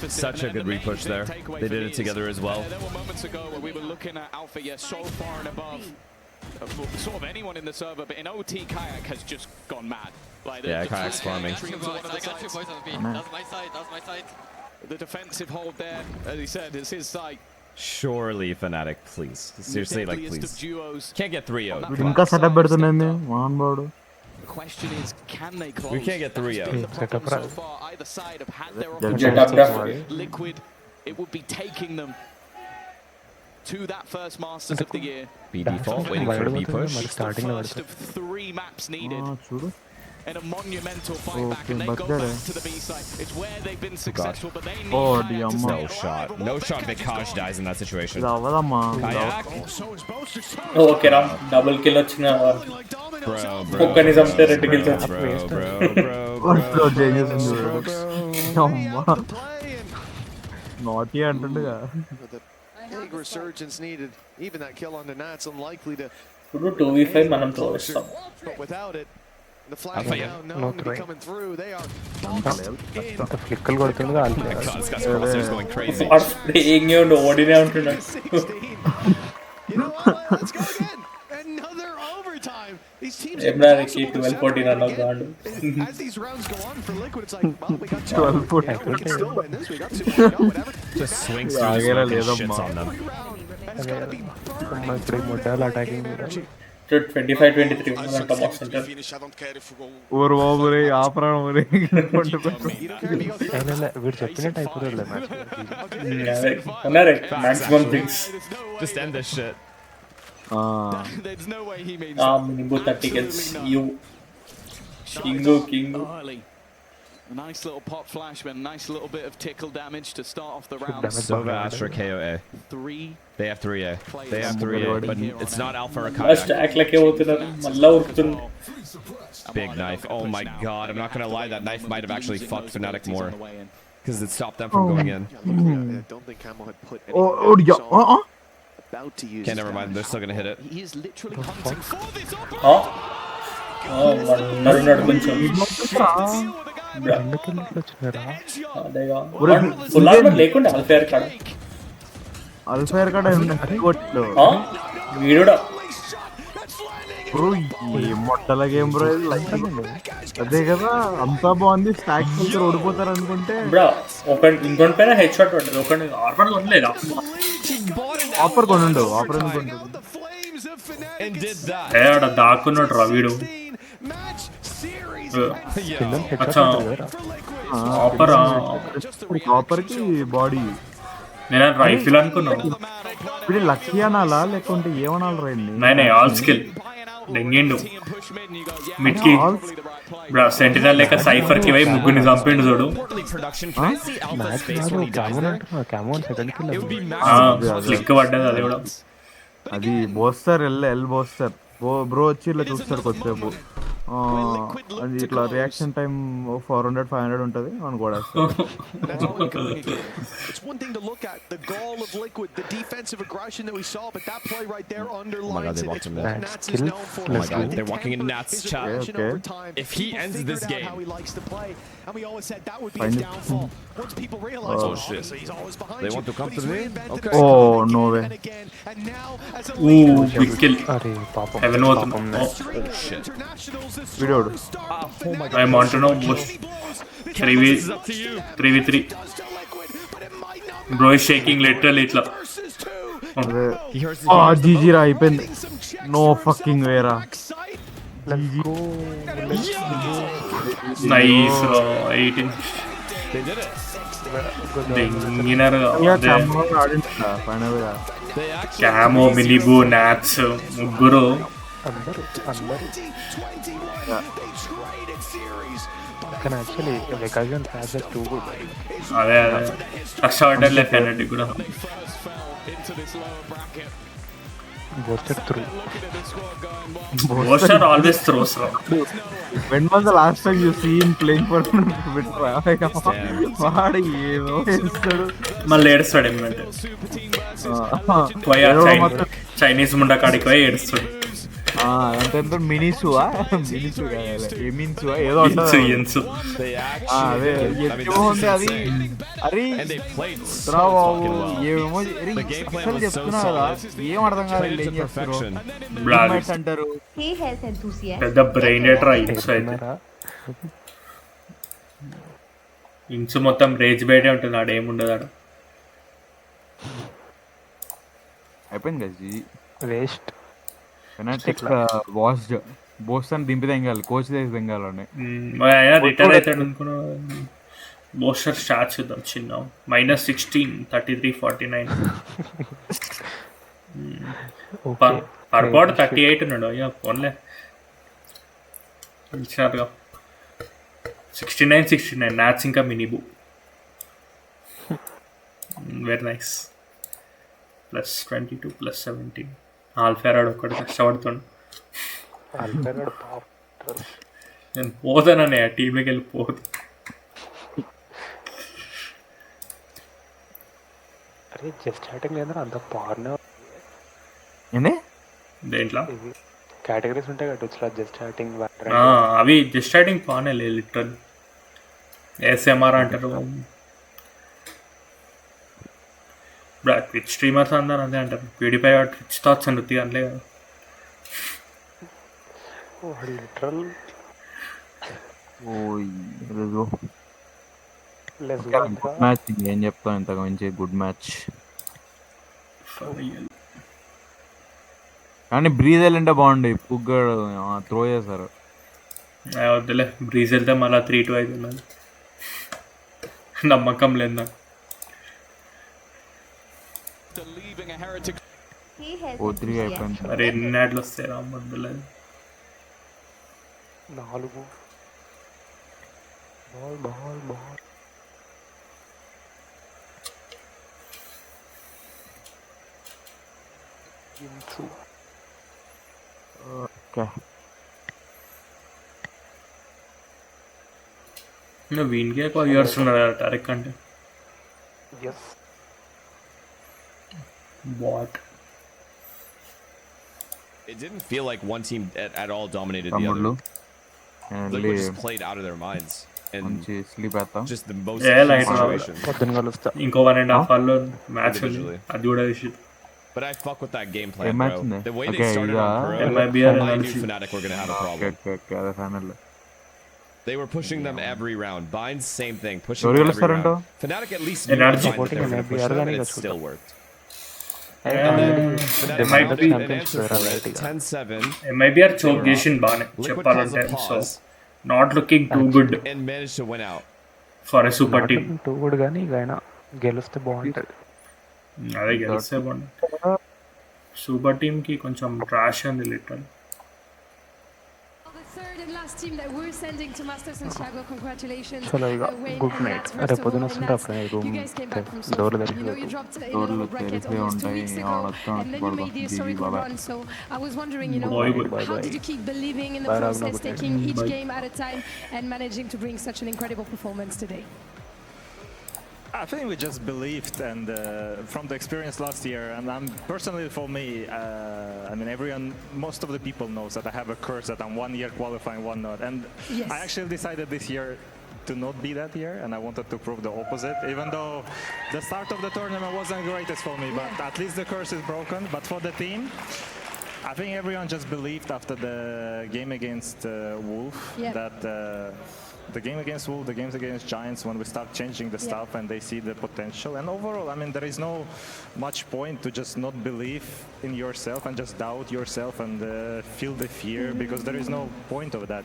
Speaker 2: Such a good repush there. They did it together as well.
Speaker 1: There were moments ago where we were looking at Alpha, so far and above sort of anyone in the server, but in OT, Kayak has just gone mad. Like,
Speaker 2: Yeah, Kayak's farming.
Speaker 10: I got 2 points on B. That's my side. That's my side.
Speaker 1: The defensive hold there, as he said, is his side.
Speaker 2: Surely, Fnatic, please. Seriously, like, please. Can't get 3-0.
Speaker 17: Inka setup పెడుతున్నాను Mohan Babu.
Speaker 1: The question is, can they close?
Speaker 2: We can't get 3-0.
Speaker 1: So far, either side have had their opportunity. Liquid, it would be taking them to that first Masters of the Year.
Speaker 2: B default, waiting for a B push.
Speaker 1: It's the first of 3 maps needed. And a monumental fight back, and they go back to the B side. It's where they've been successful, but they need
Speaker 2: No shot. No shot. Vikaj dies in that situation.
Speaker 17: Kayak.
Speaker 3: Oh, okay, Ram. Double kill వచ్చిన ఒక్కని చంపితే 2 kills
Speaker 17: నాటి అంటుండగా
Speaker 5: Big resurgence needed. Even that kill on the Nats unlikely to.
Speaker 3: ఇప్పుడు 2v5 మనం తోస్తాం.
Speaker 5: But without it, The flag now known to be coming through. They are boxed in.
Speaker 4: ఫ్లిక్కలు కొడుతుండగా
Speaker 2: This guy's crosshairs going crazy.
Speaker 3: Spraying you ఓడినే ఉంటున్నాడు.
Speaker 5: You know what? Let's go again. Another overtime. These teams are
Speaker 3: 12-14 అన్న గాడు.
Speaker 5: as these rounds go on for Liquid, it's like, well, we got 12-14. We can still win this. We got 2 more to go, whatever.
Speaker 2: Just swings through the smoke and shits on them.
Speaker 4: మొట్టాలు attacking
Speaker 3: 25-23 ఉన్నంత box ఉంటారు.
Speaker 17: ఓరు బాబు రే ఆపరాను రే
Speaker 4: వీడు చెప్పినట్టు అయిపోతుంది
Speaker 3: maximum things.
Speaker 2: Just end this shit.
Speaker 1: There's no way he means
Speaker 3: Nimbu 30 kills. You Kingo.
Speaker 1: A nice little pop flash, but a nice little bit of tickle damage to start off the round.
Speaker 2: Sova, Astra, KOA.
Speaker 1: 3.
Speaker 2: They have 3A. They have 3A, but it's not Alpha or
Speaker 3: Kayak. Act like you malla urtun.
Speaker 2: Big knife. Oh my god, I'm not gonna lie, that knife might have actually fucked Fnatic more. Because it stopped them from going in.
Speaker 5: I don't think Camo had put about to use.
Speaker 2: Okay, never mind, they're still gonna hit it.
Speaker 1: He is literally hunting for this
Speaker 3: నడున్నాడు కొంచెం. Full armour లేకుండా అల్ఫేర్ కాడ వీడుడా
Speaker 17: మొట్టల game bro అదే కదా అంతా బాగుంది stock ఓడిపోతారు అనుకుంటే
Speaker 3: ఇంకొంటి పైన హెడ్ షాట్ పడ్డది. ఒకటి ఆర్మర్ కొనలేదా?
Speaker 17: ఆఫర్ కొనుండు ఆఫర్
Speaker 3: దాక్కున్నాడు రా వీడు.
Speaker 17: ఆఫర్ కి బాడీ
Speaker 3: నేను రైఫిల్ అనుకున్నాను.
Speaker 17: ఇప్పుడు లక్కీ అనాలా లేకుంటే ఏమనాలి రండి?
Speaker 3: ఆల్ స్కిల్ దెంగిండు మిడ్కి సెంటినల్ లేక సైఫర్ కి పోయి ముగ్గురిని చంపిండు చూడు. క్లిక్ పడ్డది అది కూడా.
Speaker 17: అది బోస్తారు ఎల్ బోస్తారు బ్రో వచ్చి ఇట్లా చూస్తారు కొద్దిసేపు. అది ఇట్లా రియాక్షన్ టైం 400-500 ఉంటుంది అనుకోవడం.
Speaker 5: It's one thing to look at the goal of Liquid, the defensive aggression that we saw, but that play right there underlines it. It's what Nats is known for.
Speaker 2: Oh my god, they're walking into Nats chat. If he ends this game,
Speaker 5: how he likes to play, and we always said that would be his downfall. Once people realize,
Speaker 2: oh shit,
Speaker 5: he's always behind
Speaker 2: they want to come to me. Okay.
Speaker 17: Oh no way.
Speaker 5: And now as a leader,
Speaker 3: big kill. Heaven was
Speaker 2: shit.
Speaker 17: Videoed.
Speaker 3: I want to know most 3v3. Bro is shaking literally itla.
Speaker 17: GG రా అయిపోయింది. No fucking వే రా.
Speaker 3: Nice రా 18.
Speaker 2: They did it.
Speaker 3: క్యామో మిలిబు NATS ముగ్గురు అదే first order left hand కూడా Boaster always throws wrong.
Speaker 17: When was the last time you see him playing for Vitra? వాడు ఏదో చేస్తాడు
Speaker 3: మళ్ళీ ఏడుస్తాడు ఏమంటే చైనీస్ ముండా కాడికి పోయి ఏడుస్తాడు.
Speaker 17: అంత మినిసువా మినిసువా ఏదో అదే ఉంది అది. అరే బాబు ఏమేమో అసలు చెప్తున్నా కదా ఏం అర్థం కాదు ఏం చేస్తారు అంటారు.
Speaker 3: పెద్ద బ్రెయిన్ ఎటర్ ఇంచు మొత్తం రేజ్ బయటే ఉంటుంది. ఆడ ఏముండదు ఆడ.
Speaker 17: అయిపోయింది కదా వేస్ట్. బోస్టన్ దింపి తెంగాలి, కోచ్ చేసి తెంగాలి.
Speaker 3: రిటైర్ అవుతాడు అనుకున్నా. బోస్టర్ స్టార్ట్ చూద్దాం చిన్న -16 33-49 పర్బాడ్ 38 ఉన్నాడు. అయ్యా ఫోన్లే ఇచ్చినారుగా 69 నాట్స్ ఇంకా మినిబు. Very nice. +22 +17 ఆల్ఫెరాడ్ ఒక్కటి కష్టపడుతుండు. నేను పోతానని ఆ టీంలోకి వెళ్ళి పోదు.
Speaker 4: స్టార్టింగ్ అంత పార్న
Speaker 3: దేంట్లో
Speaker 4: కేటగిరీస్ ఉంటాయి కదా ట్విచ్లో జస్ట్ చాటింగ్
Speaker 3: అవి జస్ట్ చాటింగ్ బాగానే లేదు లిటరల్ ఏఎస్ఎంఆర్ అంటారు ట్విచ్ స్ట్రీమర్స్ అందరూ అదే అంటారు ప్యూడిఫై ట్విచ్ థాట్స్ అని వృత్తి అనలే కదా
Speaker 4: లిటరల్
Speaker 17: గుడ్ మ్యాచ్ ఏం చెప్తాను ఇంతకు మించి గుడ్ మ్యాచ్ కానీ బ్రీజ్ వెళ్ళంటే బాగుండే పుగ్గాడు త్రో చేశారు
Speaker 3: వద్దులే బ్రీజ్ వెళ్తే మళ్ళీ 3-2 అవుతున్నది నమ్మకం లేదు నాకు
Speaker 17: O3 అయిపోయింది
Speaker 3: మరి ఎన్ని యాడ్లు వస్తాయి రామ్మద్దులే
Speaker 4: 4 బాల్
Speaker 17: ఓకే
Speaker 3: వీన్కే ఎక్కువ ఇయర్స్ ఉన్నారు కదా టారిక్ అంటే What?
Speaker 2: It didn't feel like one team at all dominated the other. They were just played out of their minds. And just the most situations.
Speaker 3: Inko 1.5 hour match adi kuda issue.
Speaker 2: But I fuck with that game plan, bro. The way they started on Pro, I knew Fnatic were gonna have a problem. They were pushing them every round. Binds, same thing. Pushing them every round. Fnatic at least knew they were gonna push them, and it still worked.
Speaker 3: It might be
Speaker 2: an answer for it. 10-7.
Speaker 3: It might be our choke decision bane cheppalante, so not looking too good
Speaker 2: and managed to win out
Speaker 3: for a super team.
Speaker 4: Too good గానీ గాయన గెలుస్తే బాగుంటది
Speaker 3: అదే గెలిస్తే బాగుంటది super team కి కొంచెం trash ఉంది literal
Speaker 12: Third and last team that we're sending to Masters Santiago. Congratulations.
Speaker 17: Good night.
Speaker 4: రేపు పొద్దున వస్తుంటే అప్పుడు
Speaker 12: You guys came back from so you know you dropped in a lower bracket almost 2 weeks ago and then you made the historical run, so I was wondering, you know, how did you keep believing in the process, taking each game at a time and managing to bring such an incredible performance today?
Speaker 21: I think we just believed, and from the experience last year, and personally for me, I mean, most of the people knows that I have a curse that I'm 1 year qualifying, 1 not, and I actually decided this year to not be that year, and I wanted to prove the opposite. Even though the start of the tournament wasn't the greatest for me, but at least the curse is broken. But for the team, I think everyone just believed after the game against Wolf that. The game against Wolves, the games against Giants, when we start changing the stuff and they see the potential. And overall, I mean, there is no much point to just not believe in yourself and just doubt yourself and feel the fear, because there is no point of that.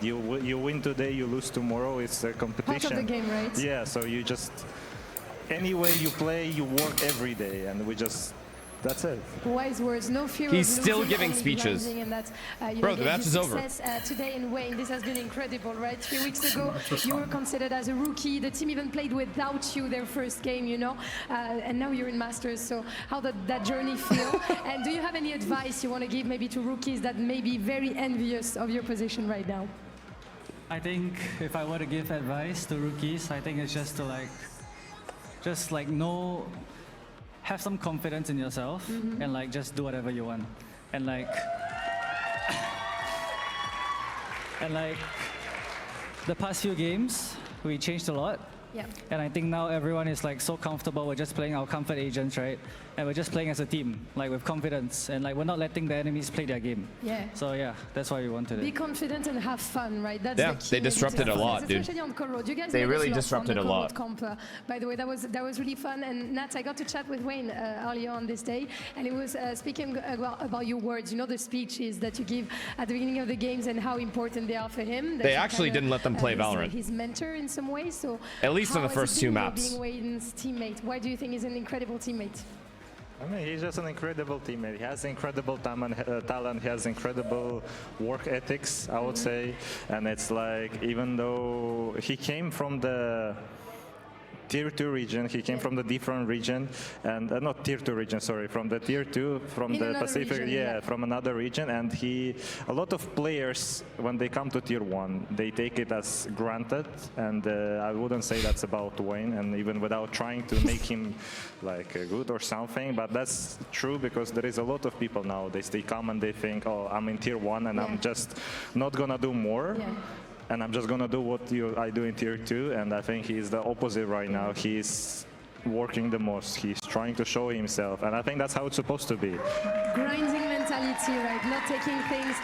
Speaker 21: You win today, you lose tomorrow. It's a competition.
Speaker 12: Part of the game, right?
Speaker 21: Yeah, so you just, any way you play, you work every day, and we just, that's it.
Speaker 12: Wise words, no fear.
Speaker 2: He's
Speaker 12: of
Speaker 2: still
Speaker 12: losing,
Speaker 2: giving
Speaker 12: only
Speaker 2: speeches.
Speaker 12: grinding, and that's,
Speaker 2: Bro, the match is over.
Speaker 12: Today in Wayne, this has been incredible, right? 3 weeks ago, you were considered as a rookie. The team even played without you their first game, you know, and now you're in Masters. So how did that journey feel? And do you have any advice you want to give maybe to rookies that may be very envious of your position right now?
Speaker 22: I think if I were to give advice to rookies, I think it's just to know. Have some confidence in yourself and like just do whatever you want, and like the past few games we changed a lot.
Speaker 12: Yeah.
Speaker 22: And I think now everyone is like so comfortable. We're just playing our comfort agents, right? And we're just playing as a team, like with confidence, and like we're not letting the enemies play their game.
Speaker 12: Yeah.
Speaker 22: So yeah, that's why we wanted it.
Speaker 12: Be confident and have fun, right? That's the key.
Speaker 2: They disrupted a lot, dude.
Speaker 12: Especially on Corro. You guys
Speaker 2: They
Speaker 12: made us
Speaker 2: really
Speaker 12: laugh
Speaker 2: disrupted
Speaker 12: on the
Speaker 2: a lot.
Speaker 12: Corro comp. By the way, that was really fun. And Nat, I got to chat with Wayne earlier on this day, and he was speaking about your words. You know, the speeches that you give at the beginning of the games and how important they are for him.
Speaker 2: They actually didn't let them play Valorant.
Speaker 12: His mentor in some ways. So
Speaker 2: at least on the first 2 maps.
Speaker 12: Being Wayne's teammate, why do you think he's an incredible teammate?
Speaker 21: I mean, he's just an incredible teammate. He has incredible talent. He has incredible work ethics, I would say. And it's like, even though he came from the tier 2 region. He came from the different region, and not tier 2 region, sorry, from the tier 2 from the Pacific,
Speaker 12: region,
Speaker 21: from another region. And a lot of players, when they come to tier 1, they take it as granted, and I wouldn't say that's about Wayne, and even without trying to make him like good or something, but that's true because there is a lot of people nowadays. They come and they think, oh, I'm in tier 1 and I'm just not gonna do more. And I'm just gonna do what I do in tier 2, and I think he's the opposite right now. He's working the most. He's trying to show himself, and I think that's how it's supposed to be.
Speaker 12: Grinding mentality, right? Not taking things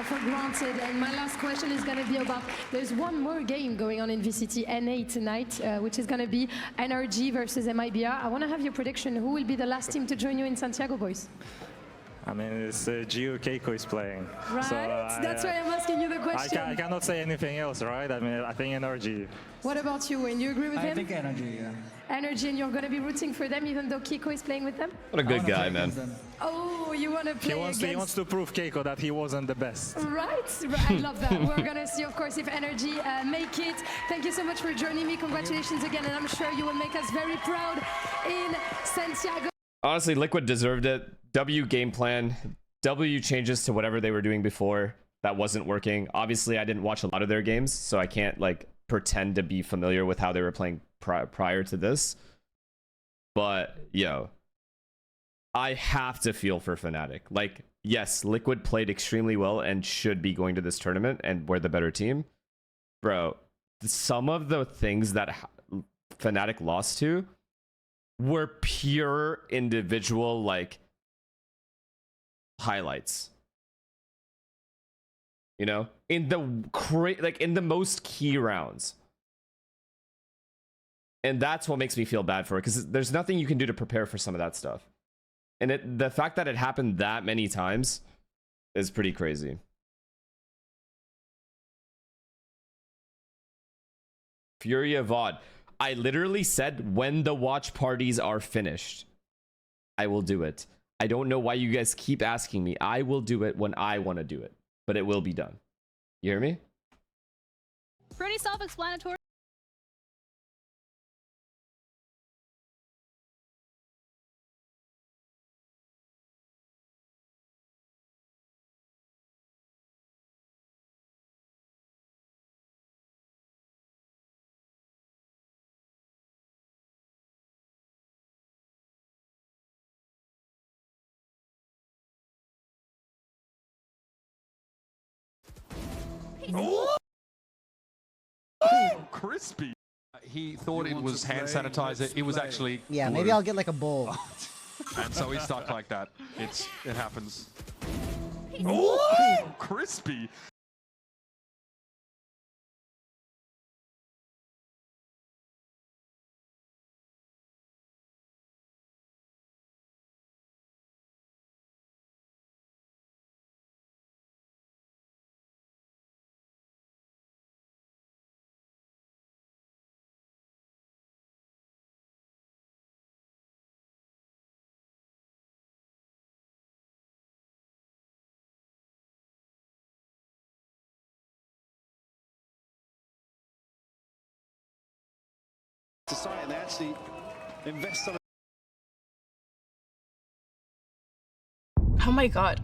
Speaker 12: for granted. And my last question is going to be about, there's one more game going on in VCT NA tonight, which is going to be NRG versus MIBR. I want to have your prediction. Who will be the last team to join you in Santiago, boys?
Speaker 21: I mean, it's Gio Keiko is playing.
Speaker 12: Right,
Speaker 21: so
Speaker 12: that's why I'm asking you the question.
Speaker 21: I cannot say anything else, right? I mean, I think NRG.
Speaker 12: What about you, Wayne? You agree with him?
Speaker 22: I think Energy, yeah.
Speaker 12: Energy, and you're going to be rooting for them even though Keiko is playing with them?
Speaker 2: What a good guy, man.
Speaker 12: Oh, you want to play
Speaker 21: He wants to prove Keiko that he wasn't the best.
Speaker 12: Right, I love that. We're going to see, of course, if Energy make it. Thank you so much for joining me. Congratulations again, and I'm sure you will make us very proud in Santiago.
Speaker 2: Honestly, Liquid deserved it. W game plan. W changes to whatever they were doing before. That wasn't working. Obviously, I didn't watch a lot of their games, so I can't like pretend to be familiar with how they were playing prior to this. But, yo, I have to feel for Fnatic. Like, yes, Liquid played extremely well and should be going to this tournament, and we're the better team. Bro, some of the things that Fnatic lost to were pure individual, like, highlights. You know, in the most key rounds. And that's what makes me feel bad for it, because there's nothing you can do to prepare for some of that stuff. And the fact that it happened that many times is pretty crazy. Furia VOD. I literally said when the watch parties are finished, I will do it. I don't know why you guys keep asking me. I will do it when I want to do it, but it will be done. You hear me?
Speaker 9: Pretty self-explanatory.
Speaker 14: Oh, crispy.
Speaker 13: He thought it was hand sanitizer. It was actually
Speaker 7: Yeah,
Speaker 13: glue.
Speaker 7: maybe I'll get like a bowl.
Speaker 13: And so he's stuck like that. It happens.
Speaker 14: Oh, crispy.
Speaker 5: Society, they actually invest on.
Speaker 23: Oh my god.